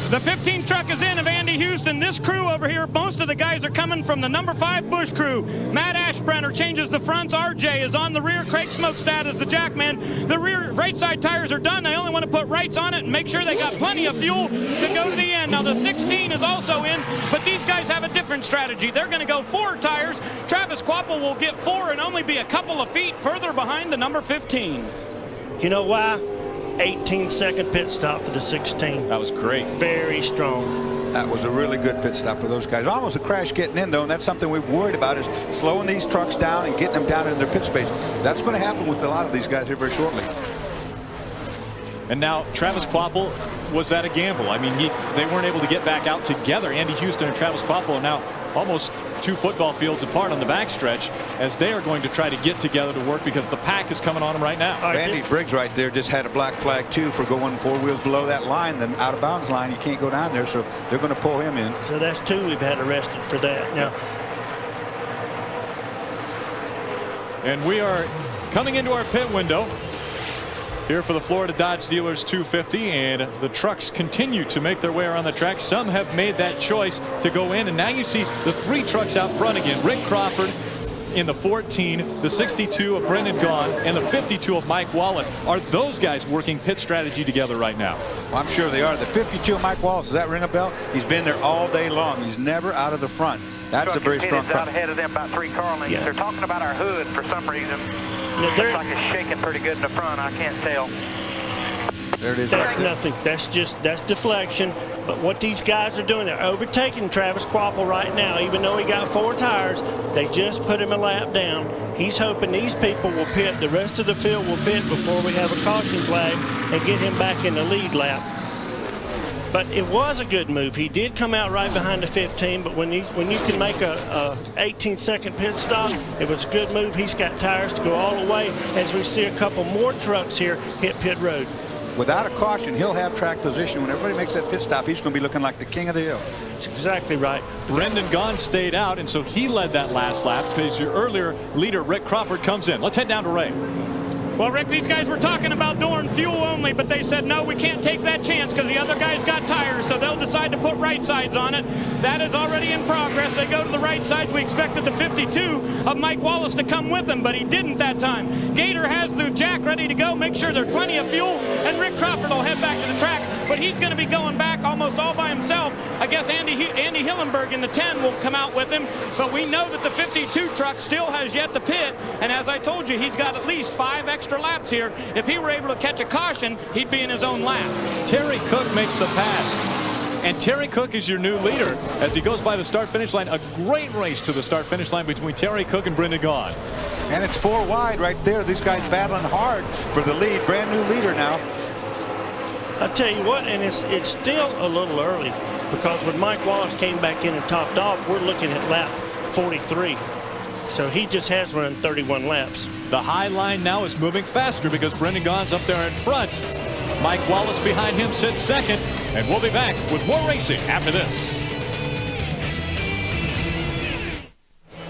The 15 truck is in of Andy Houston. This crew over here, most of the guys are coming from the number 5 Bush crew. Matt Ashbrenner changes the fronts. RJ is on the rear. Craig Smokestad is the jackman. The rear right side tires are done. They only want to put rights on it and make sure they got plenty of fuel to go to the end. Now the 16 is also in, but these guys have a different strategy. They're going to go 4 tires. Travis Quapple will get 4 and only be a couple of feet further behind the number 15. You know why? 18-second pit stop for the 16. That was great. Very strong. That was a really good pit stop for those guys. Almost a crash getting in, though, and that's something we've worried about, is slowing these trucks down and getting them down in their pit space. That's going to happen with a lot of these guys here very shortly. And now Travis Quapple, was that a gamble? I mean, they weren't able to get back out together. Andy Houston and Travis Quapple are now almost 2 football fields apart on the backstretch as they are going to try to get together to work because the pack is coming on them right now. Randy Briggs right there just had a black flag too for going 4 wheels below that line, the out of bounds line. You can't go down there, so they're going to pull him in. So that's 2 we've had arrested for that. Now, and we are coming into our pit window here for the Florida Dodge Dealers 250, and the trucks continue to make their way around the track. Some have made that choice to go in, and now you see the 3 trucks out front again. Rick Crawford in the 14, the 62 of Brendan Gaughan, and the 52 of Mike Wallace. Are those guys working pit strategy together right now? Well, I'm sure they are. The 52 of Mike Wallace, does that ring a bell? He's been there all day long. He's never out of the front. That's a very strong truck. Out ahead of them about 3 car lengths. Yeah. They're talking about our hood for some reason. Yeah, Looks like it's shaking pretty good in the front. I can't tell. There it is. That's nothing. That's deflection. But what these guys are doing, they're overtaking Travis Kvapil right now. Even though he got 4 tires, they just put him a lap down. He's hoping these people will pit. The rest of the field will pit before we have a caution flag and get him back in the lead lap. But it was a good move. He did come out right behind the 15, but when you can make a 18-second pit stop, it was a good move. He's got tires to go all the way as we see a couple more trucks here hit pit road. Without a caution, he'll have track position. When everybody makes that pit stop, he's going to be looking like the king of the hill. That's exactly right. Brendan Gaughan stayed out, and so he led that last lap because your earlier leader, Rick Crawford, comes in. Let's head down to Ray. Well, Rick, these guys were talking about doing fuel only, but they said, no, we can't take that chance because the other guys got tires, so they'll decide to put right sides on it. That is already in progress. They go to the right sides. We expected the 52 of Mike Wallace to come with him, but he didn't that time. Gator has the jack ready to go, make sure there's plenty of fuel, and Rick Crawford will head back to the track, but he's going to be going back almost all by himself. I guess Andy Hillenberg in the 10 will come out with him, but we know that the 52 truck still has yet to pit, and as I told you, he's got at least 5 extra laps here. If he were able to catch a caution, he'd be in his own lap. Terry Cook makes the pass. And Terry Cook is your new leader as he goes by the start-finish line. A great race to the start-finish line between Terry Cook and Brendan Gaughan. And it's 4 wide right there. These guys battling hard for the lead. Brand new leader now. I tell you what, and it's still a little early because when Mike Wallace came back in and topped off, we're looking at lap 43. So he just has run 31 laps. The high line now is moving faster because Brendan Gaughan's up there in front. Mike Wallace behind him sits second, and we'll be back with more racing after this.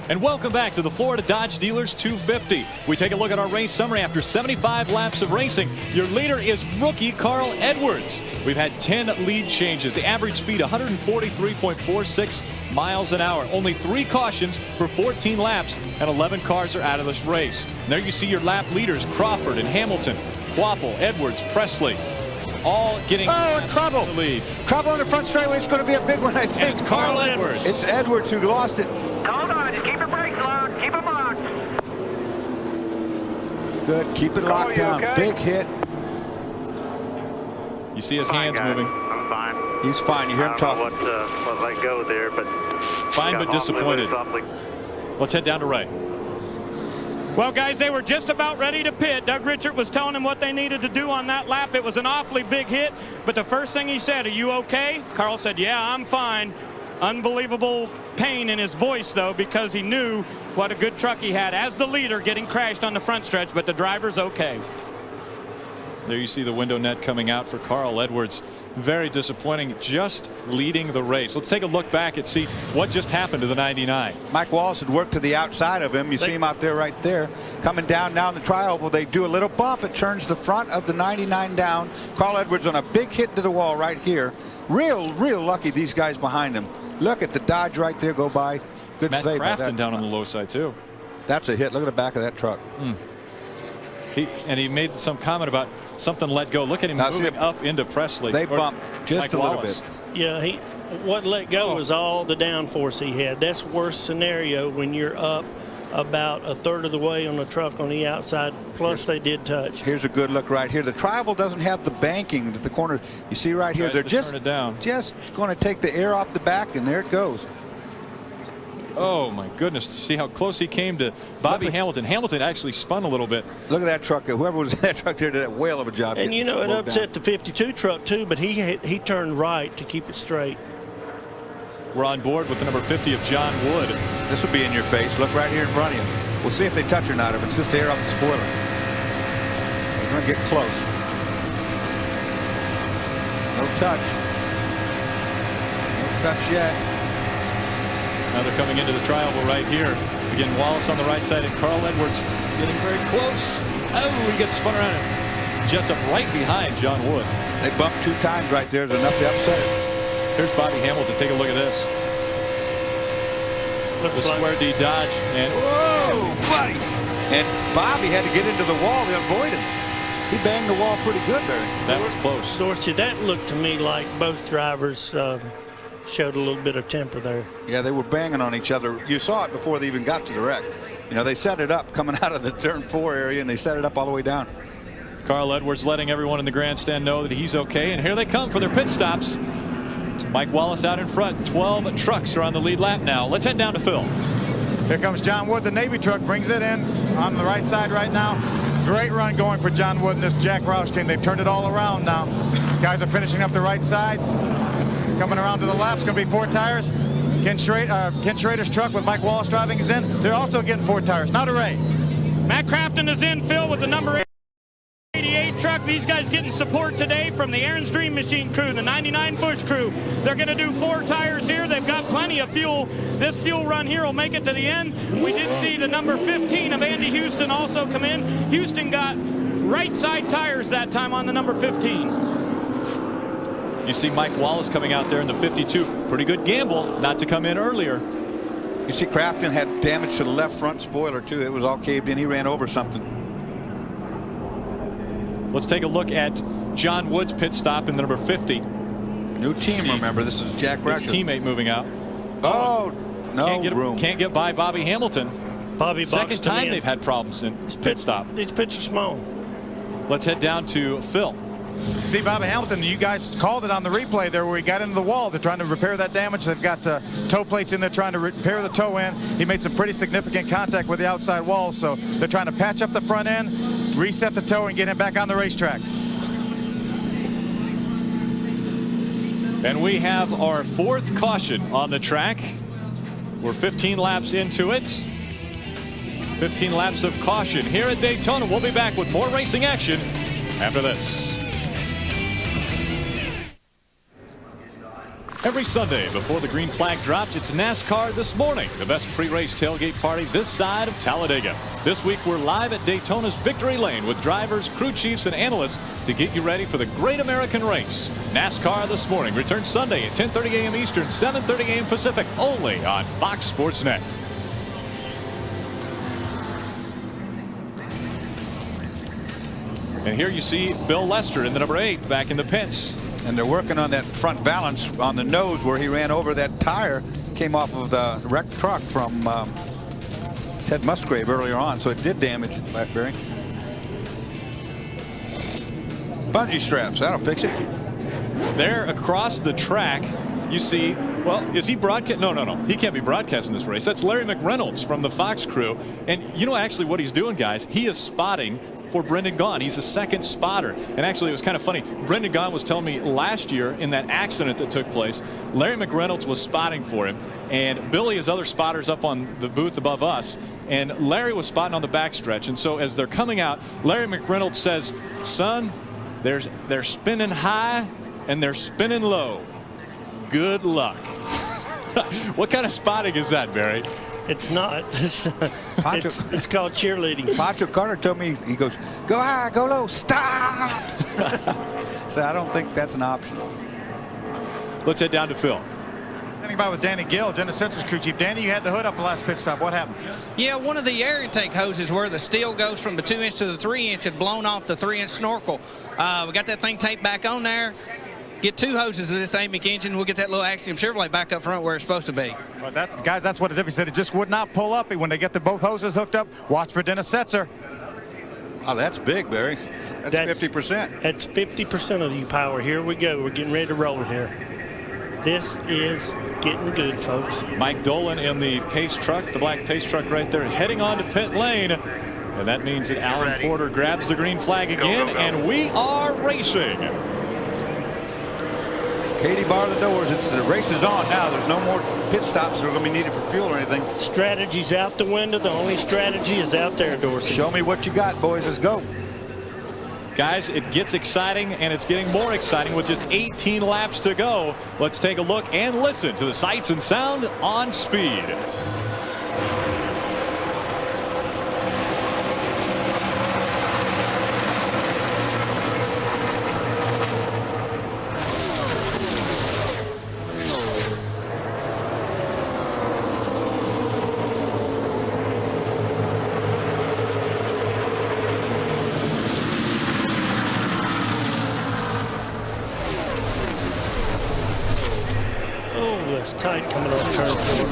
And welcome back to the Florida Dodge Dealers 250. We take a look at our race summary after 75 laps of racing. Your leader is rookie Carl Edwards. We've had 10 lead changes. The average speed 143.46 miles an hour. Only 3 cautions for 14 laps, and 11 cars are out of this race. And there you see your lap leaders, Crawford and Hamilton, Kvapil, Edwards, Presley, all getting trouble. The lead. Trouble on the front straightaway. It's going to be a big one, I think. It's Carl Edwards. It's Edwards who lost it. Hold on, just keep your brakes locked. Keep them locked. Good. Keep it locked down. Okay? Big hit. You see his hands moving. I'm fine. He's fine. You hear him talking. What let go there, but fine but disappointed. Let's head down to Ray. Well, guys, they were just about ready to pit. Doug Richard was telling them what they needed to do on that lap. It was an awfully big hit, but the first thing he said, "Are you okay?" Carl said, "Yeah, I'm fine." Unbelievable pain in his voice, though, because he knew what a good truck he had as the leader getting crashed on the front stretch, but the driver's okay. There you see the window net coming out for Carl Edwards. Very disappointing, just leading the race. Let's take a look back and see what just happened to the 99. Mike Wallace had worked to the outside of him. You see him out there right there. Coming down now in the tri-oval, they do a little bump. It turns the front of the 99 down. Carl Edwards on a big hit to the wall right here. Real lucky these guys behind him. Look at the Dodge right there go by. Good Matt save. Crafton down on the low side, too. That's a hit. Look at the back of that truck. He made some comment about something let go. Look at him moving up into Presley. They bumped just a little bit. Yeah, what let go was all the downforce he had. That's worst scenario when you're up about a third of the way on the truck on the outside. Plus they did touch. Here's a good look right here. The tri-oval doesn't have the banking that the corner. You see right here. They're just going to take the air off the back, and there it goes. Oh my goodness, see how close he came to Bobby Hamilton. Hamilton actually spun a little bit. Look at that truck. Whoever was in that truck there did a whale of a job. And you know, it upset the 52 truck too, but he turned right to keep it straight. We're on board with the number 50 of John Wood. This will be in your face. Look right here in front of you. We'll see if they touch or not. If it's just air off the spoiler. We're going to get close. No touch. No touch yet. Now they're coming into the tri-oval right here. Again, Wallace on the right side and Carl Edwards getting very close. Oh, he gets spun around and jets up right behind John Wood. They bumped 2 times right there. There's enough to upset it. Here's Bobby Hamilton. Take a look at this. The Square D Dodge. And whoa, buddy. And Bobby had to get into the wall to avoid him. He banged the wall pretty good there. That was close. Dorsey, that looked to me like both drivers showed a little bit of temper there. Yeah, they were banging on each other. You saw it before they even got to the wreck. You know, they set it up coming out of the turn 4 area, and they set it up all the way down. Carl Edwards letting everyone in the grandstand know that he's okay. And here they come for their pit stops. Mike Wallace out in front. 12 trucks are on the lead lap now. Let's head down to Phil. Here comes John Wood. The Navy truck brings it in on the right side right now. Great run going for John Wood and this Jack Roush team. They've turned it all around now. Guys are finishing up the right sides. Coming around to the left, it's going to be 4 tires. Ken Schrader's truck with Mike Wallace driving is in. They're also getting 4 tires. Now to Ray. Matt Crafton is in, Phil, with the number 88 truck. These guys getting support today from the Aaron's Dream Machine crew, the 99 Bush crew. They're going to do 4 tires here. They've got plenty of fuel. This fuel run here will make it to the end. We did see the number 15 of Andy Houston also come in. Houston got right side tires that time on the number 15. You see Mike Wallace coming out there in the 52. Pretty good gamble not to come in earlier. You see Crafton had damage to the left front spoiler too. It was all caved in. He ran over something. Let's take a look at John Wood's pit stop in the number 50. New team, remember. This is Jack Roush. His teammate moving out. Oh, no room. Can't get by Bobby Hamilton. Bobby second time they've had problems in pit stop. These pits are small. Let's head down to Phil. See, Bobby Hamilton, you guys called it on the replay there where he got into the wall. They're trying to repair that damage. They've got toe plates in there trying to repair the toe end. He made some pretty significant contact with the outside wall, so they're trying to patch up the front end, reset the toe, and get him back on the racetrack. And we have our 4th caution on the track. We're 15 laps into it. 15 laps of caution here at Daytona. We'll be back with more racing action after this. Every Sunday before the green flag drops, it's NASCAR This Morning, the best pre-race tailgate party this side of Talladega. This week, we're live at Daytona's Victory Lane with drivers, crew chiefs, and analysts to get you ready for the great American race. NASCAR This Morning returns Sunday at 10:30 a.m. Eastern, 7:30 a.m. Pacific, only on Fox Sports Net. And here you see Bill Lester in the number 8 back in the pits. And they're working on that front balance on the nose where he ran over that tire. Came off of the wrecked truck from Ted Musgrave earlier on, so it did damage the flat bearing. Bungee straps, that'll fix it. There across the track, you see, well, is he broadcast? No. He can't be broadcasting this race. That's Larry McReynolds from the Fox crew. And you know actually what he's doing, guys? He is spotting for Brendan Gaughan. He's a second spotter. And actually, it was kind of funny. Brendan Gaughan was telling me last year in that accident that took place, Larry McReynolds was spotting for him. And Billy, his other spotters up on the booth above us. And Larry was spotting on the backstretch. And so as they're coming out, Larry McReynolds says, son, they're spinning high and they're spinning low. Good luck. What kind of spotting is that, Barry? It's not. It's called cheerleading. Pancho Carter told me, he goes, go high, go low, stop. So I don't think that's an option. Let's head down to Phil. Standing by with Danny Gill, Dennis Sensors crew chief. Danny, you had the hood up the last pit stop. What happened? Yeah, one of the air intake hoses where the steel goes from the 2-inch to the 3-inch had blown off the 3-inch snorkel. We got that thing taped back on there. Get 2 hoses of this Amic engine. We'll get that little Axiom Chevrolet back up front where it's supposed to be. Well, guys, that's what it did. He said it just would not pull up. When they get both hoses hooked up, watch for Dennis Setzer. Oh, that's big, Barry. That's 50%. That's 50% of the power. Here we go. We're getting ready to roll it here. This is getting good, folks. Mike Dolan in the pace truck, the black pace truck right there, heading on to pit lane. And that means that Alan Porter grabs the green flag again, and we are racing. Katie, bar the doors. The race is on now. There's no more pit stops that are going to be needed for fuel or anything. Strategy's out the window. The only strategy is out there, Dorsey. Show me what you got, boys. Let's go. Guys, it gets exciting, and it's getting more exciting with just 18 laps to go. Let's take a look and listen to the sights and sound on Speed. It's tight coming off turn 4.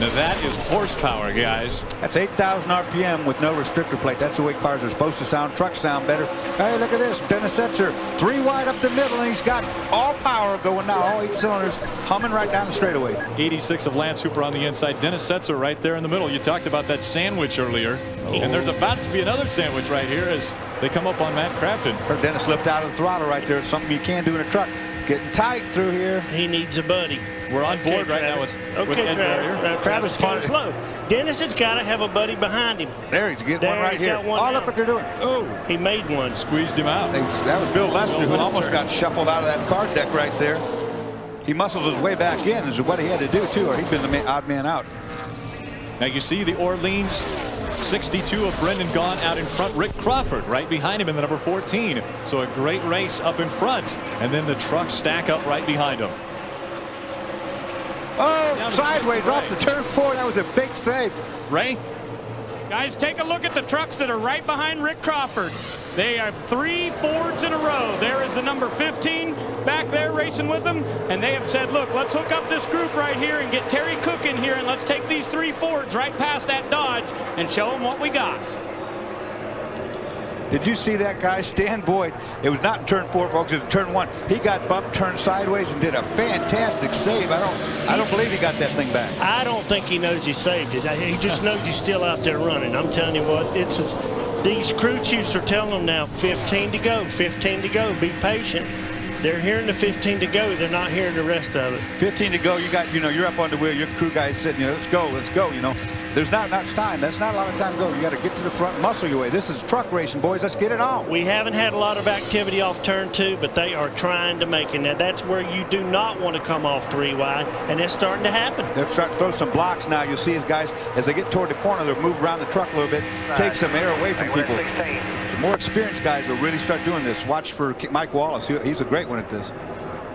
Now that is horsepower, guys. That's 8,000 RPM with no restrictor plate. That's the way cars are supposed to sound. Trucks sound better. Hey, look at this. Dennis Setzer, 3 wide up the middle, and he's got all power going now. All 8 cylinders humming right down the straightaway. 86 of Lance Hooper on the inside. Dennis Setzer right there in the middle. You talked about that sandwich earlier. And there's about to be another sandwich right here as they come up on Matt Crafton. Heard Dennis slipped out of the throttle right there. It's something you can do in a truck. Getting tight through here. He needs a buddy. We're on board right now with Ed Barrier. Travis goes slow. Dennis has got to have a buddy behind him. There he's getting one right here. Oh, look what they're doing. Oh, he made one. Squeezed him out. That was Bill Lester who almost got shuffled out of that card deck right there. He muscled his way back in is what he had to do too, or he'd been the odd man out. Now you see the Orleans 62 of Brendan Gaughan out in front. Rick Crawford right behind him in the number 14. So a great race up in front, and then the trucks stack up right behind him. Oh, sideways off the turn 4. That was a big save. Ray? Guys, take a look at the trucks that are right behind Rick Crawford. They are 3 Fords in a row. There is the number 15 back there racing with them. And they have said, look, let's hook up this group right here and get Terry Cook in here. And let's take these 3 Fords right past that Dodge and show them what we got. Did you see that guy, Stan Boyd? It was not in turn 4, folks. It was turn 1. He got bumped, turned sideways, and did a fantastic save. I don't believe he got that thing back. I don't think he knows he saved it. He just knows he's still out there running. I'm telling you what, these crew chiefs are telling them now, 15 to go, 15 to go. Be patient. They're hearing the 15 to go. They're not hearing the rest of it. 15 to go. You got, you're up on the wheel. Your crew guys sitting, let's go. There's not much time. That's not a lot of time to go. You got to get to the front, muscle your way. This is truck racing, boys. Let's get it on. We haven't had a lot of activity off turn 2, but they are trying to make it. Now, that's where you do not want to come off 3 wide, and it's starting to happen. They're starting to throw some blocks now. You'll see his guys, as they get toward the corner, they'll move around the truck a little bit, take some air away from people. The more experienced guys will really start doing this. Watch for Mike Wallace. He's a great one at this.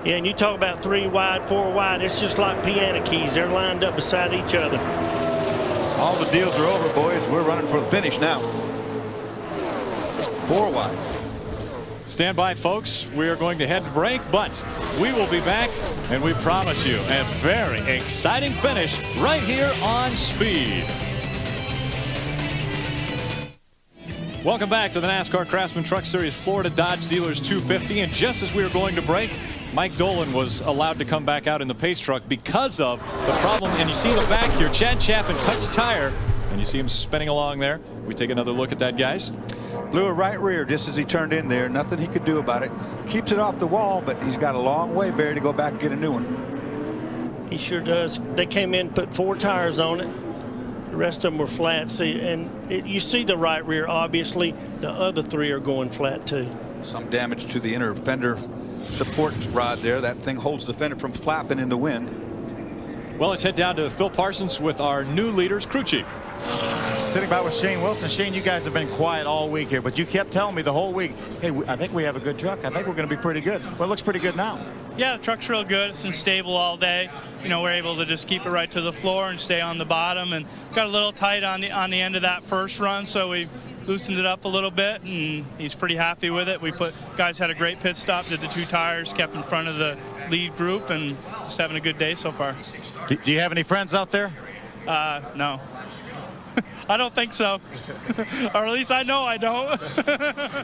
Yeah, and you talk about 3 wide, 4 wide. It's just like piano keys. They're lined up beside each other. All the deals are over, boys. We're running for the finish now. 4 wide. Stand by, folks. We are going to head to break, but we will be back, and we promise you a very exciting finish right here on Speed. Welcome back to the NASCAR Craftsman Truck Series Florida Dodge Dealers 250. And just as we were going to break, Mike Dolan was allowed to come back out in the pace truck because of the problem. And you see in the back here, Chad Chaffin cuts tire, and you see him spinning along there. We take another look at that, guys. Blew a right rear just as he turned in there. Nothing he could do about it. Keeps it off the wall, but he's got a long way, Barry, to go back and get a new one. He sure does. They came in, put 4 tires on it. The rest of them were flat. See, and you see the right rear, obviously. The other 3 are going flat, too. Some damage to the inner fender support rod there. That thing holds the fender from flapping in the wind. Well, let's head down to Phil Parsons with our new leaders, crew chief. Sitting by with Shane Wilson. Shane, you guys have been quiet all week here, but you kept telling me the whole week, hey, I think we have a good truck. I think we're going to be pretty good. Well, it looks pretty good now. Yeah, the truck's real good. It's been stable all day. We're able to just keep it right to the floor and stay on the bottom, and got a little tight on the end of that first run, so we loosened it up a little bit, and he's pretty happy with it. Guys had a great pit stop, did the 2 tires, kept in front of the lead group, and just having a good day so far. Do you have any friends out there? No. I don't think so. Or at least I know I don't.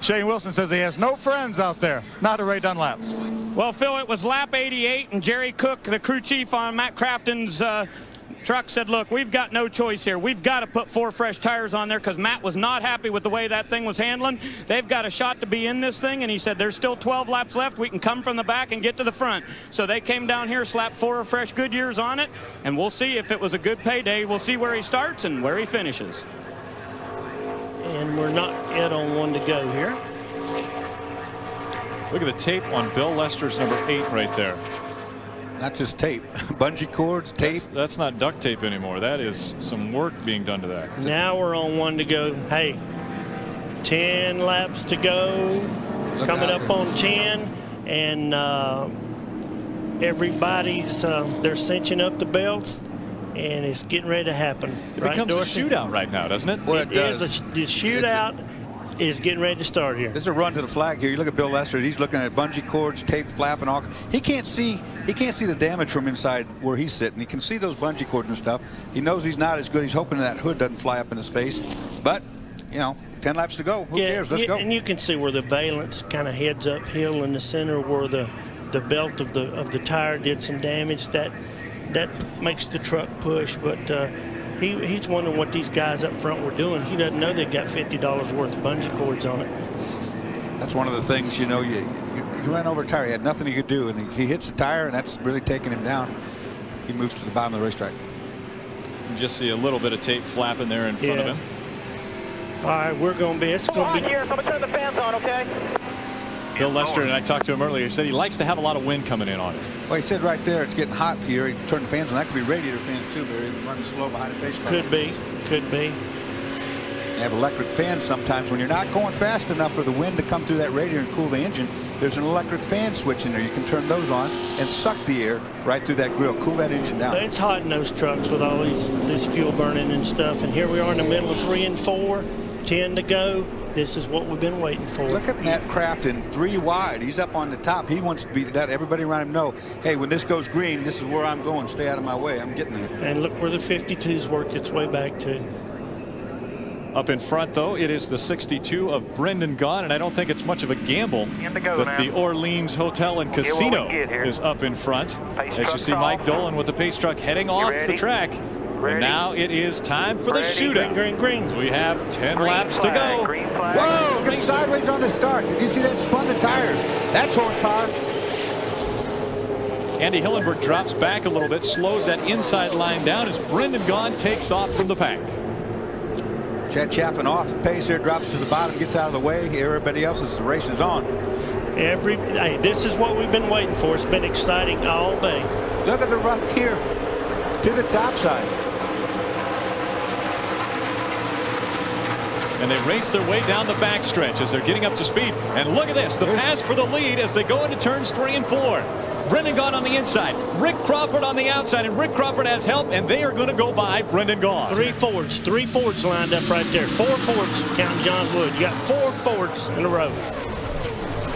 Shane Wilson says he has no friends out there. Not a Ray Dunlap. Well, Phil, it was lap 88, and Jerry Cook, the crew chief on Matt Crafton's truck, said, look, we've got no choice here. We've got to put 4 fresh tires on there because Matt was not happy with the way that thing was handling. They've got a shot to be in this thing, and he said there's still 12 laps left. We can come from the back and get to the front. So they came down here, slapped 4 fresh Goodyears on it, and we'll see if it was a good payday. We'll see where he starts and where he finishes. And we're not yet on 1 to go here. Look at the tape on Bill Lester's number 8 right there. Not just tape, bungee cords, tape. That's not duct tape anymore. That is some work being done to that. Now we're on 1 to go. Hey, 10 laps to go. Coming up on 10, and everybody's they're cinching up the belts, and it's getting ready to happen. It becomes a shootout right now, doesn't it? It is a shootout. is getting ready to start here. There's a run to the flag here. You look at Bill Lester. He's looking at bungee cords, tape, flap, and all. He can't see the damage from inside where he's sitting. He can see those bungee cords and stuff. He knows he's not as good. He's hoping that hood doesn't fly up in his face. But, you know, 10 laps to go. Who cares? Let's go. And you can see where the valence kind of heads uphill in the center, where the belt of the tire did some damage. That makes the truck push. But he's wondering what these guys up front were doing. He doesn't know they've got $50 worth of bungee cords on it. That's one of the things, you know, he ran over a tire. He had nothing he could do, and he hits the tire, and that's really taking him down. He moves to the bottom of the racetrack. You just see a little bit of tape flapping there in front of him. All right, it's going to be. Here, so I'm gonna turn the fans on, okay? Bill Lester, and I talked to him earlier, he said he likes to have a lot of wind coming in on it. Well, he said right there, it's getting hot here. He turned the fans on. That could be radiator fans too, Barry. Running slow behind the pace car. Could be. They have electric fans sometimes. When you're not going fast enough for the wind to come through that radiator and cool the engine, there's an electric fan switch in there. You can turn those on and suck the air right through that grill, cool that engine down. It's hot in those trucks with all this fuel burning and stuff. And here we are in the middle of 3 and 4, 10 to go. This is what we've been waiting for. Look at Matt Kraft in 3 wide. He's up on the top. He wants to let everybody around him know, hey, when this goes green, this is where I'm going. Stay out of my way. I'm getting there. And look where the 52's worked its way back to. Up in front, though, it is the 62 of Brendan Gaughan, and I don't think it's much of a gamble that the Orleans Hotel and Casino is up in front. As you see Mike Dolan with the pace truck heading off the track. And now it is time for the shootout. Green. We have 10 laps to go. Whoa, get sideways on the start. Did you see that? Spun the tires. That's horsepower. Andy Hillenberg drops back a little bit, slows that inside line down as Brendan Gaughan takes off from the pack. Chad Chaffin off pace here, drops to the bottom, gets out of the way. Everybody else's race is on. Hey, this is what we've been waiting for. It's been exciting all day. Look at the run here to the top side. And they race their way down the backstretch as they're getting up to speed. And look at this, the pass for the lead as they go into turns 3 and 4. Brendan Gaughan on the inside, Rick Crawford on the outside, and Rick Crawford has help, and they are going to go by Brendan Gaughan. 3 Fords lined up right there. 4 Fords counting John Wood. You got 4 Fords in a row.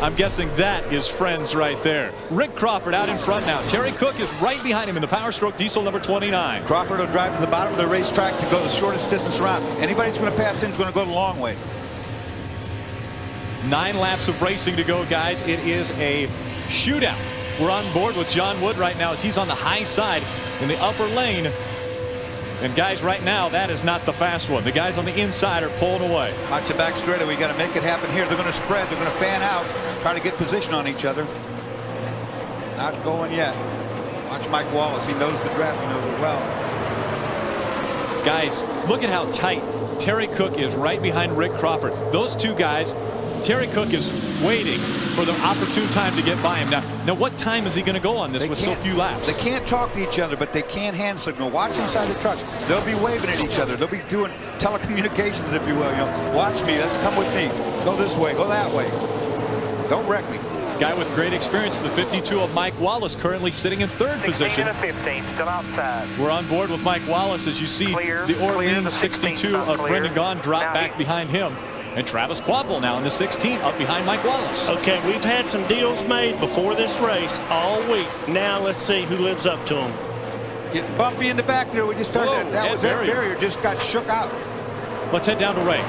I'm guessing that is friends right there. Rick Crawford out in front now. Terry Cook is right behind him in the Power Stroke Diesel number 29. Crawford will drive to the bottom of the racetrack to go the shortest distance around. Anybody who's going to pass him is going to go the long way. 9 laps of racing to go, guys. It is a shootout. We're on board with John Wood right now as he's on the high side in the upper lane. And guys, right now, that is not the fast one. The guys on the inside are pulling away. Watch the back straight. We got to make it happen here. They're going to spread. They're going to fan out, try to get position on each other. Not going yet. Watch Mike Wallace. He knows the draft. He knows it well. Guys, look at how tight Terry Cook is right behind Rick Crawford. Those two guys, Terry Cook is waiting for the opportune time to get by him. Now what time is he going to go on this with so few laps? They can't talk to each other, but they can hand signal. Watch inside the trucks. They'll be waving at each other. They'll be doing telecommunications, if you will. You know, watch me. Let's come with me. Go this way. Go that way. Don't wreck me. Guy with great experience, the 52 of Mike Wallace, currently sitting in 3rd position. 15, still outside. We're on board with Mike Wallace as you see the Orleans 62 of Brendan Gaughan drop back behind him. And Travis Quapple now in the 16 up behind Mike Wallace. Okay, we've had some deals made before this race all week. Now let's see who lives up to them. Getting bumpy in the back there. We just started that barrier just got shook out. Let's head down to Ray.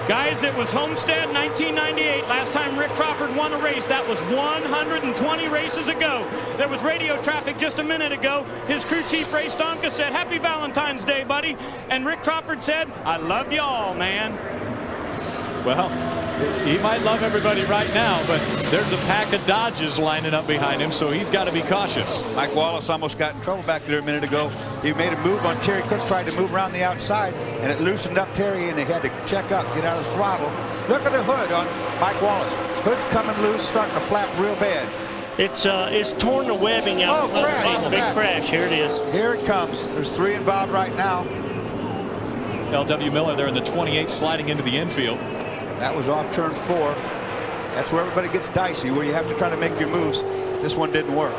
Guys, it was Homestead 1998. Last time Rick Crawford won a race, that was 120 races ago. There was radio traffic just a minute ago. His crew chief, Ray Stonka, said, "Happy Valentine's Day, buddy." And Rick Crawford said, "I love y'all, man." Well, he might love everybody right now, but there's a pack of Dodges lining up behind him, so he's got to be cautious. Mike Wallace almost got in trouble back there a minute ago. He made a move on Terry Cook, tried to move around the outside, and it loosened up Terry, and they had to check up, get out of the throttle. Look at the hood on Mike Wallace. Hood's coming loose, starting to flap real bad. It's torn the webbing out. Oh, crash. Big crash. Here it is. Here it comes. There's 3 involved right now. L.W. Miller there in the 28 sliding into the infield. That was off turn 4. That's where everybody gets dicey, where you have to try to make your moves. This one didn't work.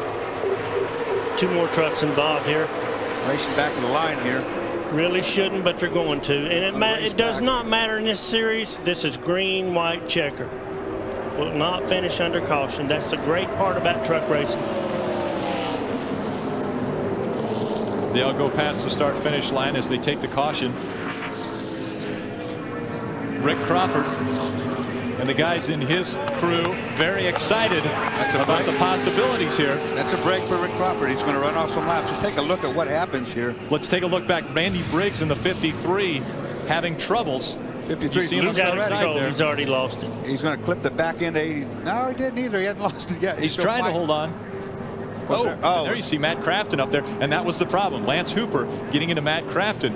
2 more trucks involved here. Racing back in the line here. Really shouldn't, but they're going to. And it does not matter in this series. This is green, white, checker. Will not finish under caution. That's the great part about truck racing. They'll go past the start-finish line as they take the caution. Rick Crawford and the guys in his crew very excited about the possibilities here. That's a break for Rick Crawford. He's going to run off some laps. Just take a look at what happens here. Let's take a look back. Randy Briggs in the 53 having troubles. 53. He's already lost it. He's going to clip the back end 80. No, he didn't either. He hasn't lost it yet. He's trying to hold on. Oh, there you see Matt Crafton up there, and that was the problem. Lance Hooper getting into Matt Crafton.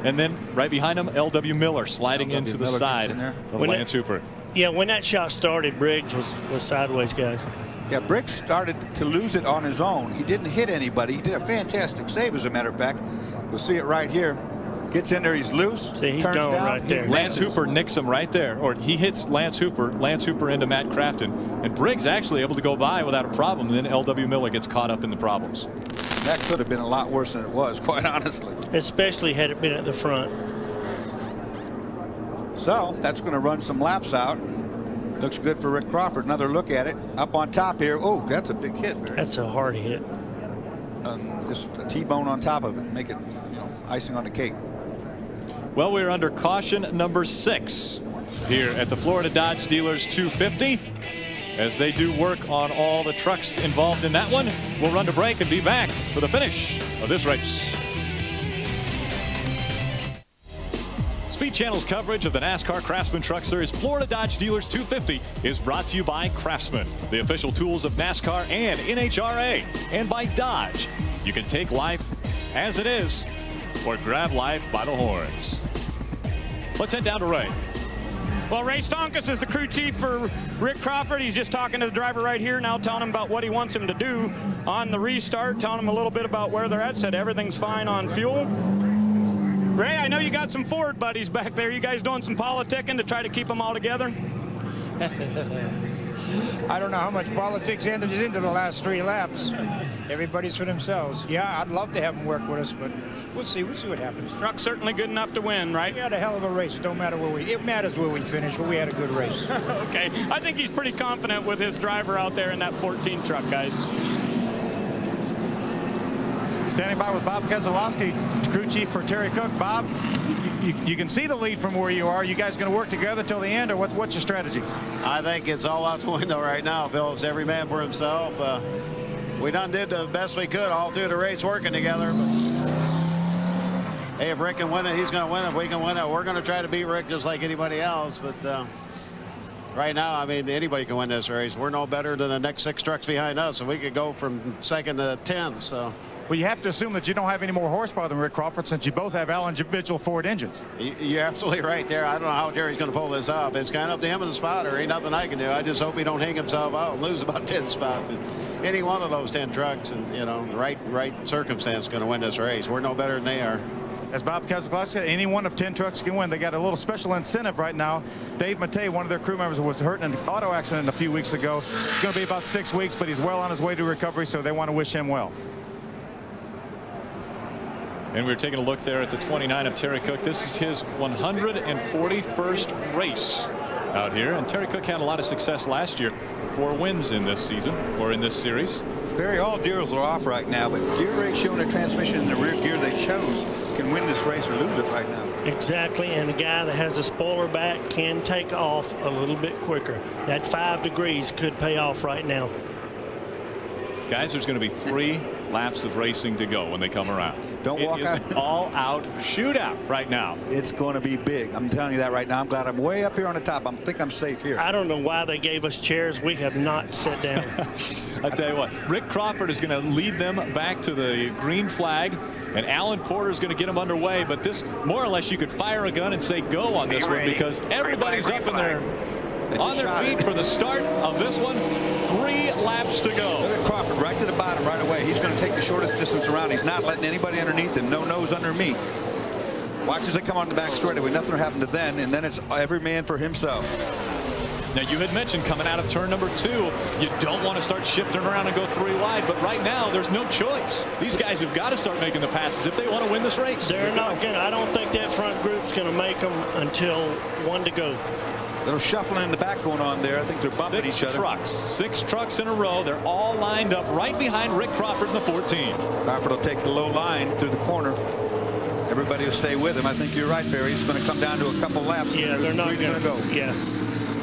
And then right behind him, L.W. Miller sliding into the side of Lance Hooper. Yeah, when that shot started, Briggs was sideways, guys. Yeah, Briggs started to lose it on his own. He didn't hit anybody. He did a fantastic save, as a matter of fact. We'll see it right here. Gets in there, he's loose. See, he's turns gone down. right there. Lance Hooper nicks him right there, or he hits Lance Hooper into Matt Crafton, and Briggs actually able to go by without a problem. And then L.W. Miller gets caught up in the problems. That could have been a lot worse than it was, quite honestly. Especially had it been at the front. So that's going to run some laps out. Looks good for Rick Crawford. Another look at it up on top here. Oh, that's a big hit, Barry. That's a hard hit. Just a T-bone on top of it, make it, icing on the cake. Well, we're under caution number 6 here at the Florida Dodge Dealers 250. As they do work on all the trucks involved in that one, we'll run to break and be back for the finish of this race. Speed Channel's coverage of the NASCAR Craftsman Truck Series Florida Dodge Dealers 250 is brought to you by Craftsman, the official tools of NASCAR and NHRA, and by Dodge. You can take life as it is or grab life by the horns. Let's head down to Ray. Well, Ray Stonkus is the crew chief for Rick Crawford. He's just talking to the driver right here now, telling him about what he wants him to do on the restart, telling him a little bit about where they're at, said everything's fine on fuel. Ray, I know you got some Ford buddies back there. You guys doing some politicking to try to keep them all together? I don't know how much politics enters into the last 3 laps. Everybody's for themselves. Yeah, I'd love to have them work with us, but we'll see what happens. Truck's certainly good enough to win, right? We had a hell of a race. It don't matter it matters where we finish, but we had a good race. Okay, I think he's pretty confident with his driver out there in that 14 truck, guys. Standing by with Bob Keselowski, crew chief for Terry Cook. Bob, you can see the lead from where you are. You guys going to work together till the end, or what's your strategy? I think it's all out the window right now, Phillips. Every man for himself. We done did the best we could all through the race working together. But, hey, if Rick can win it, he's going to win it. If we can win it, we're going to try to beat Rick just like anybody else. But right now, I mean, anybody can win this race. We're no better than the next 6 trucks behind us, and we could go from 2nd to 10th. So. Well, you have to assume that you don't have any more horsepower than Rick Crawford, since you both have individual Ford engines. You're absolutely right there. I don't know how Terry's going to pull this off. It's kind of up to him and the spotter. Ain't nothing I can do. I just hope he don't hang himself out and lose about 10 spots. Any one of those 10 trucks, and the right circumstance is going to win this race. We're no better than they are. As Bob Keselowski said, any one of 10 trucks can win. They got a little special incentive right now. Dave Matei, one of their crew members, was hurt in an auto accident a few weeks ago. It's going to be about 6 weeks, but he's well on his way to recovery, so they want to wish him well. And we're taking a look there at the 29 of Terry Cook. This is his 141st race out here. And Terry Cook had a lot of success last year. 4 wins in this season, or in this series. Barry, all gears are off right now, but gear ratio and the transmission in the rear gear they chose can win this race or lose it right now. Exactly, and the guy that has a spoiler back can take off a little bit quicker. That 5 degrees could pay off right now. Guys, there's going to be 3 laps of racing to go when they come around. Don't walk out. It's an all-out shootout right now. It's going to be big. I'm telling you that right now. I'm glad I'm way up here on the top. I think I'm safe here. I don't know why they gave us chairs. We have not sat down. I tell you what, Rick Crawford is going to lead them back to the green flag, and Alan Porter is going to get them underway. But this, more or less, you could fire a gun and say go on this one, because everybody's up in there on their feet for the start of this one. 3 laps to go. Look at Crawford right to the bottom right away. He's going to take the shortest distance around. He's not letting anybody underneath him. No nose under me. Watch as they come on the back straightaway. Nothing will happen to them, and then it's every man for himself. Now, you had mentioned coming out of turn number 2, you don't want to start shifting around and go 3 wide, but right now there's no choice. These guys have got to start making the passes if they want to win this race. They're not going to. I don't think that front group's going to make them until 1 to go. Little shuffling in the back going on there. I think they're bumping each other. 6 trucks in a row. They're all lined up right behind Rick Crawford in the 14. Crawford will take the low line through the corner. Everybody will stay with him. I think you're right, Barry. It's going to come down to a couple laps. Yeah, they're not going to go. Yeah.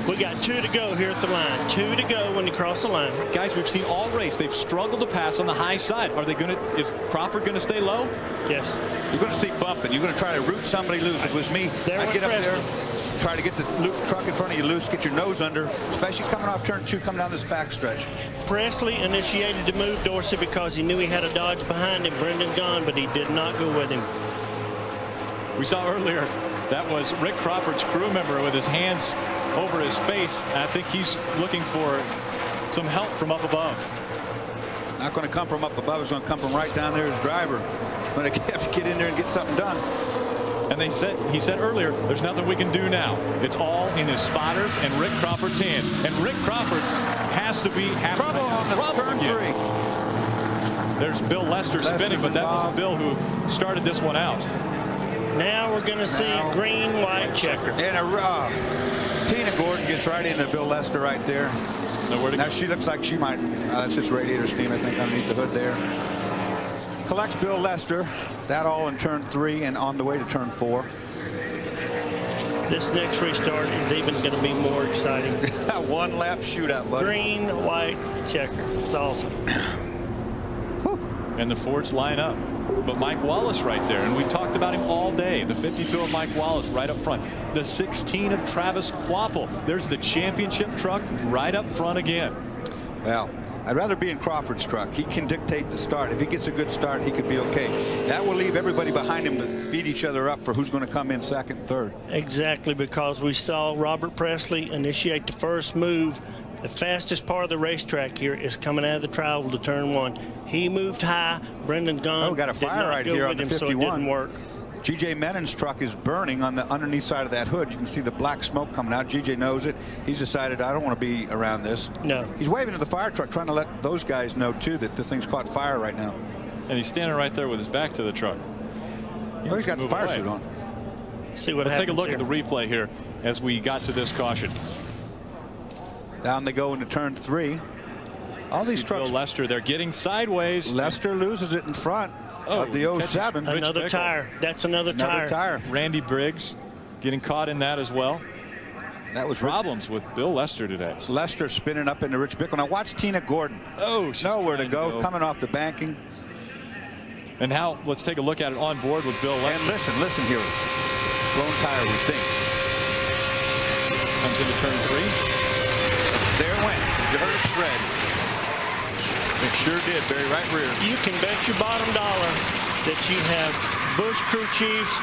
We got 2 to go here at the line. 2 to go when they cross the line. Guys, we've seen all race. They've struggled to pass on the high side. Are they going to? Is Crawford going to stay low? Yes. You're going to see bumping. You're going to try to root somebody loose. If it was me, I'd get up there, try to get the truck in front of you loose, get your nose under, especially coming off turn 2, coming down this backstretch. Presley initiated the move, Dorsey, because he knew he had a Dodge behind him, Brendan Gunn, but he did not go with him. We saw earlier that was Rick Crawford's crew member with his hands over his face. I think he's looking for some help from up above. Not going to come from up above. It's going to come from right down there as driver. He's going to have to get in there and get something done. And he said earlier, there's nothing we can do now. It's all in his spotters and Rick Crawford's hand. And Rick Crawford has to be having trouble on the turn 3. There's Bill Lester spinning, but that wasn't Bill who started this one out. Now we're going to see green, white checker. And Tina Gordon gets right into Bill Lester right there. Now she looks like she might. That's just radiator steam, I think, underneath the hood there. Collects Bill Lester. That all in turn 3 and on the way to turn 4. This next restart is even going to be more exciting. 1 lap shootout, buddy. Green, white checker. It's awesome. And the Fords line up. But Mike Wallace right there, and we've talked about him all day. The 52 of Mike Wallace right up front. The 16 of Travis Quapple. There's the championship truck right up front again. Well, I'd rather be in Crawford's truck. He can dictate the start. If he gets a good start, he could be okay. That will leave everybody behind him to beat each other up for who's going to come in second and third. Exactly, because we saw Robert Presley initiate the first move. The fastest part of the racetrack here is coming out of the travel to turn 1. He moved high. Brendan Gunn got a fire right here on the 51. So it didn't work. GJ Menon's truck is burning on the underneath side of that hood. You can see the black smoke coming out. GJ knows it. He's decided, I don't want to be around this. No. He's waving to the fire truck, trying to let those guys know too that this thing's caught fire right now. And he's standing right there with his back to the truck. He's got the fire suit on. See what Let's happens. take a look here. at the replay here as we got to this caution. Down they go into turn 3. All these trucks. Bill Lester, they're getting sideways. Lester loses it in front of the 07. Another tire. That's another tire. Randy Briggs getting caught in that as well. That was problems with Bill Lester today. Lester spinning up into Rich Bickle. Now watch Tina Gordon. Oh, nowhere to go. Coming off the banking. And how? Let's take a look at it on board with Bill Lester. And listen here. Blown tire, we think. Comes into turn 3. There it went. You heard it shred. It sure did, Barry, right rear. You can bet your bottom dollar that you have Busch crew chiefs,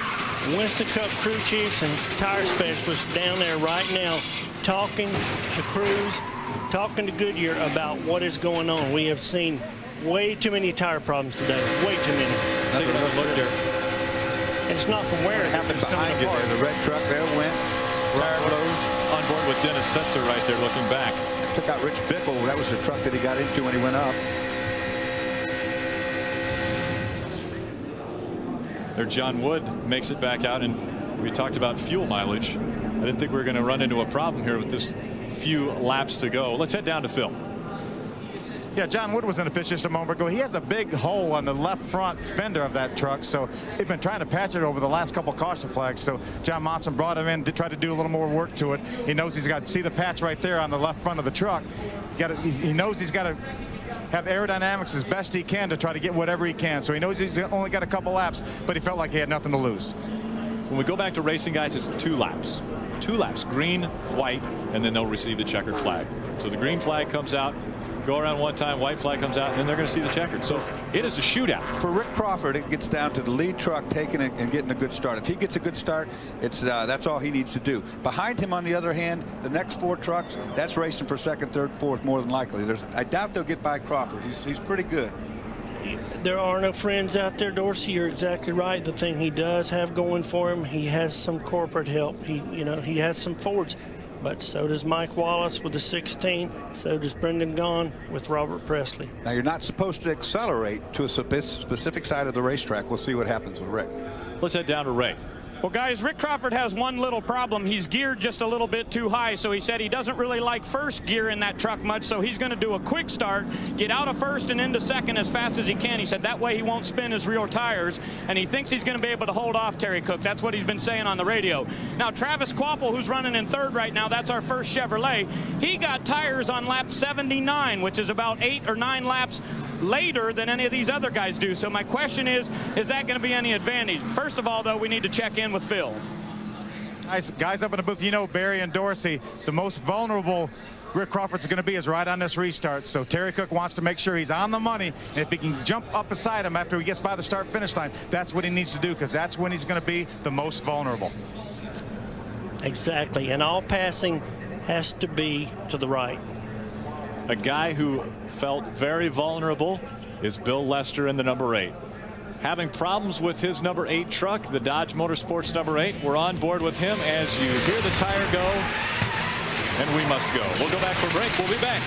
Winston Cup crew chiefs, and tire specialists down there right now talking to crews, talking to Goodyear about what is going on. We have seen way too many tire problems today. Way too many. Take another look here. And it's not from where it happened behind you there. The red truck there went. Tire blows. On board with Dennis Setzer right there looking back. Took out Rich Bickle. That was the truck that he got into when he went up. There, John Wood makes it back out, and we talked about fuel mileage. I didn't think we were going to run into a problem here with this few laps to go. Let's head down to Phil. Yeah, John Wood was in the pit just a moment ago. He has a big hole on the left front fender of that truck, so they've been trying to patch it over the last couple caution flags. So John Monson brought him in to try to do a little more work to it. He knows he's got to see the patch right there on the left front of the truck. He knows he's got to have aerodynamics as best he can to try to get whatever he can. So he knows he's only got a couple laps, but he felt like he had nothing to lose. When we go back to racing, guys, it's 2 laps. 2 laps, green, white, and then they'll receive the checkered flag. So the green flag comes out, go around one time, white flag comes out, and then they're going to see the checkered. So it is a shootout. For Rick Crawford, it gets down to the lead truck taking it and getting a good start. If he gets a good start, it's that's all he needs to do. Behind him, on the other hand, the next 4 trucks, that's racing for second, third, fourth, more than likely. I doubt they'll get by Crawford. He's pretty good. There are no friends out there, Dorsey. You're exactly right. The thing he does have going for him, he has some corporate help. He has some Fords. but so does Mike Wallace with the 16. So does Brendan Gaughan with Robert Presley. Now, you're not supposed to accelerate to a specific side of the racetrack. We'll see what happens with Rick. Let's head down to Ray. Well, guys, Rick Crawford has one little problem. He's geared just a little bit too high, so he said he doesn't really like first gear in that truck much, so he's going to do a quick start, get out of first and into second as fast as he can. He said that way he won't spin his rear tires, and he thinks he's going to be able to hold off Terry Cook. That's what he's been saying on the radio. Now, Travis Quapple, who's running in third right now, that's our first Chevrolet. He got tires on lap 79, which is about 8 or 9 laps later than any of these other guys do. So my question is that going to be any advantage? First of all, though, we need to check in with Phil. Guys up in the booth, you know, Barry and Dorsey, the most vulnerable Rick Crawford's going to be is right on this restart. So Terry Cook wants to make sure he's on the money. And if he can jump up beside him after he gets by the start-finish line, that's what he needs to do, because that's when he's going to be the most vulnerable. Exactly. And all passing has to be to the right. A guy who felt very vulnerable is Bill Lester in the number 8. Having problems with his number 8 truck, the Dodge Motorsports number 8. We're on board with him as you hear the tire go, and we must go. We'll go back for a break. We'll be back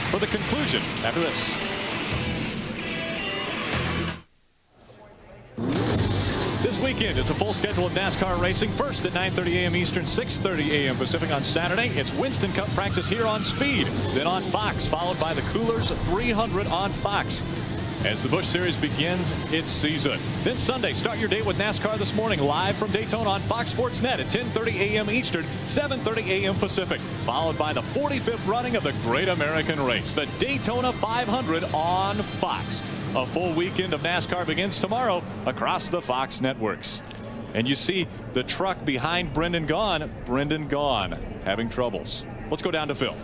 for the conclusion after this. This weekend, it's a full schedule of NASCAR racing. First at 9:30 a.m. Eastern, 6:30 a.m. Pacific on Saturday. It's Winston Cup practice here on Speed. Then on Fox, followed by the Coolers 300 on Fox as the Busch Series begins its season. Then Sunday, start your day with NASCAR This Morning, live from Daytona on Fox Sports Net at 10:30 a.m. Eastern, 7:30 a.m. Pacific, followed by the 45th running of the Great American Race, the Daytona 500 on Fox. A full weekend of NASCAR begins tomorrow across the Fox networks. And you see the truck behind Brendan Gaughan having troubles. Let's go down to Phil.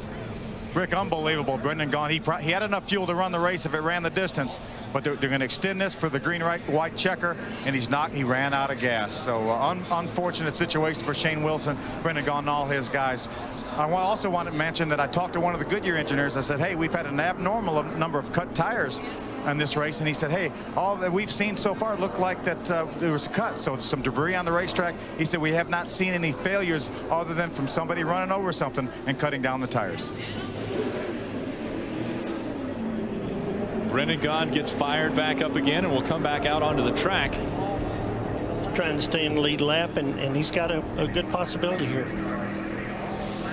Rick, unbelievable. Brendan Gaughan, he had enough fuel to run the race if it ran the distance, but they're going to extend this for the green-white checker, and he ran out of gas. So unfortunate situation for Shane Wilson, Brendan Gaughan, and all his guys. I also want to mention that I talked to one of the Goodyear engineers. I said, hey, we've had an abnormal number of cut tires on this race, and he said, hey, all that we've seen so far looked like that there was a cut, so some debris on the racetrack. He said we have not seen any failures other than from somebody running over something and cutting down the tires. Brendan Gaughan gets fired back up again and will come back out onto the track. Trying to stay in the lead lap, and he's got a good possibility here.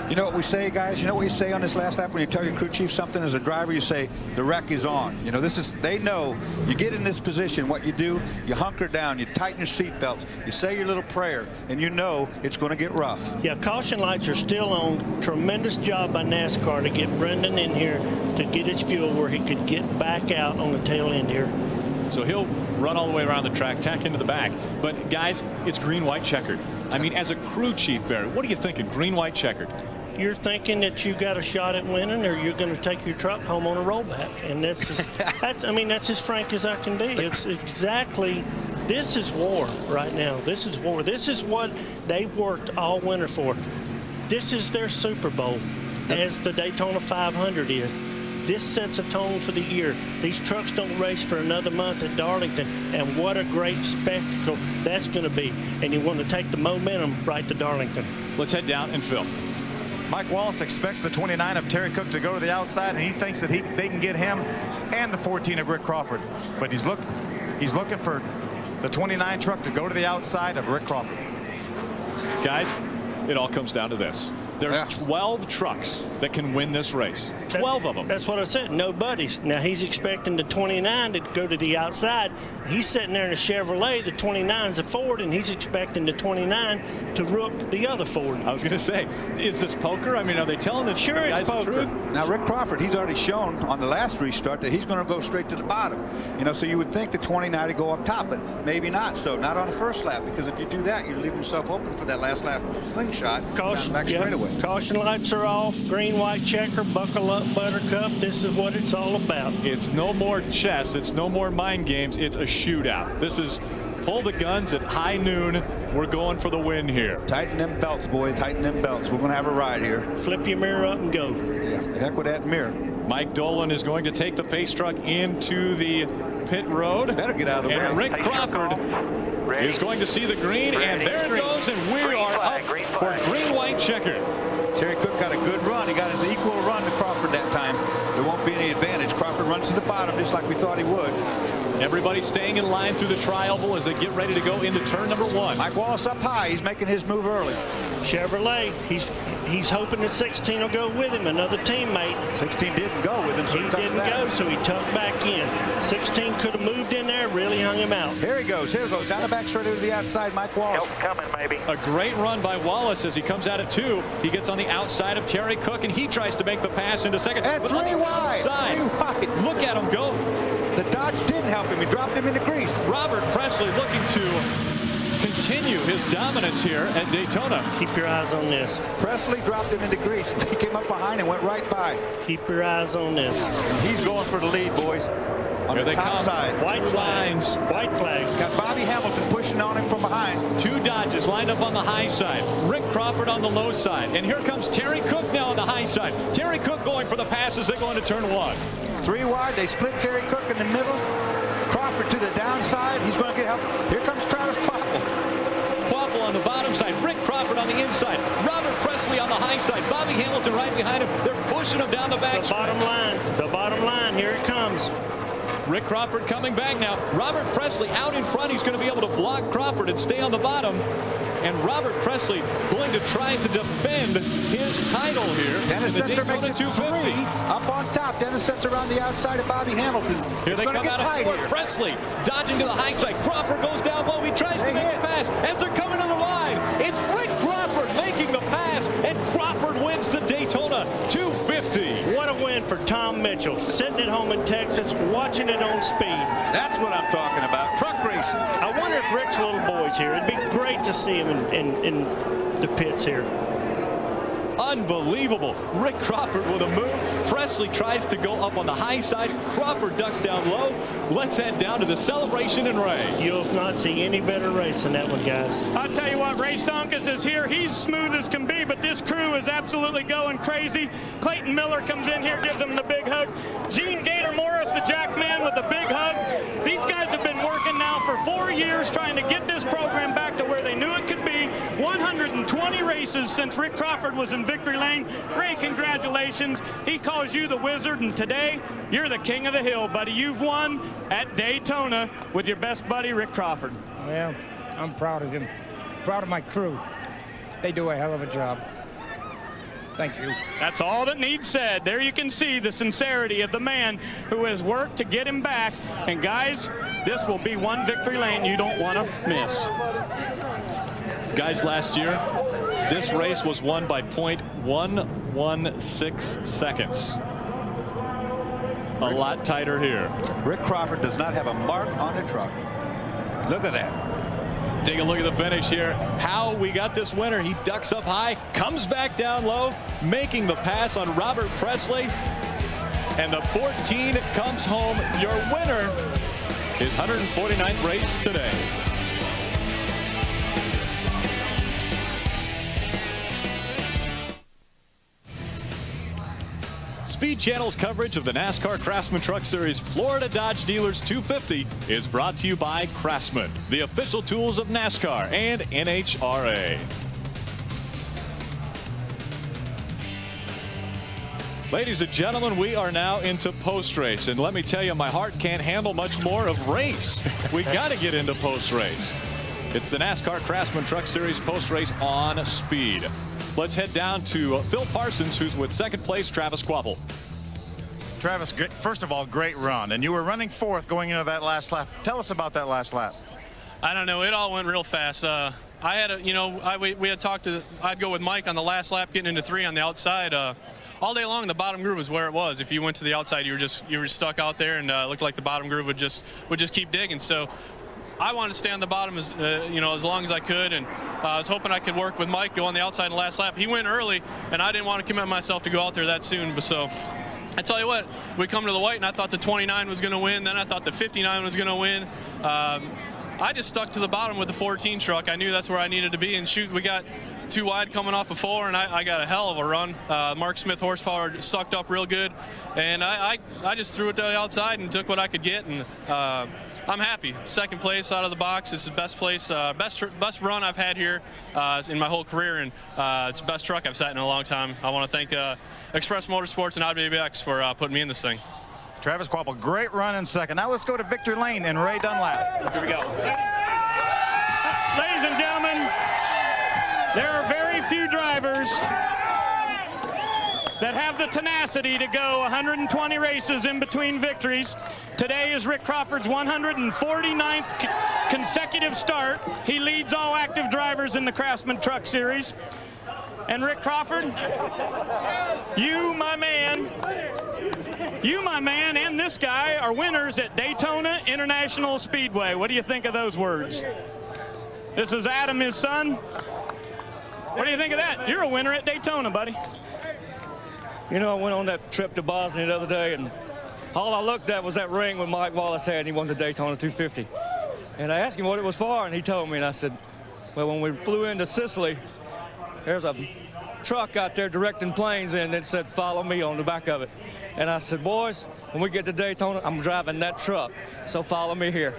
You know what we say, guys? You know what you say on this last lap when you tell your crew chief something as a driver? You say, the wreck is on. You know, they know you get in this position, what you do, you hunker down, you tighten your seat belts, you say your little prayer, and you know it's going to get rough. Yeah, caution lights are still on. Tremendous job by NASCAR to get Brendan in here to get his fuel where he could get back out on the tail end here. So he'll run all the way around the track, tack into the back. But, guys, it's green-white checkered. I mean, as a crew chief, Barry, what are you thinking, green-white checkered? You're thinking that you got a shot at winning, or you're going to take your truck home on a rollback, and that's as frank as I can be. It's exactly, this is war right now. This is war. This is what they've worked all winter for. This is their Super Bowl, as the Daytona 500 is. This sets a tone for the year. These trucks don't race for another month at Darlington, and what a great spectacle that's going to be. And you want to take the momentum right to Darlington. Let's head down and Phil. Mike Wallace expects the 29 of Terry Cook to go to the outside, and he thinks that they can get him and the 14 of Rick Crawford. But he's looking for the 29 truck to go to the outside of Rick Crawford. Guys, it all comes down to this. There's 12 trucks that can win this race. 12 of them. That's what I said. No buddies. Now he's expecting the 29 to go to the outside. He's sitting there in a Chevrolet. The 29's a Ford, and he's expecting the 29 to rook the other Ford. I was going to say, is this poker? I mean, are they telling the sure it's poker? Now Rick Crawford, he's already shown on the last restart that he's going to go straight to the bottom. You know, so you would think the 29 to go up top, but maybe not. So not on the first lap, because if you do that, you leave yourself open for that last lap slingshot. Caution, back straight away. Caution lights are off. Green, white checker. Buckle up, Buttercup. This is what it's all about. It's no more chess. It's no more mind games. It's a shootout. This is pull the guns at high noon. We're going for the win here. Tighten them belts, boys. Tighten them belts. We're going to have a ride here. Flip your mirror up and go. Yeah, heck with that mirror. Mike Dolan is going to take the pace truck into the pit road. Better get out of the way. And Rick Crawford is going to see the green, and there it goes, and we are up for green-white checker. Terry Cook Everybody staying in line through the tri-oval as they get ready to go into turn number 1. Mike Wallace up high. He's making his move early. Chevrolet, he's hoping that 16 will go with him, another teammate. 16 didn't go with him, so he didn't go, so he tucked back in. 16 could have moved in there, really hung him out. Here he goes. Down the back straight to the outside, Mike Wallace. Help coming, maybe. A great run by Wallace as he comes out at 2. He gets on the outside of Terry Cook, and he tries to make the pass into second. And 3 wide. 3 wide. Look at him go. The Dodge didn't help him. He dropped him in the crease. Robert Presley looking to continue his dominance here at Daytona. Keep your eyes on this. Presley dropped him into grease. He came up behind and went right by. Keep your eyes on this. And he's going for the lead, boys. On Here the they top come. side. White flags. White flag. Got Bobby Hamilton pushing on him from behind. 2 Dodges lined up on the high side. Rick Crawford on the low side. And here comes Terry Cook now on the high side. Terry Cook going for the pass as they go into turn 1. 3 wide. They split Terry Cook in the middle. Crawford to the downside. He's going to get help. Here comes Travis Kvapil. Kvapil on the bottom side. Rick Crawford on the inside. Robert Presley on the high side. Bobby Hamilton right behind him. They're pushing him down the back. The bottom line. The bottom line. Here it comes. Rick Crawford coming back now. Robert Presley out in front. He's going to be able to block Crawford and stay on the bottom. And Robert Presley going to try to defend his title here. Dennis Setzer makes it 3 up on top. Dennis Setzer around the outside of Bobby Hamilton. Here they come out of sport. Presley dodging to the high side. Crawford goes down low. He tries to make the pass. As they're coming on the line, it's Rick Crawford making the pass. And Crawford wins the Daytona 250. What a win for Tom Mitchell. Sitting at home in Texas, watching it on Speed. That's what I'm talking about. Truck racing. I wonder if Rick's little boy's here. It'd be great to see him in the pits here. Unbelievable. Rick Crawford with a move. Presley tries to go up on the high side. Crawford ducks down low. Let's head down to the celebration in Ray. You'll not see any better race than that one, guys. I'll tell you what, Ray Stonkis is here. He's smooth as can be, but this crew is absolutely going crazy. Clayton Miller comes in here, gives him the big hug. Gene Gator Morris, the jack man, with the big hug. These guys have been working now for 4 years trying to get this program back to where they knew it could be. 120 races since Rick Crawford was in victory lane. Ray, congratulations. He calls you the wizard, and today you're the king of the hill, buddy. You've won at Daytona with your best buddy, Rick Crawford. Well, I'm proud of him. Proud of my crew. They do a hell of a job. Thank you. That's all that needs said. There you can see the sincerity of the man who has worked to get him back. And guys, this will be one victory lane you don't want to miss. Guys, last year, this race was won by .116 seconds. A lot tighter here. Rick Crawford does not have a mark on the truck. Look at that. Take a look at the finish here. How we got this winner. He ducks up high, comes back down low, making the pass on Robert Presley. And the 14 comes home. Your winner, his 149th race today. Speed Channel's coverage of the NASCAR Craftsman Truck Series Florida Dodge Dealers 250 is brought to you by Craftsman, the official tools of NASCAR and NHRA. Ladies and gentlemen, we are now into post-race, and let me tell you, my heart can't handle much more of race. We got to get into post-race. It's the NASCAR Craftsman Truck Series post-race on Speed. Let's head down to Phil Parsons, who's with second place Travis Kvapil. Travis, first of all, great run. And you were running fourth going into that last lap. Tell us about that last lap. I don't know. It all went real fast. I had a, we had talked to, I'd go with Mike on the last lap, getting into 3 on the outside. All day long, the bottom groove was where it was. If you went to the outside, you were stuck out there, and it looked like the bottom groove would just keep digging. So I wanted to stay on the bottom as as long as I could, and I was hoping I could work with Mike, go on the outside in the last lap. He went early, and I didn't want to commit myself to go out there that soon. But so I tell you what, we come to the white, and I thought the 29 was going to win. Then I thought the 59 was going to win. I just stuck to the bottom with the 14 truck. I knew that's where I needed to be, and shoot, we got 2 wide coming off of 4, and I got a hell of a run. Mark Smith horsepower sucked up real good, and I just threw it to the outside and took what I could get, and I'm happy. Second place out of the box. It's the best place, best run I've had here in my whole career, and it's the best truck I've sat in a long time. I want to thank Express Motorsports and IWX for putting me in this thing. Travis Quapple, great run in second. Now let's go to Victory Lane and Ray Dunlap. Here we go. Ladies and gentlemen, there are very few drivers that have the tenacity to go 120 races in between victories. Today is Rick Crawford's 149th consecutive start. He leads all active drivers in the Craftsman Truck Series. And Rick Crawford, you, my man, and this guy are winners at Daytona International Speedway. What do you think of those words? This is Adam, his son. What do you think of that? You're a winner at Daytona, buddy. You know, I went on that trip to Bosnia the other day, and all I looked at was that ring when Mike Wallace had, and he won the Daytona 250. And I asked him what it was for, and he told me, and I said, well, when we flew into Sicily, there's a truck out there directing planes, and it said, follow me on the back of it. And I said, boys, when we get to Daytona, I'm driving that truck, so follow me here.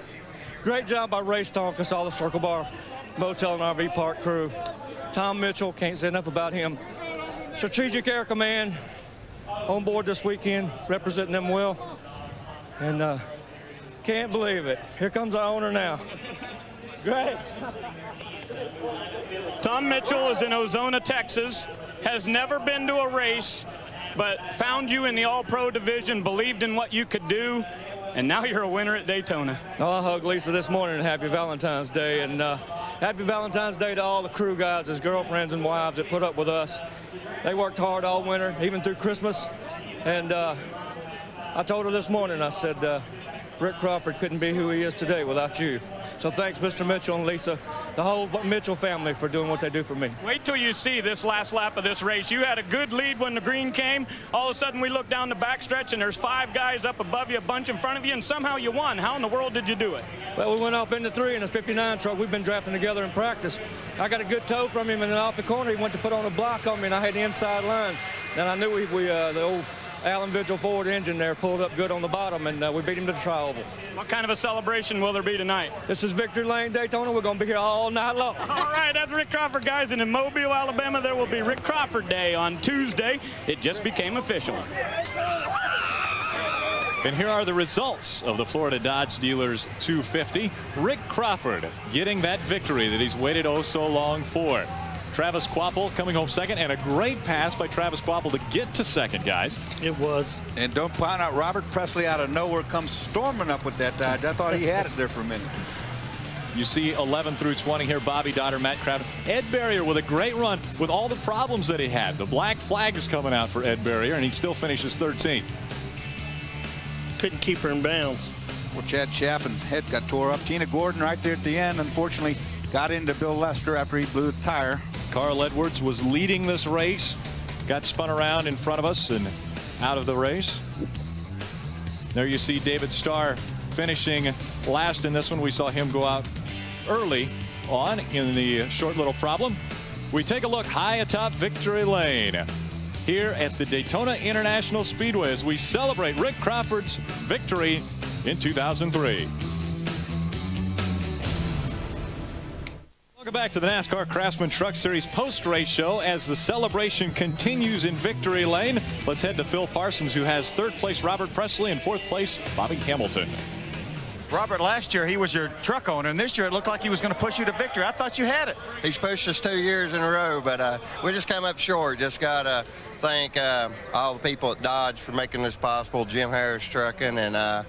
Great job by Ray Stonkus, all the Circle Bar Motel and RV Park crew. Tom Mitchell, can't say enough about him. Strategic Air Command, on board this weekend, representing them well. And can't believe it. Here comes our owner now. Great. Tom Mitchell is in Ozona, Texas, has never been to a race, but found you in the All-Pro division, believed in what you could do, and now you're a winner at Daytona. Oh, I hugged Lisa this morning and happy Valentine's Day. And happy Valentine's Day to all the crew guys, his girlfriends and wives that put up with us. They worked hard all winter, even through Christmas. And I told her this morning, I said, Rick Crawford couldn't be who he is today without you. So thanks, Mr. Mitchell and Lisa, the whole Mitchell family, for doing what they do for me. Wait till you see this last lap of this race. You had a good lead when the green came. All of a sudden, we look down the backstretch, and there's 5 guys up above you, a bunch in front of you, and somehow you won. How in the world did you do it? Well, we went off into 3 in a 59 truck. We've been drafting together in practice. I got a good tow from him, and then off the corner, he went to put on a block on me, and I had the inside line. Then I knew the old Allen Vigil Ford engine there pulled up good on the bottom, and we beat him to the tri-oval. What kind of a celebration will there be tonight? This is Victory Lane, Daytona. We're going to be here all night long. All right, that's Rick Crawford, guys. And in Mobile, Alabama, there will be Rick Crawford Day on Tuesday. It just became official. And here are the results of the Florida Dodge Dealers 250. Rick Crawford getting that victory that he's waited oh so long for. Travis Quapple coming home second, and a great pass by Travis Quapple to get to second, guys. It was. And don't find out Robert Presley out of nowhere comes storming up with that Dodge. I thought he had it there for a minute. You see 11 through 20 here. Bobby Dotter, Matt Crowder. Ed Barrier with a great run with all the problems that he had. The black flag is coming out for Ed Barrier, and he still finishes 13th. Couldn't keep her in bounds. Well, Chad Chaffin's head got tore up. Tina Gordon right there at the end, unfortunately, got into Bill Lester after he blew the tire. Carl Edwards was leading this race, got spun around in front of us and out of the race. There you see David Starr finishing last in this one. We saw him go out early on in the short little problem. We take a look high atop Victory Lane here at the Daytona International Speedway as we celebrate Rick Crawford's victory in 2003. Welcome back to the NASCAR Craftsman Truck Series post-race show as the celebration continues in Victory Lane. Let's head to Phil Parsons, who has 3rd place Robert Presley and 4th place Bobby Hamilton. Robert, last year he was your truck owner, and this year it looked like he was going to push you to victory. I thought you had it. He's pushed us 2 years in a row, but we just come up short. Just got to thank all the people at Dodge for making this possible, Jim Harris Trucking, and,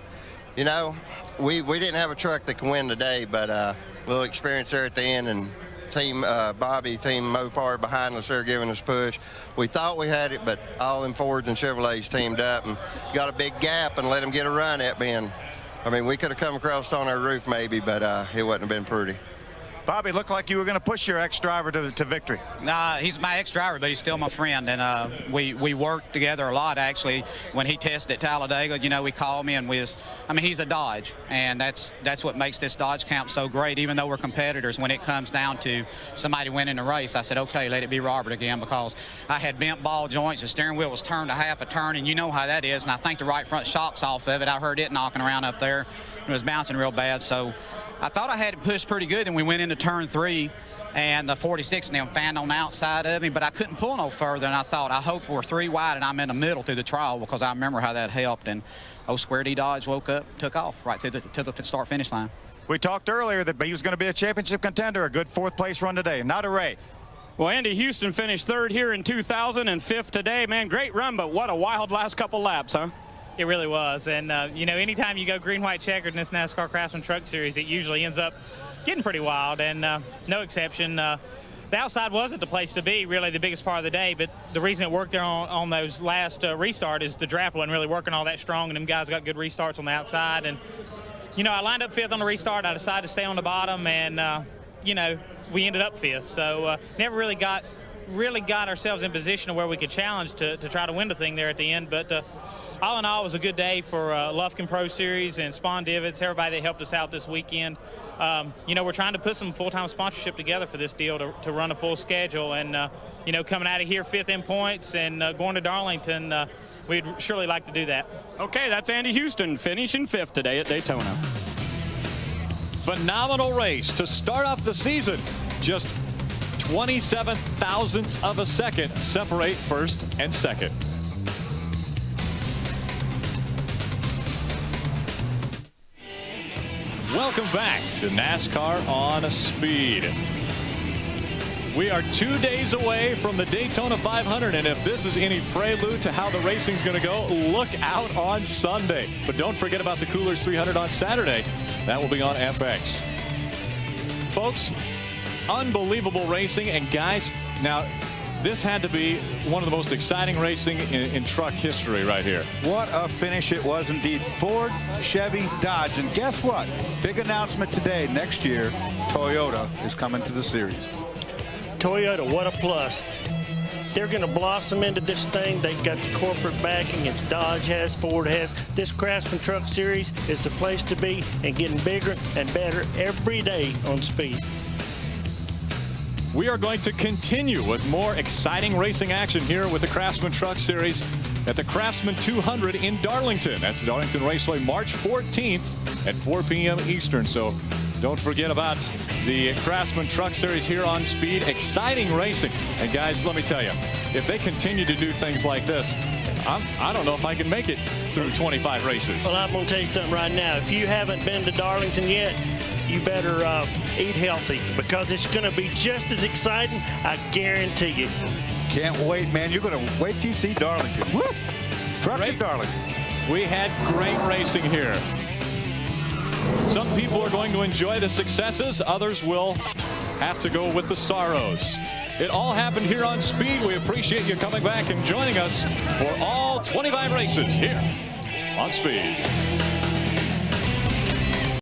you know, we didn't have a truck that can win today, but a little experience there at the end, and team Bobby, team Mopar behind us there giving us push. We thought we had it, but all them Fords and Chevrolets teamed up and got a big gap and let them get a run at me. And I mean, we could have come across on our roof maybe, but it wouldn't have been pretty. Bobby, looked like you were going to push your ex-driver to victory. Nah, he's my ex-driver, but he's still my friend, and we worked together a lot, actually. When he tested at Talladega, you know, he called me, and he's a Dodge, and that's what makes this Dodge camp so great, even though we're competitors. When it comes down to somebody winning the race, I said, okay, let it be Robert again, because I had bent ball joints, the steering wheel was turned a half a turn, and you know how that is, and I think the right front shock's off of it. I heard it knocking around up there. It was bouncing real bad, so I thought I had it pushed pretty good. Then we went into turn 3, and the 46 and them fanned on the outside of me, but I couldn't pull no further, and I thought, I hope we're 3 wide and I'm in the middle through the trial, because I remember how that helped. And Square D Dodge woke up, took off right to the start-finish line. We talked earlier that he was going to be a championship contender, a good 4th place run today. Not a Ray. Well, Andy Houston finished 3rd here in 2000 and 5th today. Man, great run, but what a wild last couple laps, huh? It really was. And, you know, anytime you go green-white checkered in this NASCAR Craftsman Truck Series, it usually ends up getting pretty wild, and no exception. The outside wasn't the place to be, really, the biggest part of the day, but the reason it worked there on those last restart is the draft wasn't really working all that strong, and them guys got good restarts on the outside. And, you know, I lined up 5th on the restart. I decided to stay on the bottom, and, you know, we ended up 5th. So never really got ourselves in position to where we could challenge to try to win the thing there at the end. But all in all, it was a good day for Lufkin Pro Series and Spawn Divots, everybody that helped us out this weekend. You know, we're trying to put some full-time sponsorship together for this deal to run a full schedule. And, you know, coming out of here 5th in points and going to Darlington, we'd surely like to do that. Okay, that's Andy Houston finishing 5th today at Daytona. Phenomenal race to start off the season. Just 27 thousandths of a second separate 1st and 2nd. Welcome back to NASCAR on Speed. We are 2 days away from the Daytona 500, and if this is any prelude to how the racing's going to go, look out on Sunday. But don't forget about the Coolers 300 on Saturday. That will be on FX. Folks, unbelievable racing, and guys, now this had to be one of the most exciting racing in truck history right here. What a finish it was indeed. Ford, Chevy, Dodge, and guess what? Big announcement today. Next year, Toyota is coming to the series. Toyota, what a plus. They're going to blossom into this thing. They've got the corporate backing, and Dodge has, Ford has. This Craftsman Truck Series is the place to be, and getting bigger and better every day on speed. We are going to continue with more exciting racing action here with the Craftsman Truck Series at the Craftsman 200 in Darlington. That's Darlington Raceway, March 14th at 4 p.m. Eastern. So don't forget about the Craftsman Truck Series here on Speed. Exciting racing. And guys, let me tell you, if they continue to do things like this, I don't know if I can make it through 25 races. Well, I'm going to tell you something right now. If you haven't been to Darlington yet, you better eat healthy, because it's going to be just as exciting, I guarantee you. Can't wait, man. You're going to wait till you see Darlington. Woo! Trucks at Darlington. We had great racing here. Some people are going to enjoy the successes. Others will have to go with the sorrows. It all happened here on Speed. We appreciate you coming back and joining us for all 25 races here on Speed.